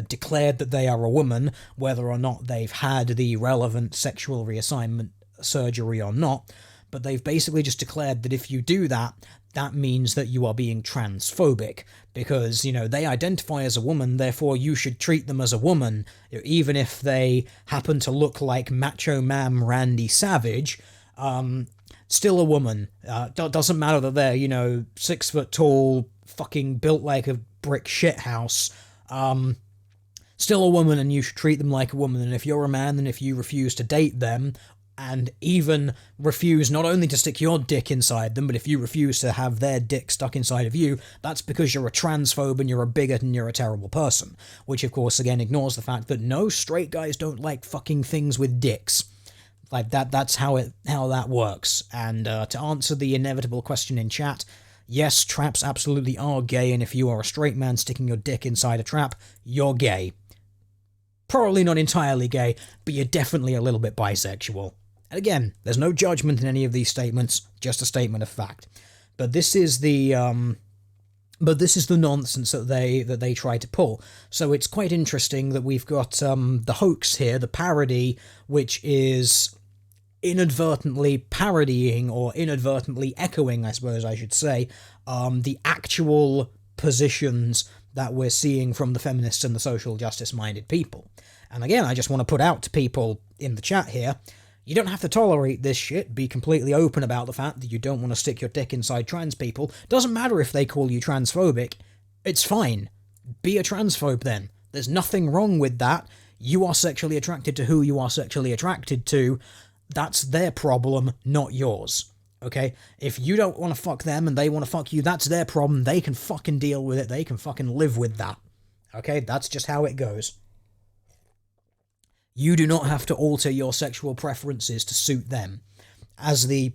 Speaker 1: declared that they are a woman, whether or not they've had the relevant sexual reassignment surgery or not, but they've basically just declared that if you do that, that means that you are being transphobic, because, you know, they identify as a woman, therefore you should treat them as a woman, even if they happen to look like Macho Man Randy Savage, still a woman. Doesn't matter that they're, 6 foot tall, fucking built like a brick shithouse, still a woman, and you should treat them like a woman, and if you're a man, then if you refuse to date them, and even refuse not only to stick your dick inside them, but if you refuse to have their dick stuck inside of you, that's because you're a transphobe and you're a bigot and you're a terrible person. Which, of course, again, ignores the fact that no, straight guys don't like fucking things with dicks. Like, that's how that works. And to answer the inevitable question in chat, yes, traps absolutely are gay, and if you are a straight man sticking your dick inside a trap, you're gay. Probably not entirely gay, but you're definitely a little bit bisexual. And again, there's no judgment in any of these statements, just a statement of fact. But this is the nonsense that they try to pull. So it's quite interesting that we've got the hoax here, the parody, which is inadvertently parodying, or inadvertently echoing, I suppose I should say, the actual positions that we're seeing from the feminists and the social justice minded people. And again, I just want to put out to people in the chat here, you don't have to tolerate this shit. Be completely open about the fact that you don't want to stick your dick inside trans people. Doesn't matter if they call you transphobic. It's fine. Be a transphobe then. There's nothing wrong with that. You are sexually attracted to who you are sexually attracted to. That's their problem, not yours. Okay? If you don't want to fuck them and they want to fuck you, that's their problem. They can fucking deal with it. They can fucking live with that. Okay? That's just how it goes. You do not have to alter your sexual preferences to suit them. As the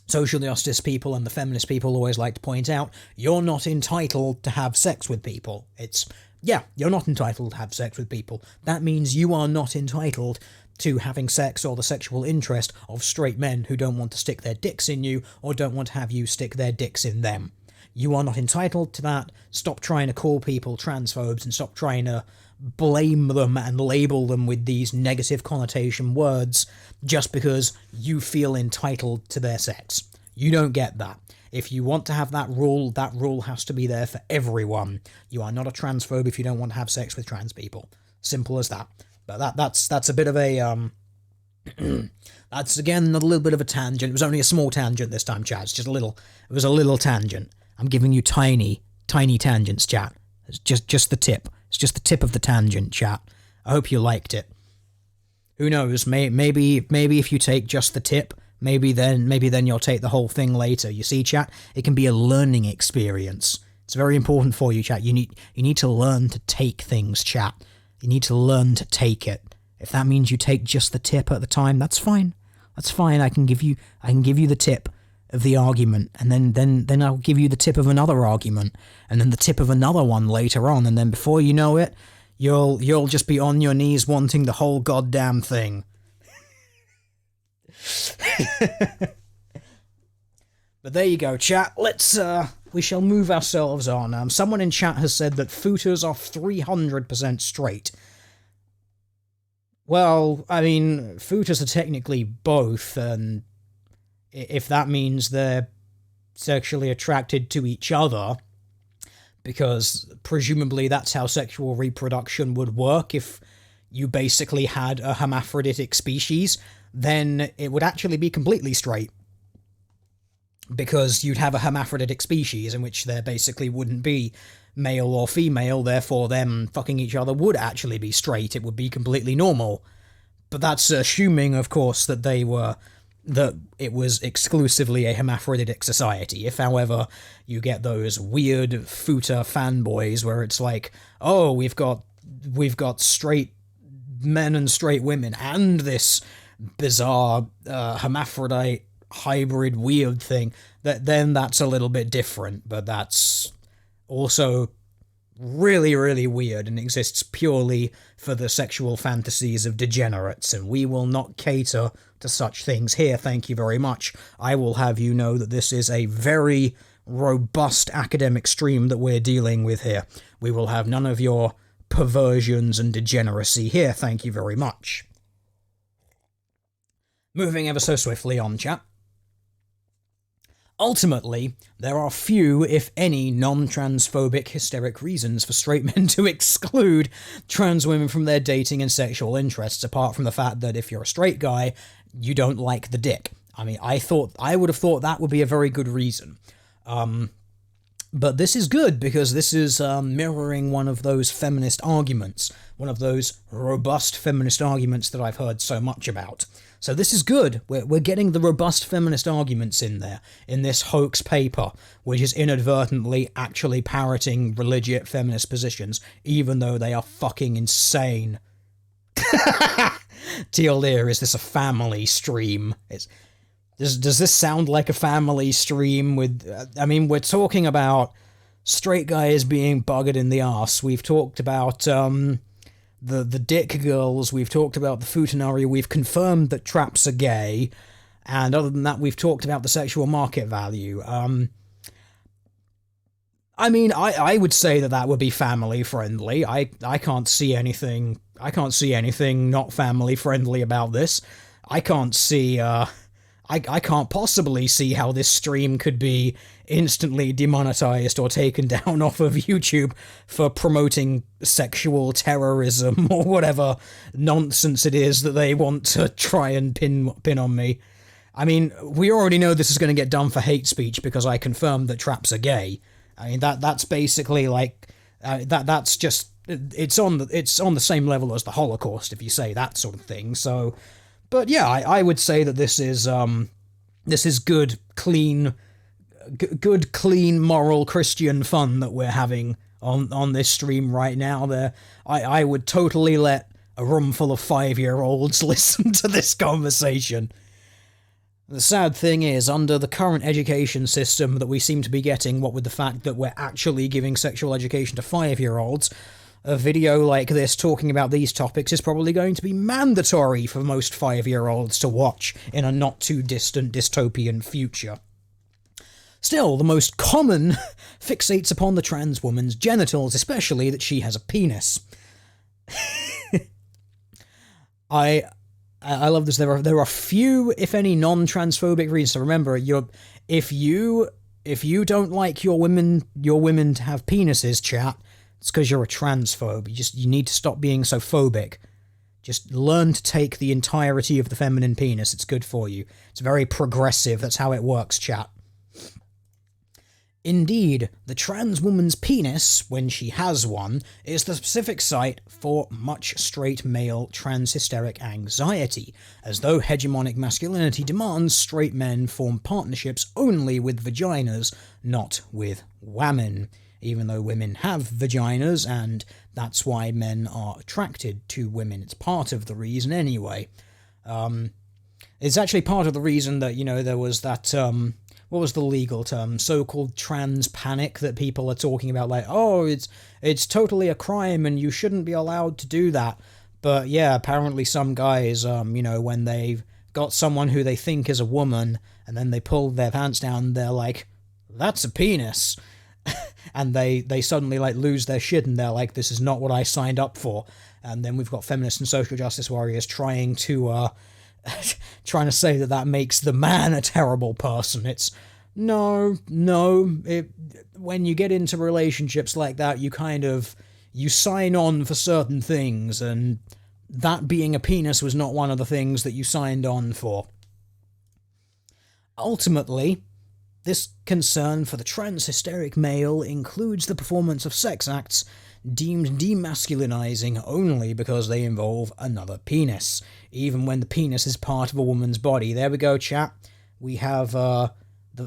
Speaker 1: social justice people and the feminist people always like to point out, you're not entitled to have sex with people. You're not entitled to have sex with people. That means you are not entitled to having sex or the sexual interest of straight men who don't want to stick their dicks in you or don't want to have you stick their dicks in them. You are not entitled to that. Stop trying to call people transphobes and stop trying to blame them and label them with these negative connotation words just because you feel entitled to their sex. You don't get that. If you want to have that rule has to be there for everyone. You are not a transphobe if you don't want to have sex with trans people. Simple as that. But that's a bit of a that's again a little bit of a tangent. It was only a small tangent this time, chat. It's just it was a little tangent. I'm giving you tiny tangents, chat. It's just the tip. It's just the tip of the tangent, chat. I hope you liked it. Who knows? Maybe if you take just the tip, maybe then you'll take the whole thing later. You see, chat? It can be a learning experience. It's very important for you, chat. You need to learn to take things, chat. You need to learn to take it. If that means you take just the tip at the time, that's fine. That's fine. I can give you the tip of the argument, and then I'll give you the tip of another argument, and then the tip of another one later on, and then before you know it, you'll just be on your knees wanting the whole goddamn thing. But there you go, chat. We shall move ourselves on. Someone in chat has said that footers are 300% straight. Well, I mean, footers are technically both, and if that means they're sexually attracted to each other, because presumably that's how sexual reproduction would work if you basically had a hermaphroditic species, then it would actually be completely straight. Because you'd have a hermaphroditic species in which there basically wouldn't be male or female, therefore them fucking each other would actually be straight. It would be completely normal. But that's assuming, of course, that it was exclusively a hermaphroditic society. If, however, you get those weird footer fanboys where it's like, oh, we've got straight men and straight women and this bizarre hermaphrodite hybrid weird thing, then that's a little bit different, but that's also really, really weird and exists purely for the sexual fantasies of degenerates, and we will not cater to such things here, thank you very much. I will have you know that this is a very robust academic stream that we're dealing with here. We will have none of your perversions and degeneracy here, thank you very much. Moving ever so swiftly on, chat. Ultimately, there are few, if any, non-transphobic hysteric reasons for straight men to exclude trans women from their dating and sexual interests, apart from the fact that if you're a straight guy, you don't like the dick. I mean, I would have thought that would be a very good reason. But this is good, because this is mirroring one of those feminist arguments, one of those robust feminist arguments that I've heard so much about. So this is good. We're getting the robust feminist arguments in there, in this hoax paper, which is inadvertently actually parroting legit feminist positions, even though they are fucking insane. Teal Deer, is this a family stream? Does this sound like a family stream with... I mean, we're talking about straight guys being buggered in the arse. We've talked about... The dick girls, we've talked about the futanari, we've confirmed that traps are gay, and other than that, we've talked about the sexual market value. I mean, I would say that would be family friendly. I can't see anything not family friendly about this. I can't see, I can't possibly see how this stream could be instantly demonetized or taken down off of YouTube for promoting sexual terrorism or whatever nonsense it is that they want to try and pin on me. I mean, we already know this is going to get done for hate speech because I confirmed that traps are gay. I mean, that's basically like that's just it's on the same level as the Holocaust if you say that sort of thing. So, but yeah, I would say that this is good, clean, moral Christian fun that we're having on this stream right now. I would totally let a room full of 5-year-olds listen to this conversation. The sad thing is, under the current education system that we seem to be getting, what with the fact that we're actually giving sexual education to 5-year-olds, a video like this talking about these topics is probably going to be mandatory for most 5-year-olds to watch in a not-too-distant dystopian future. Still, the most common fixates upon the trans woman's genitals, especially that she has a penis. I love this. There are few, if any, non-transphobic reasons. So remember, if you don't like your women to have penises, chat, it's because you're a transphobe. You need to stop being so phobic. Just learn to take the entirety of the feminine penis. It's good for you. It's very progressive. That's how it works, chat. Indeed, the trans woman's penis, when she has one, is the specific site for much straight male trans hysteric anxiety, as though hegemonic masculinity demands straight men form partnerships only with vaginas, not with women, even though women have vaginas, and that's why men are attracted to women. It's part of the reason anyway. It's actually part of the reason that, there was that, what was the legal term? So-called trans panic that people are talking about, like, oh, it's totally a crime and you shouldn't be allowed to do that. But yeah, apparently some guys, when they've got someone who they think is a woman and then they pull their pants down, they're like, that's a penis. And they suddenly like lose their shit and they're like, this is not what I signed up for. And then we've got feminists and social justice warriors trying to say that makes the man a terrible person. It's no. When you get into relationships like that, you sign on for certain things, and that being a penis was not one of the things that you signed on for. Ultimately, this concern for the trans hysteric male includes the performance of sex acts deemed demasculinizing only because they involve another penis, even when the penis is part of a woman's body. There we go, chat. We have, the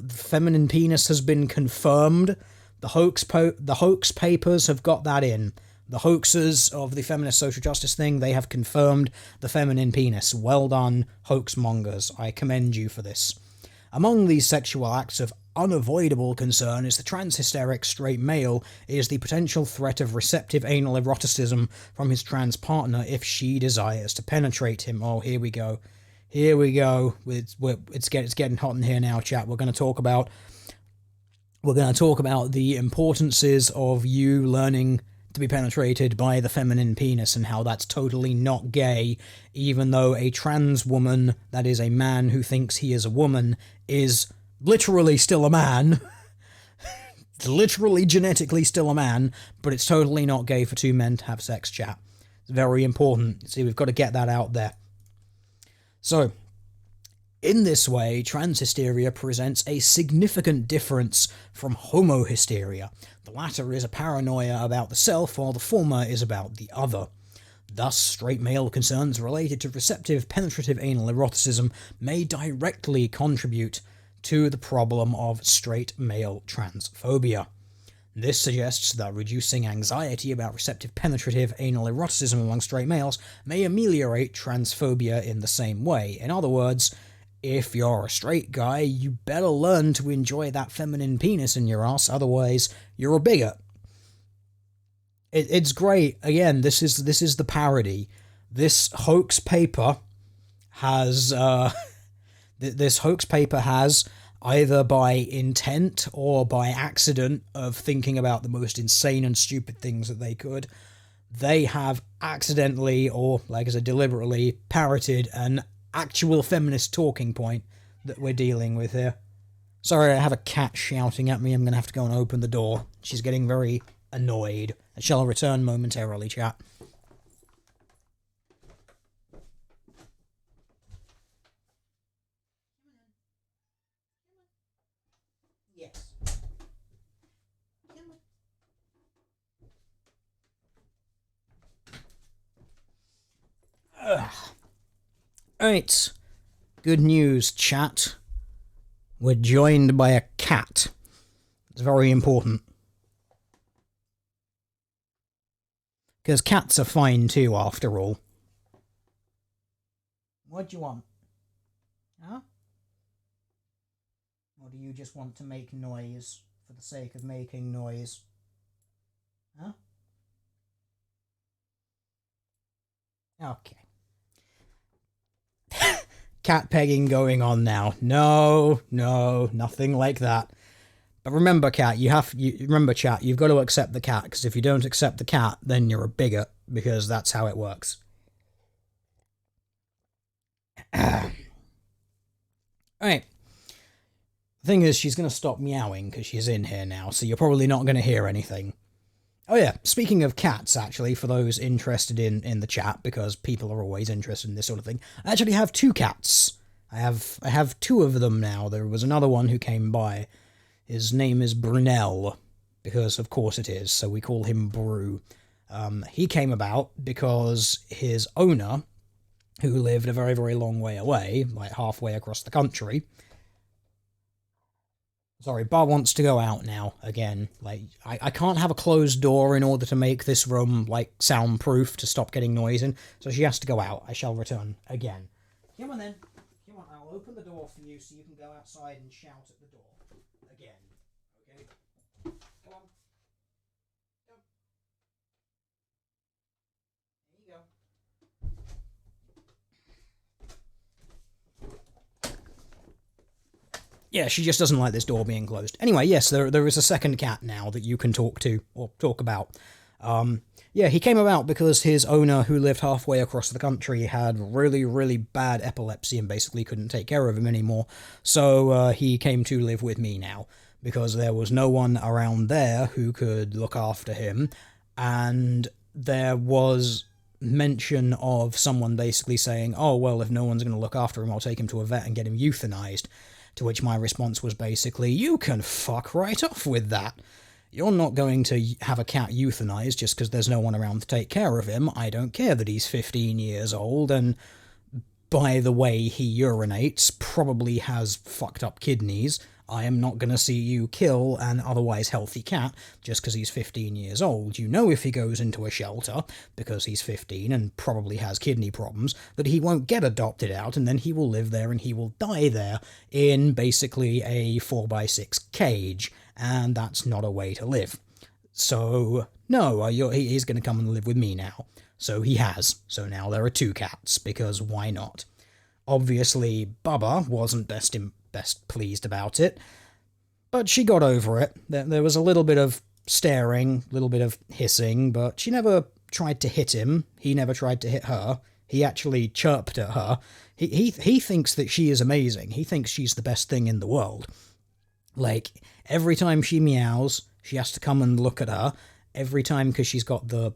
Speaker 1: feminine penis has been confirmed. The hoax papers have got that in. The hoaxers of the feminist social justice thing, they have confirmed the feminine penis. Well done, hoax mongers. I commend you for this. Among these sexual acts of unavoidable concern is the trans-hysteric straight male is the potential threat of receptive anal eroticism from his trans partner if she desires to penetrate him. Oh, here we go. It's getting hot in here now, chat. We're going to talk about the importances of you learning to be penetrated by the feminine penis and how that's totally not gay, even though a trans woman, that is a man who thinks he is a woman, is literally still a man. Literally genetically still a man, but it's totally not gay for two men to have sex, chat. It's very important. See, we've got to get that out there. So, in this way, transhysteria presents a significant difference from homohysteria. The latter is a paranoia about the self, while the former is about the other. Thus, straight male concerns related to receptive, penetrative anal eroticism may directly contribute to the problem of straight male transphobia. This suggests that reducing anxiety about receptive, penetrative anal eroticism among straight males may ameliorate transphobia in the same way. In other words, if you're a straight guy, you better learn to enjoy that feminine penis in your ass, otherwise you're a bigot. It's great. Again, this is the parody. This hoax paper has either by intent or by accident of thinking about the most insane and stupid things that they could, they have accidentally or, like I said, deliberately parroted an actual feminist talking point that we're dealing with here. Sorry, I have a cat shouting at me. I'm going to have to go and open the door. She's getting very annoyed. I shall return momentarily, chat. Yes. Alright. Good news, chat. We're joined by a cat. It's very important. Because cats are fine too, after all. What do you want? Huh? Or do you just want to make noise for the sake of making noise? Huh? Okay. Cat pegging going on now. No, nothing like that. But remember, cat, remember, chat, you've got to accept the cat, because if you don't accept the cat, then you're a bigot, because that's how it works. Alright. The thing is, she's going to stop meowing, because she's in here now, so you're probably not going to hear anything. Oh yeah, speaking of cats, actually, for those interested in the chat, because people are always interested in this sort of thing, I actually have 2 cats. I have 2 of them now. There was another one who came by. His name is Brunel, because of course it is, so we call him Brew. He came about because his owner, who lived a very, very long way away, like halfway across the country. Sorry, Bar wants to go out now, again. Like, I can't have a closed door in order to make this room, like, soundproof to stop getting noise in, so she has to go out. I shall return again. Come on then. Come on, I'll open the door for you so you can go outside and shout at the door. Again. Okay? Come on. Go. There you go. Yeah, she just doesn't like this door being closed. Anyway, yes, there is a second cat now that you can talk to, or talk about. Yeah, he came about because his owner, who lived halfway across the country, had really, really bad epilepsy and basically couldn't take care of him anymore. So he came to live with me now, because there was no one around there who could look after him, and there was mention of someone basically saying, oh, well, if no one's going to look after him, I'll take him to a vet and get him euthanized. To which my response was basically, you can fuck right off with that. You're not going to have a cat euthanized just because there's no one around to take care of him. I don't care that he's 15 years old, and by the way he urinates, probably has fucked up kidneys. I am not going to see you kill an otherwise healthy cat just because he's 15 years old. You know if he goes into a shelter, because he's 15 and probably has kidney problems, that he won't get adopted out, and then he will live there and he will die there in basically a 4x6 cage, and that's not a way to live. So, no, he's going to come and live with me now. So he has. So now there are 2 cats, because why not? Obviously, Bubba wasn't best pleased about it, but she got over it. There was a little bit of staring, a little bit of hissing, but she never tried to hit him. He never tried to hit her. He actually chirped at her. He thinks that she is amazing. He thinks she's the best thing in the world. Like, every time she meows, she has to come and look at her. Every time, because she's got the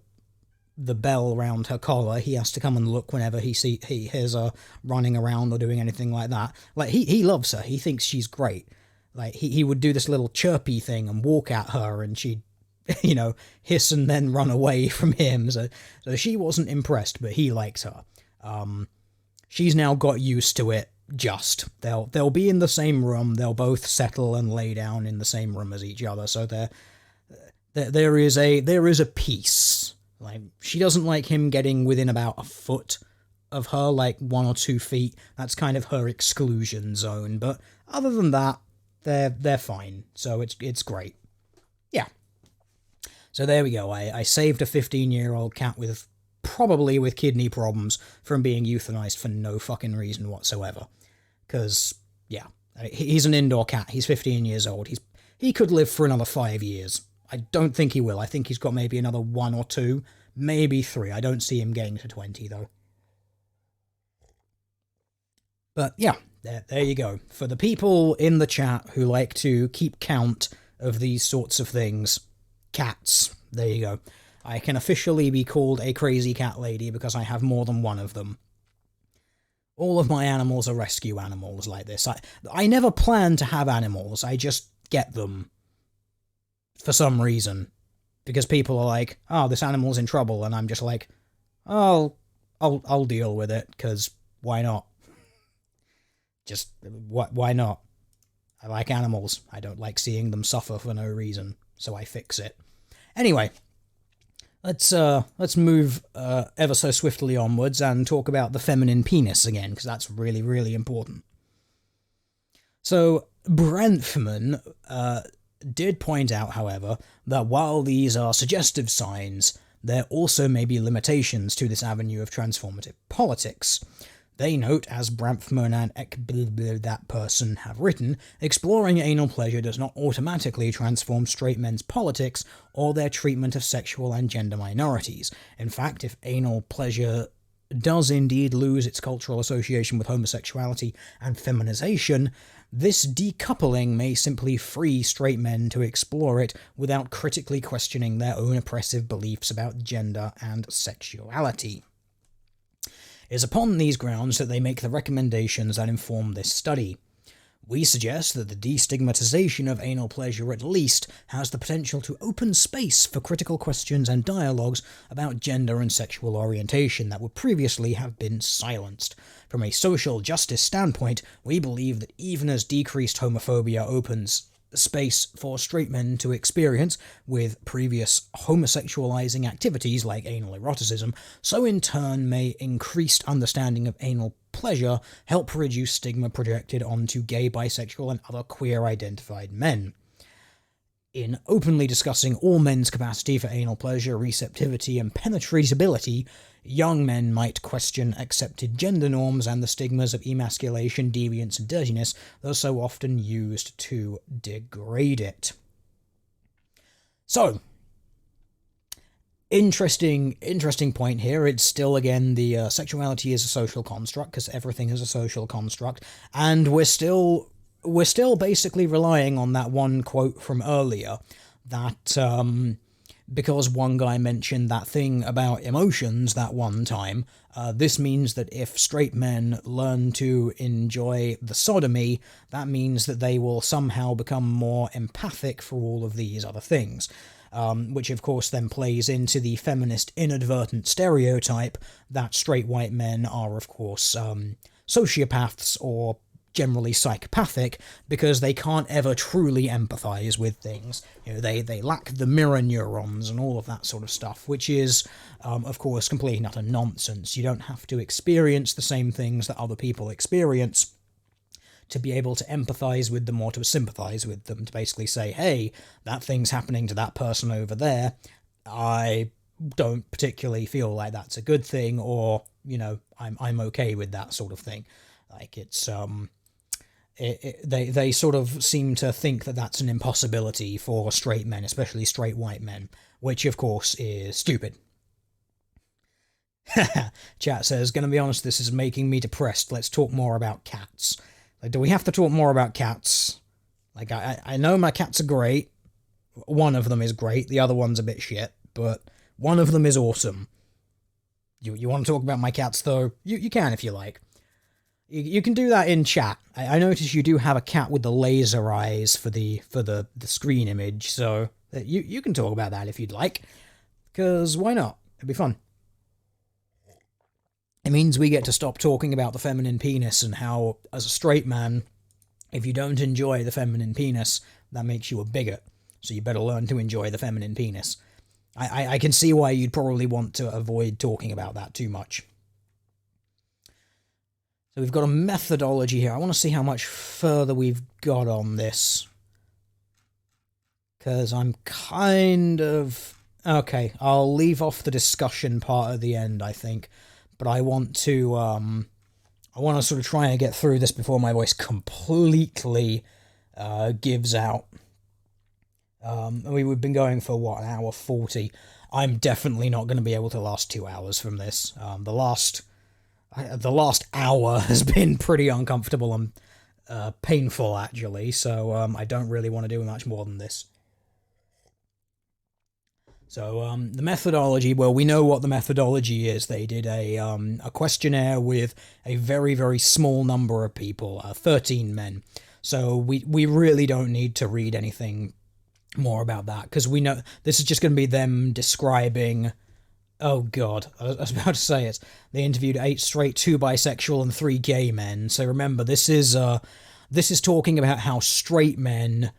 Speaker 1: bell around her collar, he has to come and look whenever he hears her running around or doing anything like that. Like, he loves her. He thinks she's great. Like, he would do this little chirpy thing and walk at her, and she'd, hiss and then run away from him. So she wasn't impressed, but he likes her. She's now got used to it. They'll be in the same room. They'll both settle and lay down in the same room as each other. So there is a peace. Like, she doesn't like him getting within about a foot of her, like 1 or 2 feet. That's kind of her exclusion zone. But other than that, they're fine. So it's great. Yeah. So there we go. I saved a 15-year-old cat probably with kidney problems from being euthanized for no fucking reason whatsoever. Because, yeah, he's an indoor cat. He's 15 years old. He could live for another 5 years. I don't think he will. I think he's got maybe another 1 or 2, maybe 3. I don't see him getting to 20, though. But yeah, there you go. For the people in the chat who like to keep count of these sorts of things, cats, there you go. I can officially be called a crazy cat lady because I have more than one of them. All of my animals are rescue animals like this. I never plan to have animals, I just get them. For some reason. Because people are like, oh, this animal's in trouble, and I'm just like, oh, I'll deal with it, because why not? Just, why not? I like animals. I don't like seeing them suffer for no reason, so I fix it. Anyway, let's move ever so swiftly onwards and talk about the feminine penis again, because that's really, really important. So, Brenthman did point out, however, that while these are suggestive signs, there also may be limitations to this avenue of transformative politics. They note, as Bramfman and that person have written, exploring anal pleasure does not automatically transform straight men's politics or their treatment of sexual and gender minorities. In fact, if anal pleasure does indeed lose its cultural association with homosexuality and feminization, this decoupling may simply free straight men to explore it without critically questioning their own oppressive beliefs about gender and sexuality. It is upon these grounds that they make the recommendations that inform this study. We suggest that the destigmatization of anal pleasure at least has the potential to open space for critical questions and dialogues about gender and sexual orientation that would previously have been silenced. From a social justice standpoint, we believe that even as decreased homophobia opens space for straight men to experience with previous homosexualizing activities like anal eroticism, so in turn may increased understanding of anal pleasure help reduce stigma projected onto gay, bisexual, and other queer-identified men. In openly discussing all men's capacity for anal pleasure, receptivity, and penetratability, young men might question accepted gender norms and the stigmas of emasculation, deviance, and dirtiness that are so often used to degrade it. So, interesting point here. It's still, again, the sexuality is a social construct, because everything is a social construct, and we're still basically relying on that one quote from earlier, that because one guy mentioned that thing about emotions that one time, this means that if straight men learn to enjoy the sodomy, that means that they will somehow become more empathic for all of these other things. Which of course then plays into the feminist inadvertent stereotype that straight white men are, of course, sociopaths or generally psychopathic, because they can't ever truly empathize with things. You know, they lack the mirror neurons and all of that sort of stuff, which is, of course, completely and utter nonsense. You don't have to experience the same things that other people experience to be able to empathize with them or to sympathize with them, to basically say, hey, that thing's happening to that person over there, I don't particularly feel like that's a good thing, or, you know, I'm okay with that sort of thing. Like, it's, they sort of seem to think that that's an impossibility for straight men, especially straight white men, which of course is stupid. Chat says, gonna be honest, this is making me depressed. Let's talk more about cats. Like, do we have to talk more about cats? Like, I know my cats are great. One of them is great, the other one's a bit shit, but one of them is awesome. You want to talk about my cats, though? You can if you like. You can do that in chat. I notice you do have a cat with the laser eyes for the screen image, so you can talk about that if you'd like. Because why not? It'd be fun. It means we get to stop talking about the feminine penis and how, as a straight man, if you don't enjoy the feminine penis, that makes you a bigot. So you better learn to enjoy the feminine penis. I can see why you'd probably want to avoid talking about that too much. So we've got a methodology here. I want to see how much further we've got on this. Because I'm kind of... Okay, I'll leave off the discussion part at the end, I think. But I want to sort of try and get through this before my voice completely gives out. We've been going for, what, an hour 40. I'm definitely not going to be able to last 2 hours from this. The last The last hour has been pretty uncomfortable and painful, actually, so I don't really want to do much more than this. So the methodology, well, we know what the methodology is. They did a questionnaire with a very, very small number of people, 13 men. So we really don't need to read anything more about that, because we know this is just going to be them describing. Oh God, I was about to say it. They interviewed 8 straight, 2 bisexual, and 3 gay men. So remember, this is talking about how straight men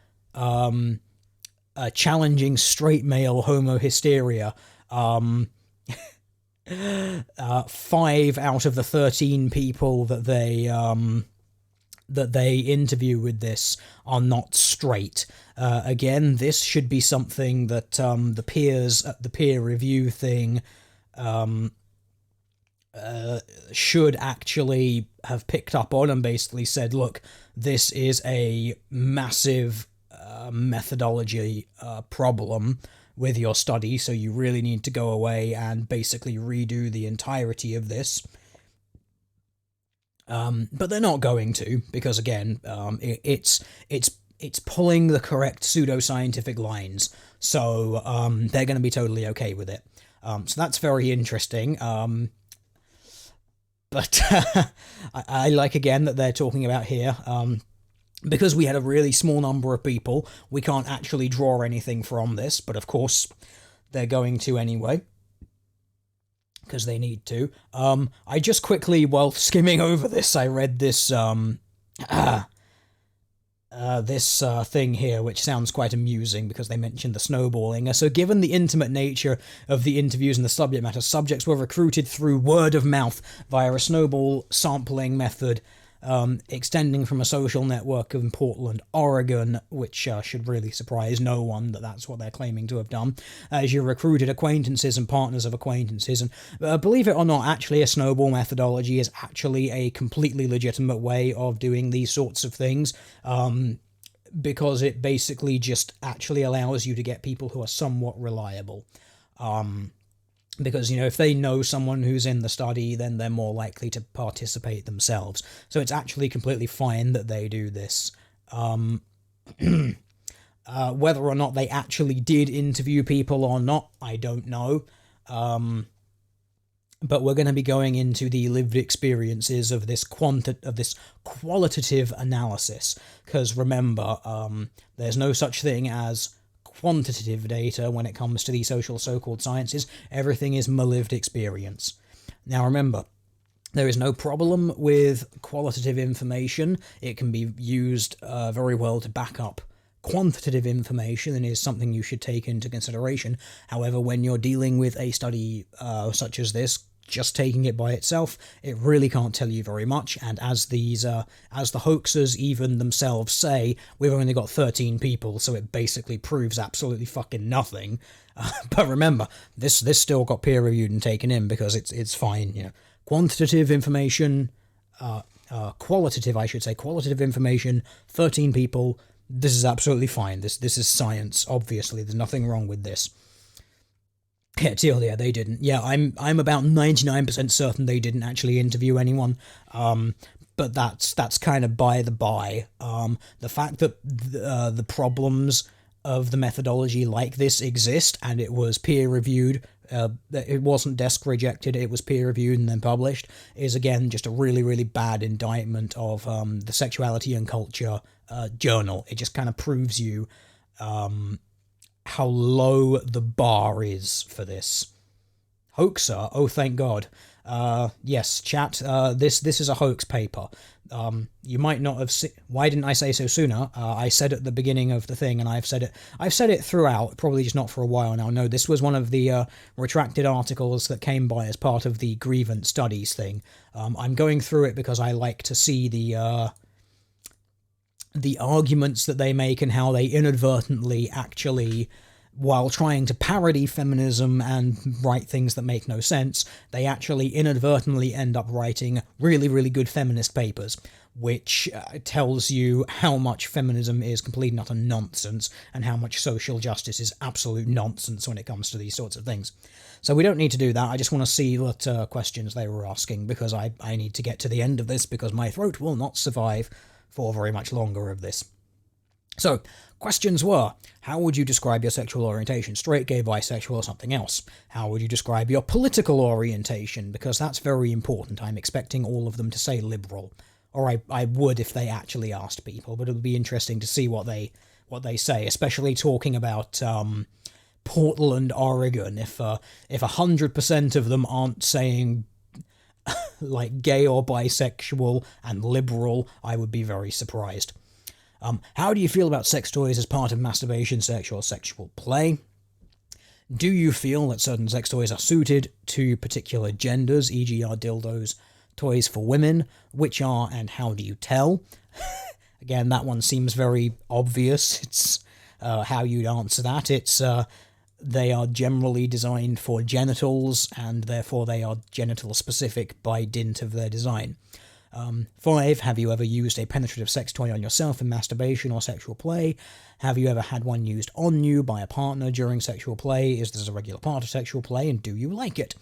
Speaker 1: challenging straight male homohysteria. 5 out of the 13 people that they interview with this are not straight. Again, this should be something that the peers at the peer review thing should actually have picked up on and basically said, look, this is a massive methodology problem with your study, so you really need to go away and basically redo the entirety of this. But they're not going to, because again, it's pulling the correct pseudoscientific lines, so they're going to be totally okay with it. So that's very interesting. But I like again that they're talking about here. Because we had a really small number of people, we can't actually draw anything from this, but of course they're going to anyway, because they need to. I just quickly, while skimming over this, I read this thing here, which sounds quite amusing because they mentioned the snowballing. So given the intimate nature of the interviews and the subject matter, subjects were recruited through word of mouth via a snowball sampling method, extending from a social network in Portland, Oregon, which should really surprise no one that that's what they're claiming to have done, as you recruited acquaintances and partners of acquaintances. And believe it or not, actually a snowball methodology is actually a completely legitimate way of doing these sorts of things, because it basically just actually allows you to get people who are somewhat reliable. Because, if they know someone who's in the study, then they're more likely to participate themselves. So it's actually completely fine that they do this. Whether or not they actually did interview people or not, I don't know. But we're going to be going into the lived experiences of this qualitative analysis. Because remember, there's no such thing as quantitative data when it comes to the social so-called sciences. Everything is my lived experience. Now remember, there is no problem with qualitative information. It can be used very well to back up quantitative information and is something you should take into consideration. However, when you're dealing with a study such as this, just taking it by itself, it really can't tell you very much. And as the hoaxers even themselves say, we've only got 13 people, so it basically proves absolutely fucking nothing. But remember, this still got peer reviewed and taken in because it's fine. Quantitative information, qualitative information, 13 people. This is absolutely fine. This is science. Obviously, there's nothing wrong with this. Yeah, they didn't. Yeah, I'm about 99% certain they didn't actually interview anyone. But that's kind of by the by. The fact that the problems of the methodology like this exist and it was peer reviewed, it wasn't desk rejected, it was peer reviewed and then published, is again just a really, really bad indictment of the Sexuality and Culture journal. It just kind of proves you how low the bar is for this. Hoaxer, oh thank God. Yes, chat, this is a hoax paper. You might not have seen. Why didn't I say so sooner? I said at the beginning of the thing, and I've said it throughout, probably just not for a while now. No, this was one of the retracted articles that came by as part of the grievance studies thing. I'm going through it because I like to see the arguments that they make and how they inadvertently actually while trying to parody feminism and write things that make no sense, they actually inadvertently end up writing really, really good feminist papers, which tells you how much feminism is complete and utter nonsense, and how much social justice is absolute nonsense when it comes to these sorts of things. So we don't need to do that. I just want to see what questions they were asking, because I need to get to the end of this, because my throat will not survive for very much longer of this. So, questions were, how would you describe your sexual orientation? Straight, gay, bisexual, or something else? How would you describe your political orientation? Because that's very important. I'm expecting all of them to say liberal. Or I would if they actually asked people, but it would be interesting to see what they say, especially talking about Portland, Oregon. If 100% of them aren't saying like gay or bisexual and liberal, I would be very surprised. How do you feel about sex toys as part of masturbation, sex, or sexual play? Do you feel that certain sex toys are suited to particular genders, e.g. are dildos toys for women? Which are, and how do you tell? Again, that one seems very obvious. It's how you'd answer that. It's they are generally designed for genitals, and therefore they are genital specific by dint of their design. 5. Have you ever used a penetrative sex toy on yourself in masturbation or sexual play? Have you ever had one used on you by a partner during sexual play? Is this a regular part of sexual play, and do you like it?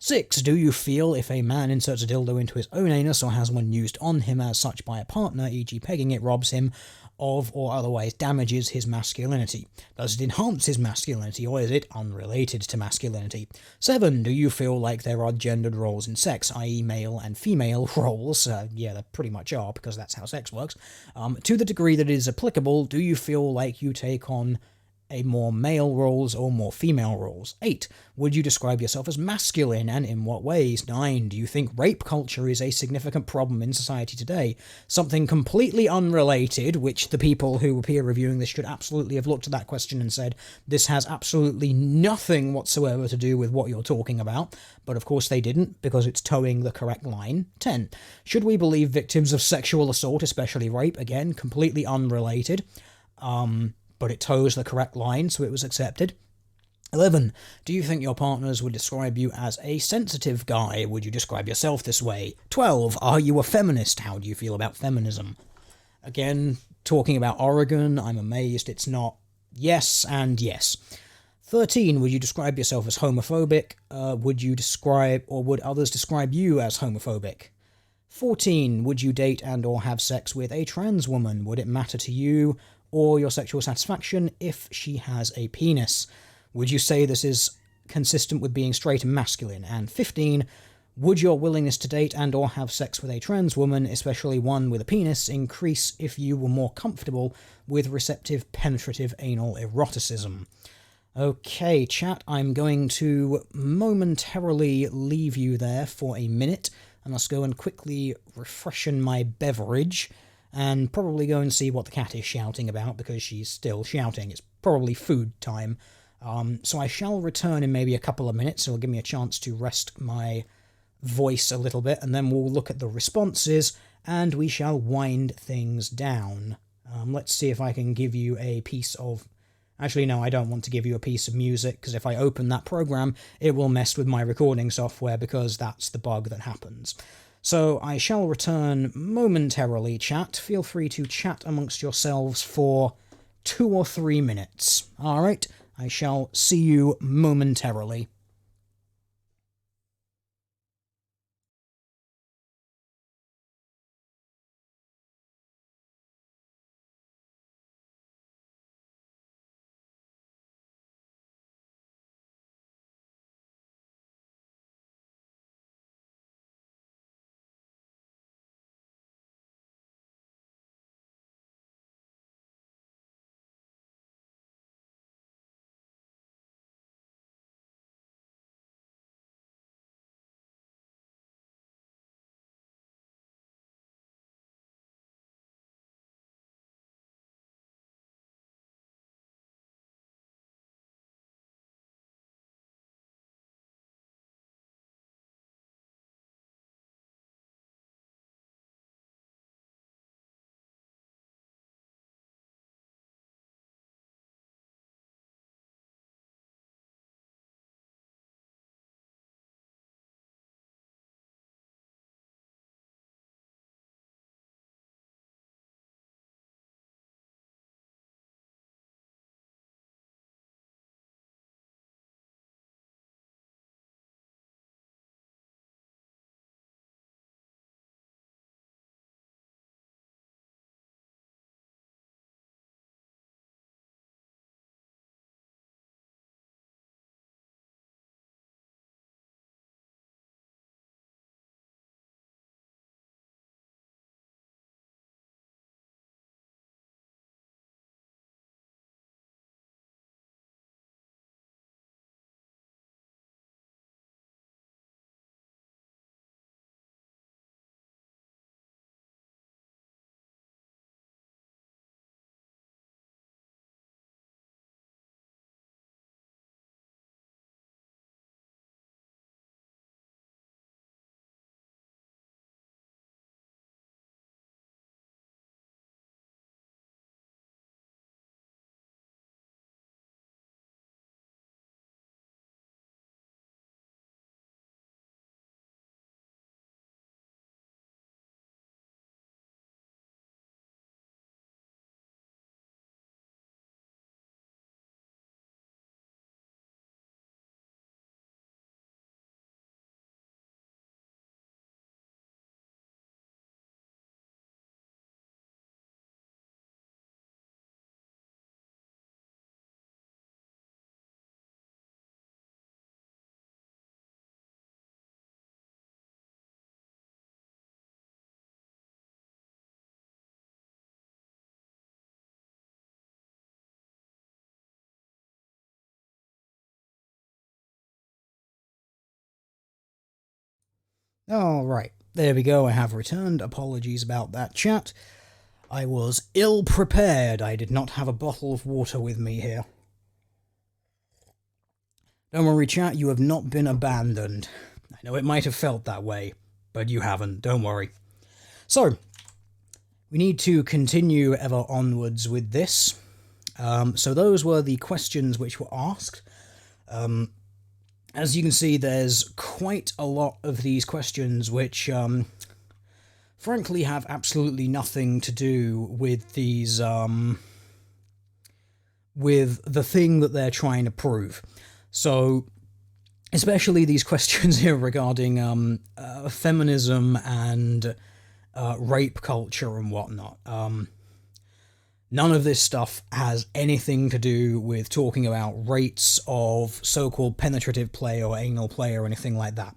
Speaker 1: 6. Do you feel if a man inserts a dildo into his own anus or has one used on him as such by a partner, e.g. pegging it, robs him of or otherwise damages his masculinity? Does it enhance his masculinity, or is it unrelated to masculinity? 7. Do you feel like there are gendered roles in sex, i.e. male and female roles? Yeah, there pretty much are, because that's how sex works. To the degree that it is applicable, do you feel like you take on a more male roles or more female roles? 8. Would you describe yourself as masculine, and in what ways? 9. Do you think rape culture is a significant problem in society today? Something completely unrelated, which the people who were peer reviewing this should absolutely have looked at that question and said, this has absolutely nothing whatsoever to do with what you're talking about. But of course they didn't, because it's towing the correct line. 10. Should we believe victims of sexual assault, especially rape? Again, completely unrelated. But it toes the correct line, so it was accepted. 11. Do you think your partners would describe you as a sensitive guy? Would you describe yourself this way? 12. Are you a feminist? How do you feel about feminism? Again, talking about Oregon, I'm amazed it's not yes and yes. 13. Would you describe yourself as homophobic? Would you describe, or would others describe you as homophobic? 14. Would you date and or have sex with a trans woman? Would it matter to you or your sexual satisfaction if she has a penis? Would you say this is consistent with being straight and masculine? And 15. Would your willingness to date and or have sex with a trans woman, especially one with a penis, increase if you were more comfortable with receptive, penetrative anal eroticism? Okay, chat, I'm going to momentarily leave you there for a minute. I must go and quickly refreshen my beverage, and probably go and see what the cat is shouting about, because she's still shouting. It's probably food time. So I shall return in maybe a couple of minutes. It'll give me a chance to rest my voice a little bit, and then we'll look at the responses, and we shall wind things down. Let's see if I can give you a piece of... Actually, no, I don't want to give you a piece of music, because if I open that program, it will mess with my recording software, because that's the bug that happens. So I shall return momentarily, chat. Feel free to chat amongst yourselves for 2 or 3 minutes. Alright, I shall see you momentarily. Alright, there we go, I have returned. Apologies about that, chat. I was ill prepared. I did not have a bottle of water with me here. Don't worry, chat, you have not been abandoned. I know it might have felt that way, but you haven't, don't worry. So, we need to continue ever onwards with this. So those were the questions which were asked. As you can see, there's quite a lot of these questions which, frankly, have absolutely nothing to do with these, with the thing that they're trying to prove. So, especially these questions here regarding feminism and rape culture and whatnot. None of this stuff has anything to do with talking about rates of so-called penetrative play or anal play or anything like that.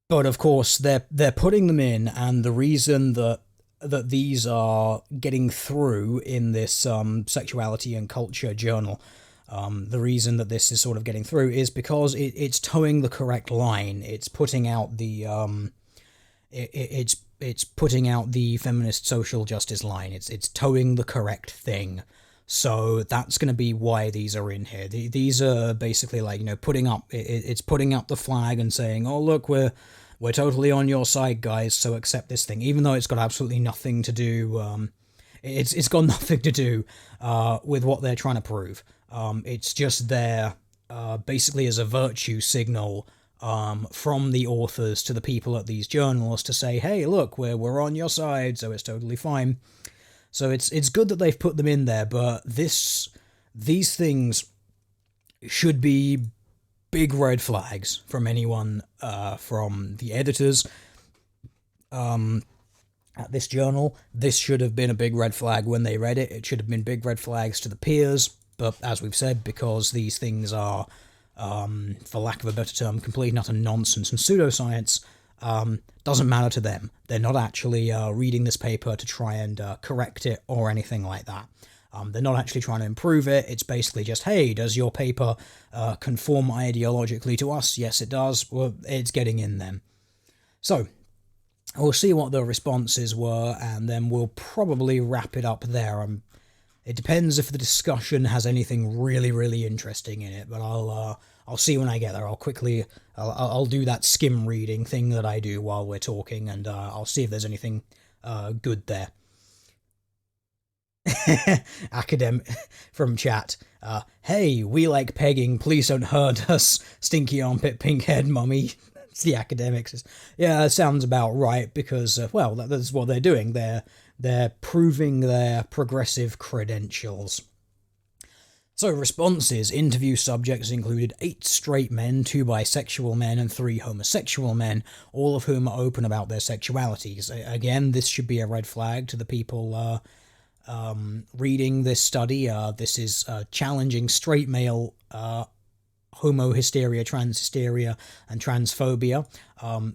Speaker 1: But of course, they're putting them in, and the reason that these are getting through in this sexuality and culture journal, the reason that this is sort of getting through is because it's towing the correct line. It's putting out the it's putting out the feminist social justice line. It's towing the correct thing. So that's going to be why these are in here. These are basically like, putting up, it's putting up the flag and saying, oh look, we're totally on your side, guys, so accept this thing, even though it's got absolutely nothing to do, it's got nothing to do with what they're trying to prove. It's just there basically as a virtue signal from the authors to the people at these journals to say, hey, look, we're on your side, so it's totally fine. So it's good that they've put them in there, but these things should be big red flags from anyone, from the editors at this journal. This should have been a big red flag when they read it. It should have been big red flags to the peers, but as we've said, because these things are, for lack of a better term, complete and utter nonsense and pseudoscience, doesn't matter to them. They're not actually reading this paper to try and correct it or anything like that. They're not actually trying to improve it. It's basically just, hey, does your paper conform ideologically to us? Yes, it does. Well, it's getting in them. So, we'll see what the responses were, and then we'll probably wrap it up there. It depends if the discussion has anything really, really interesting in it, but I'll see when I get there. I'll do that skim reading thing that I do while we're talking, and I'll see if there's anything good there. Academic from chat. Hey, we like pegging. Please don't hurt us. Stinky armpit, pink head, mummy. It's the academics. Yeah, that sounds about right because, well, that's what they're doing. They're proving their progressive credentials. So, responses. Interview subjects included 8 straight men, 2 bisexual men, and 3 homosexual men, all of whom are open about their sexualities. Again, this should be a red flag to the people reading this study. This is challenging straight male homohysteria, transhysteria, and transphobia.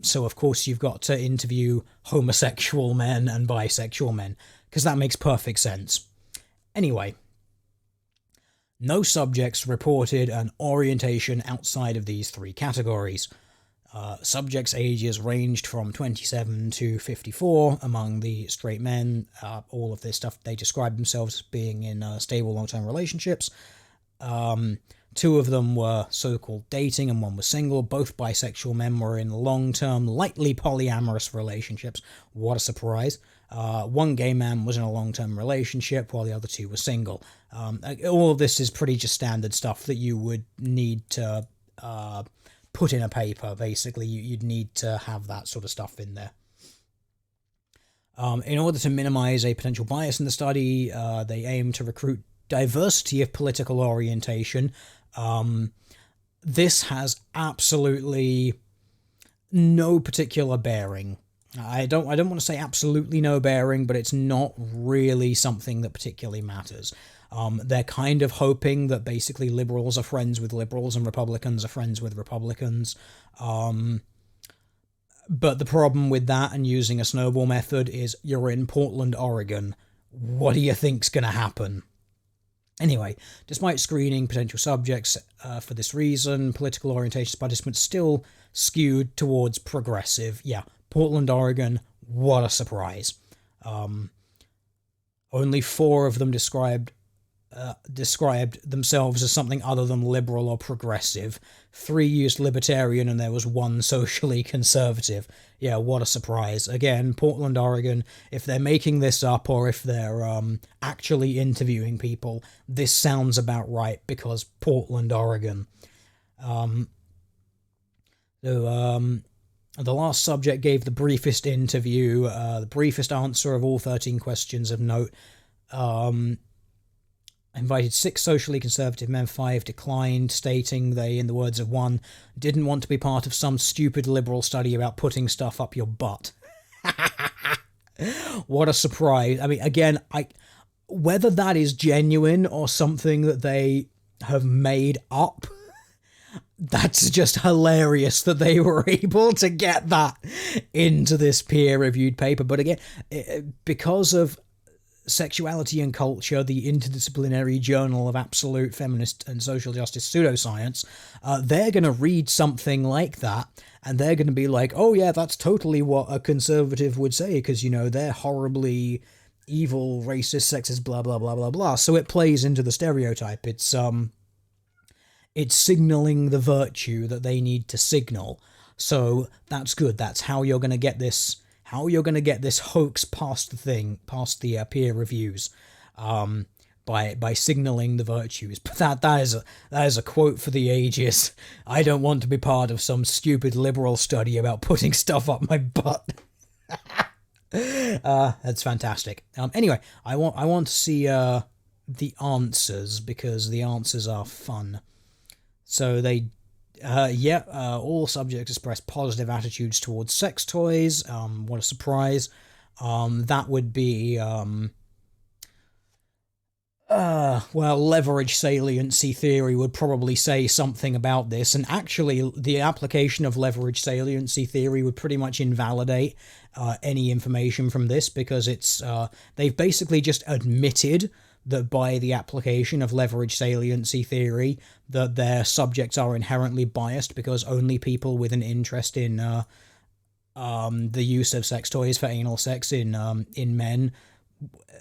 Speaker 1: So, of course, you've got to interview homosexual men and bisexual men, because that makes perfect sense. Anyway, no subjects reported an orientation outside of these 3 categories. Subjects' ages ranged from 27 to 54 among the straight men. All of this stuff, they described themselves as being in stable long-term relationships. 2 of them were so-called dating and 1 was single. Both bisexual men were in long-term, lightly polyamorous relationships. What a surprise. 1 gay man was in a long-term relationship while the other 2 were single. All of this is pretty just standard stuff that you would need to put in a paper, basically. You'd need to have that sort of stuff in there. In order to minimize a potential bias in the study, they aim to recruit diversity of political orientation. This has absolutely no particular bearing. I don't want to say absolutely no bearing, but it's not really something that particularly matters. They're kind of hoping that basically liberals are friends with liberals and Republicans are friends with Republicans. But the problem with that and using a snowball method is you're in Portland, Oregon. What do you think's going to happen? Anyway, despite screening potential subjects for this reason, political orientations participants still skewed towards progressive. Yeah, Portland, Oregon, what a surprise. Only 4 of them described themselves as something other than liberal or progressive. 3 used libertarian, and there was 1 socially conservative. Yeah, what a surprise. Again, Portland, Oregon, if they're making this up or if they're actually interviewing people, this sounds about right, because Portland, Oregon. The last subject gave the briefest interview, the briefest answer of all 13 questions of note. Invited 6 socially conservative men, 5 declined, stating they, in the words of one, didn't want to be part of some stupid liberal study about putting stuff up your butt. What a surprise. I mean, again, whether that is genuine or something that they have made up, that's just hilarious that they were able to get that into this peer-reviewed paper. But again, because of Sexuality and Culture, the interdisciplinary journal of absolute feminist and social justice pseudoscience, they're going to read something like that, and they're going to be like, oh yeah, that's totally what a conservative would say, because, you know, they're horribly evil, racist, sexist, blah, blah, blah, blah, blah. So it plays into the stereotype. It's signaling the virtue that they need to signal. So that's good. That's how you're going to get this hoax past the peer reviews, by signaling the virtues. But that is a quote for the ages. I don't want to be part of some stupid liberal study about putting stuff up my butt. That's fantastic. Anyway, I want to see the answers, because the answers are fun. So they all subjects express positive attitudes towards sex toys. What a surprise. That would be, leverage saliency theory would probably say something about this, and actually the application of leverage saliency theory would pretty much invalidate any information from this, because they've basically just admitted that by the application of leverage saliency theory, that their subjects are inherently biased, because only people with an interest in the use of sex toys for anal sex in men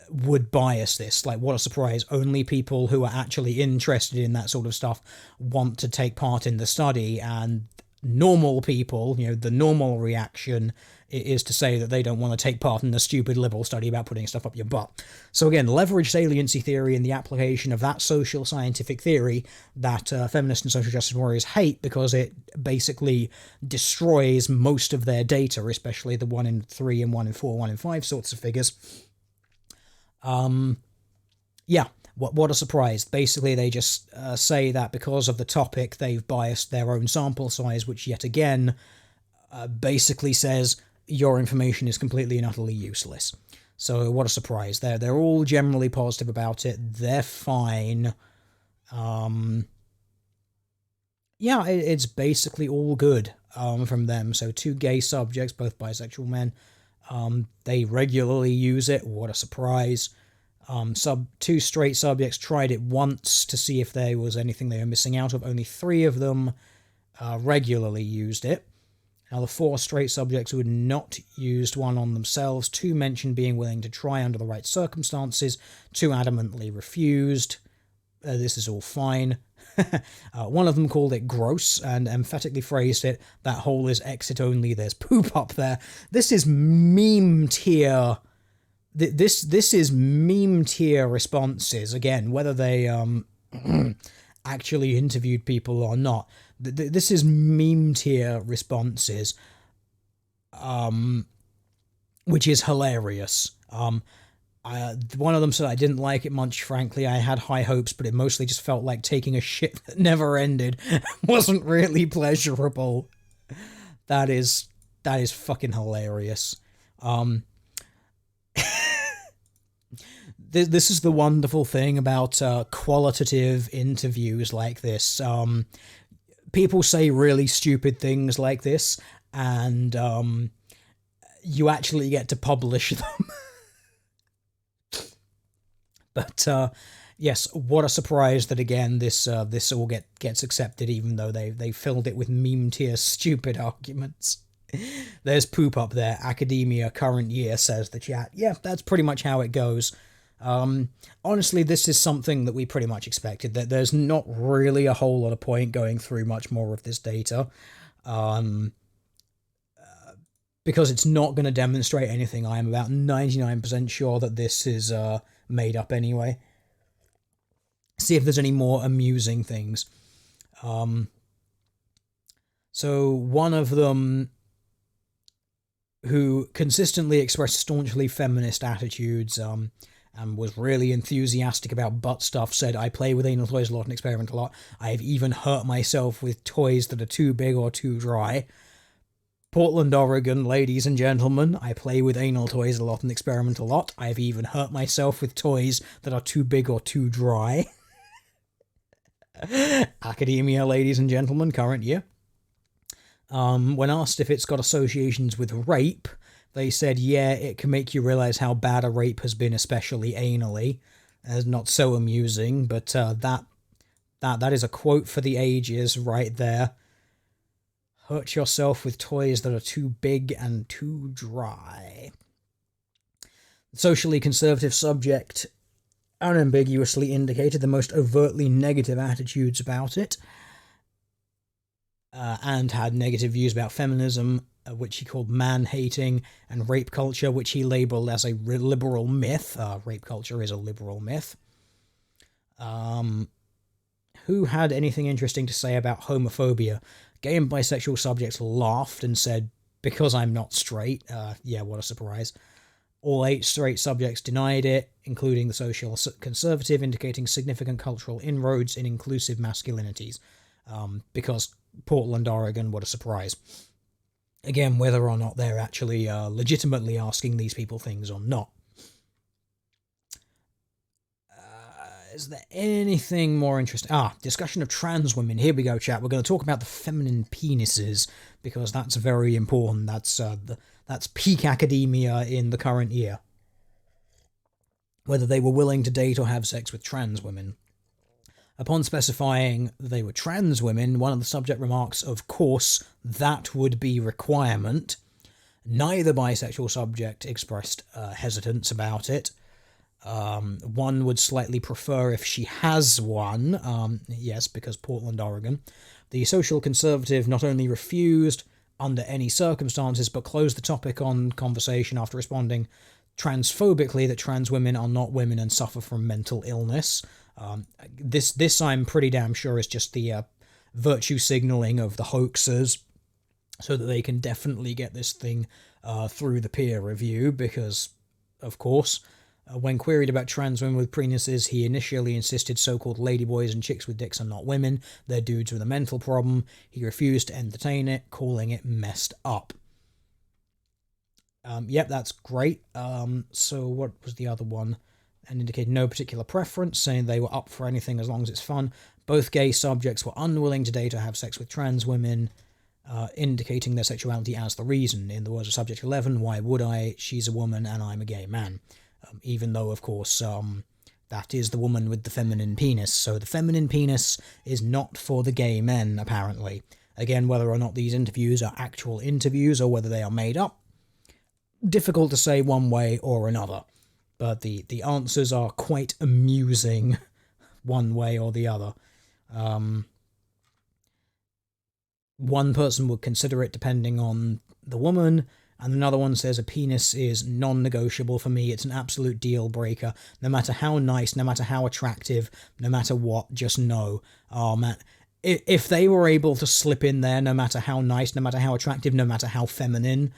Speaker 1: would bias this. Like, what a surprise. Only people who are actually interested in that sort of stuff want to take part in the study, and normal people, you know, the normal reaction is to say that they don't want to take part in the stupid liberal study about putting stuff up your butt. So again, leverage saliency theory and the application of that social scientific theory that feminist and social justice warriors hate, because it basically destroys most of their data, especially the 1 in 3 and 1 in 4, 1 in 5 sorts of figures. Yeah, what a surprise. Basically, they just say that because of the topic, they've biased their own sample size, which yet again basically says your information is completely and utterly useless. So what a surprise. They're all generally positive about it. They're fine. Yeah, it's basically all good from them. So 2 gay subjects, both bisexual men, they regularly use it. What a surprise. 2 straight subjects tried it once to see if there was anything they were missing out of. Only 3 of them regularly used it. Now, the 4 straight subjects who had not used one on themselves, 2 mentioned being willing to try under the right circumstances, 2 adamantly refused. This is all fine. One of them called it gross and emphatically phrased it, that hole is exit only, there's poop up there. This is meme tier. This is meme tier responses. Again, whether they actually interviewed people or not, this is meme tier responses, which is hilarious. One of them said, I didn't like it much, frankly. I had high hopes, but it mostly just felt like taking a shit that never ended. Wasn't really pleasurable. That is fucking hilarious. This is the wonderful thing about qualitative interviews like this. People say really stupid things like this, and you actually get to publish them. But Yes, what a surprise that again this all gets accepted, even though they filled it with meme tier stupid arguments. There's poop up there. Academia current year, says the chat. Yeah, that's pretty much how it goes. Honestly, this is something that we pretty much expected. That there's not really a whole lot of point going through much more of this data, because it's not going to demonstrate anything. I am about 99% sure that this is made up anyway. See if there's any more amusing things. So one of them, who consistently expressed staunchly feminist attitudes, and was really enthusiastic about butt stuff, said, "I play with anal toys a lot and experiment a lot. I have even hurt myself with toys that are too big or too dry. Portland, Oregon, ladies and gentlemen, I play with anal toys a lot and experiment a lot. I have even hurt myself with toys that are too big or too dry." Academia, ladies and gentlemen, current year. When asked if it's got associations with rape, they said, yeah, it can make you realize how bad a rape has been, especially anally. Not so amusing, but that is a quote for the ages right there. Hurt yourself with toys that are too big and too dry. The socially conservative subject unambiguously indicated the most overtly negative attitudes about it, and had negative views about feminism, which he called man-hating, and rape culture, which he labelled as a liberal myth. Rape culture is a liberal myth. Who had anything interesting to say about homophobia? Gay and bisexual subjects laughed and said, "Because I'm not straight." Yeah, what a surprise. All 8 straight subjects denied it, including the social conservative, indicating significant cultural inroads in inclusive masculinities. Because Portland, Oregon, what a surprise. Again, whether or not they're actually legitimately asking these people things or not. Is there anything more interesting? Discussion of trans women. Here we go, chat. We're going to talk about the feminine penises, because that's very important. That's peak academia in the current year. Whether they were willing to date or have sex with trans women. Upon specifying they were trans women, one of the subject remarks, "Of course, that would be requirement." Neither bisexual subject expressed hesitance about it. One would slightly prefer if she has one. Yes, because Portland, Oregon. The social conservative not only refused under any circumstances, but closed the topic on conversation after responding transphobically that trans women are not women and suffer from mental illness. This I'm pretty damn sure is just the virtue signaling of the hoaxers, so that they can definitely get this thing through the peer review, because, of course, when queried about trans women with penises, he initially insisted so-called ladyboys and chicks with dicks are not women, they're dudes with a mental problem. He refused to entertain it, calling it messed up. Yep, that's great. So what was the other one? And indicated no particular preference, saying they were up for anything as long as it's fun. Both gay subjects were unwilling to date or have sex with trans women, indicating their sexuality as the reason. In the words of Subject 11, why would I? She's a woman and I'm a gay man. Even though, of course, that is the woman with the feminine penis. So the feminine penis is not for the gay men, apparently. Again, whether or not these interviews are actual interviews or whether they are made up, difficult to say one way or another. But the answers are quite amusing one way or the other. One person would consider it depending on the woman, and another one says a penis is non-negotiable for me. It's an absolute deal breaker. No matter how nice, no matter how attractive, no matter what, just no. Oh man, if they were able to slip in there, no matter how nice, no matter how attractive, no matter how feminine,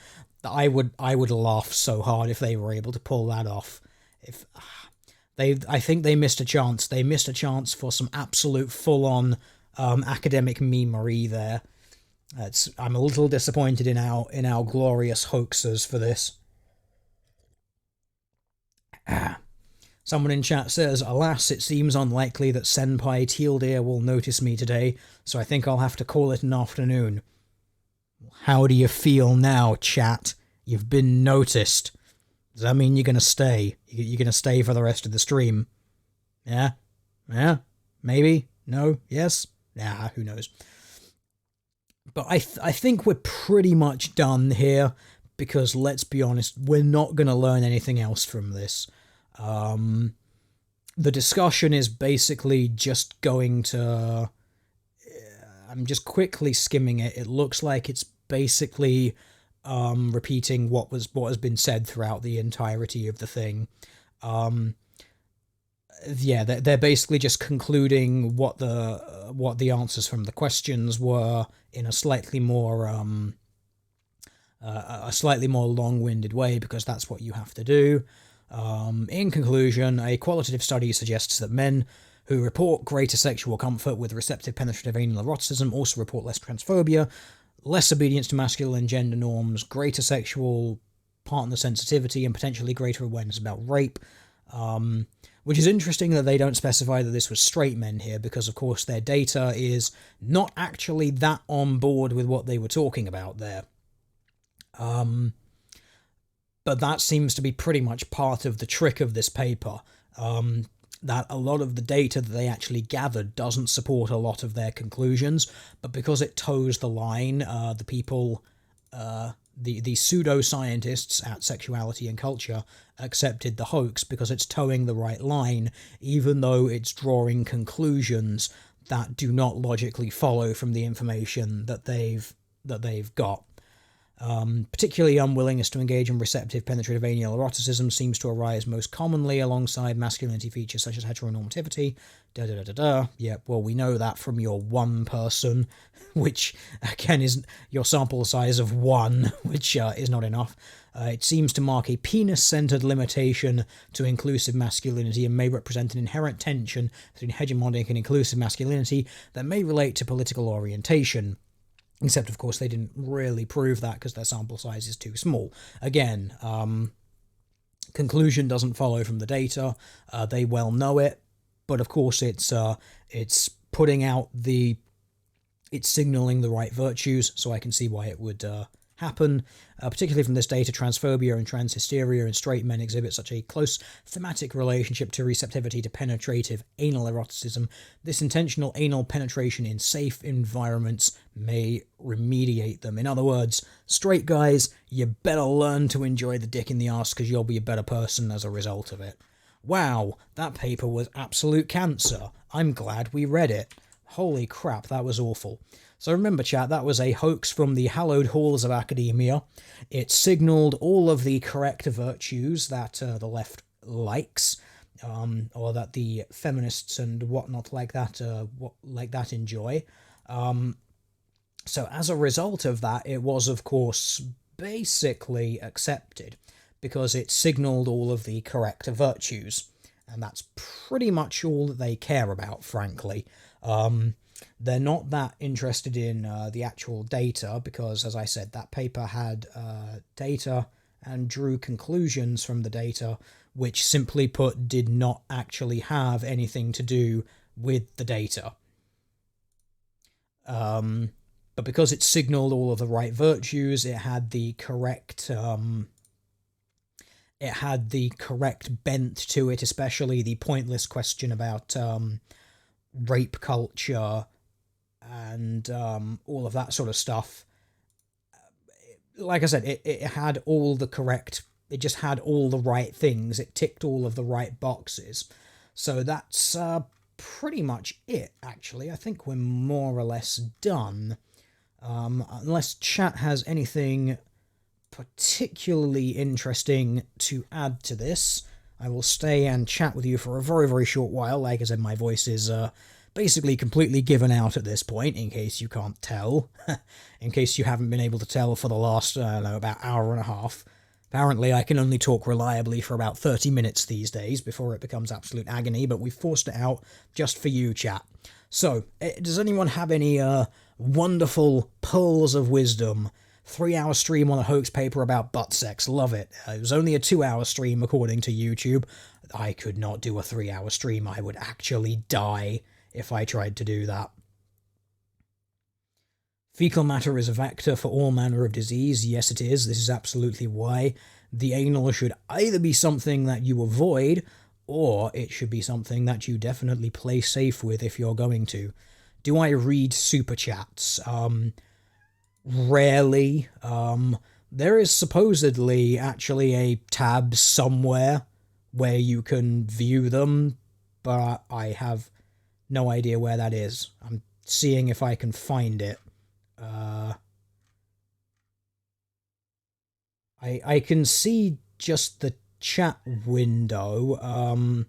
Speaker 1: I would laugh so hard if they were able to pull that off. I think they missed a chance. They missed a chance for some absolute full-on academic memery there. I'm a little disappointed in our glorious hoaxers for this. Someone in chat says, alas, it seems unlikely that Senpai Teal'Deer will notice me today, so I think I'll have to call it an afternoon. How do you feel now, chat? You've been noticed. Does that mean you're going to stay? You're going to stay for the rest of the stream? Yeah? Yeah, maybe, no, yes, nah, who knows. But I think we're pretty much done here because let's be honest, we're not going to learn anything else from this. Um, the discussion is basically just going to. I'm just quickly skimming it. It looks like it's basically repeating what has been said throughout the entirety of the thing. Um, yeah, they're basically just concluding what the answers from the questions were in a slightly more long-winded way because that's what you have to do. In conclusion, a qualitative study suggests that men who report greater sexual comfort with receptive penetrative anal eroticism also report less transphobia, less obedience to masculine and gender norms, greater sexual partner sensitivity, and potentially greater awareness about rape. Um, which is interesting that they don't specify that this was straight men here, because of course their data is not actually that on board with what they were talking about there. Um, but that seems to be pretty much part of the trick of this paper. That a lot of the data that they actually gathered doesn't support a lot of their conclusions, but because it toes the line, the people, the pseudo scientists at Sexuality and Culture accepted the hoax because it's towing the right line, even though it's drawing conclusions that do not logically follow from the information that they've got. Particularly unwillingness to engage in receptive penetrative anal eroticism seems to arise most commonly alongside masculinity features such as heteronormativity. Da da da da da. Yeah, well, we know that from your one person, which again is your sample size of one, which is not enough. It seems to mark a penis-centered limitation to inclusive masculinity and may represent an inherent tension between hegemonic and inclusive masculinity that may relate to political orientation. Except, of course, they didn't really prove that because their sample size is too small. Again, conclusion doesn't follow from the data. They well know it, but of course, it's putting out it's signaling the right virtues. So I can see why it would happen. Particularly from this data, transphobia and transhysteria in straight men exhibit such a close thematic relationship to receptivity to penetrative anal eroticism. This intentional anal penetration in safe environments may remediate them. In other words, straight guys, you better learn to enjoy the dick in the arse because you'll be a better person as a result of it. Wow, that paper was absolute cancer. I'm glad we read it. Holy crap, that was awful. So remember, chat, that was a hoax from the hallowed halls of academia. It signalled all of the correct virtues that the left likes, or that the feminists and whatnot like that enjoy. So as a result of that, it was, of course, basically accepted because it signalled all of the correct virtues. And that's pretty much all that they care about, frankly. They're not that interested in the actual data because, as I said, that paper had data and drew conclusions from the data, which simply put did not actually have anything to do with the data. But because it signaled all of the right virtues, it had the correct bent to it, especially the pointless question about rape culture and all of that sort of stuff. Like I said, it had all the correct, it just had all the right things. It ticked all of the right boxes. So that's pretty much it, actually. I think we're more or less done. Unless chat has anything particularly interesting to add to this, I will stay and chat with you for a very, very short while. Like I said, my voice is basically completely given out at this point, in case you can't tell. In case you haven't been able to tell for the last, about hour and a half. Apparently I can only talk reliably for about 30 minutes these days before it becomes absolute agony, but we've forced it out just for you, chat. So, does anyone have any wonderful pearls of wisdom? 3-hour stream on a hoax paper about butt sex. Love it. It was only a 2-hour stream according to YouTube. I could not do a 3-hour stream. I would actually die if I tried to do that. Fecal matter is a vector for all manner of disease. Yes, it is. This is absolutely why. The anal should either be something that you avoid or it should be something that you definitely play safe with if you're going to. Do I read super chats? Rarely. There is supposedly actually a tab somewhere where you can view them, but I have no idea where that is. I'm seeing if I can find it. I can see just the chat window.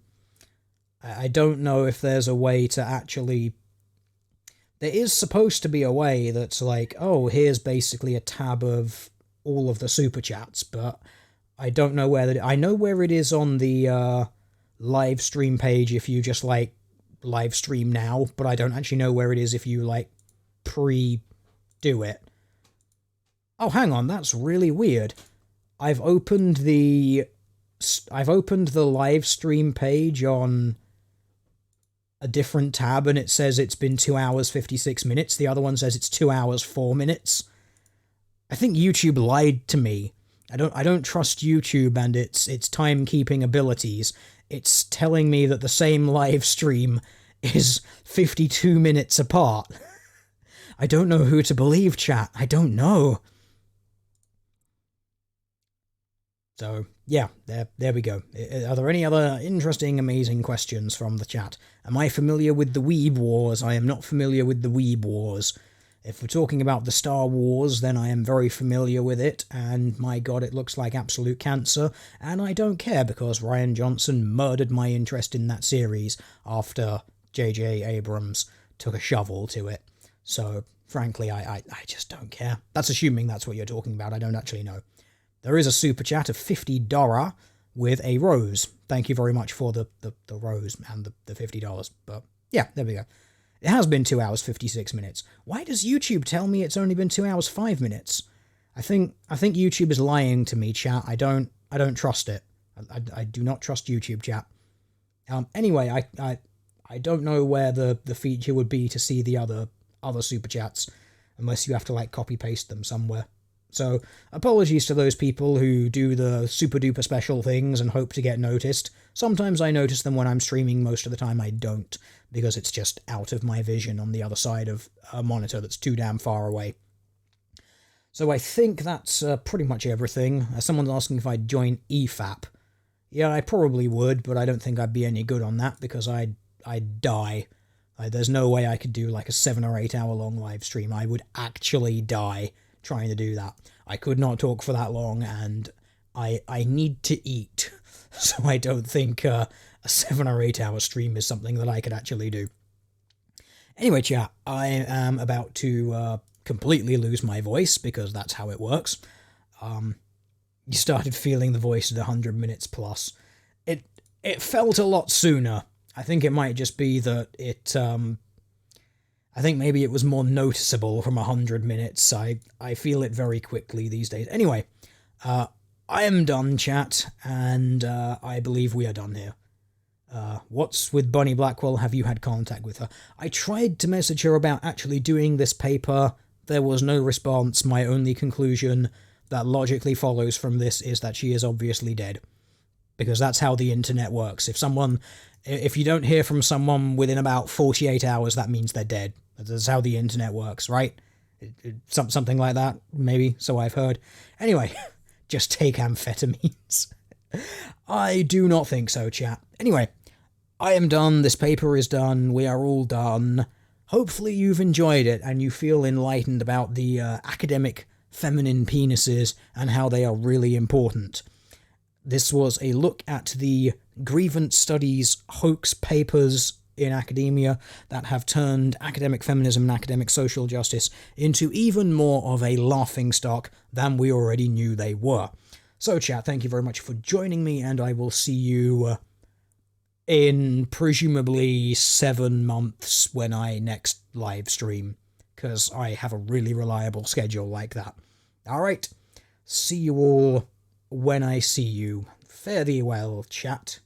Speaker 1: I don't know if there's a way to actually... There is supposed to be a way that's like, oh, here's basically a tab of all of the super chats, but I don't know where that... I know where it is on the live stream page if you just, like, live stream now, but I don't actually know where it is if you, like, pre-do it. Oh, hang on, that's really weird. I've opened the live stream page on a different tab and it says it's been 2 hours 56 minutes. The other one says it's 2 hours 4 minutes. I think YouTube lied to me. I don't trust YouTube and its timekeeping abilities. It's telling me that the same live stream is 52 minutes apart. I don't know who to believe, chat. I don't know. So, yeah, there we go. Are there any other interesting, amazing questions from the chat? Am I familiar with the Weeb Wars? I am not familiar with the Weeb Wars. If we're talking about the Star Wars, then I am very familiar with it, and my god, it looks like absolute cancer, and I don't care because Rian Johnson murdered my interest in that series after J.J. Abrams took a shovel to it. So, frankly, I just don't care. That's assuming that's what you're talking about. I don't actually know. There is a super chat of $50 with a rose. Thank you very much for the rose and the $50. But yeah, there we go. It has been 2 hours 56 minutes. Why does YouTube tell me it's only been 2 hours 5 minutes? I think YouTube is lying to me, chat. I don't trust it. I do not trust YouTube, chat. Anyway, I don't know where the feature would be to see the other super chats, unless you have to like copy paste them somewhere. So, apologies to those people who do the super duper special things and hope to get noticed. Sometimes I notice them when I'm streaming, most of the time I don't, because it's just out of my vision on the other side of a monitor that's too damn far away. So I think that's pretty much everything. Someone's asking if I'd join EFAP. Yeah, I probably would, but I don't think I'd be any good on that, because I'd die. There's no way I could do like a 7 or 8 hour long live stream. I would actually die trying to do that. I could not talk for that long, and I need to eat, so I don't think a 7 or 8 hour stream is something that I could actually do. Anyway, chat, I am about to completely lose my voice, because that's how it works. You started feeling the voice at 100 minutes plus. It felt a lot sooner. I think it might just be that it I think maybe it was more noticeable from 100 minutes. I feel it very quickly these days. Anyway, I am done, chat, and I believe we are done here. What's with Bunny Blackwell? Have you had contact with her? I tried to message her about actually doing this paper. There was no response. My only conclusion that logically follows from this is that she is obviously dead. Because that's how the internet works. If you don't hear from someone within about 48 hours, that means they're dead. That's how the internet works, right? Something like that, maybe, so I've heard. Anyway, just take amphetamines. I do not think so, chat. Anyway, I am done, this paper is done, we are all done. Hopefully you've enjoyed it and you feel enlightened about the academic feminine penises and how they are really important. This was a look at the grievance studies hoax papers in academia that have turned academic feminism and academic social justice into even more of a laughingstock than we already knew they were. So, chat, thank you very much for joining me, and I will see you in presumably 7 months when I next live stream, because I have a really reliable schedule like that. Alright, see you all when I see you. Fare thee well, chat.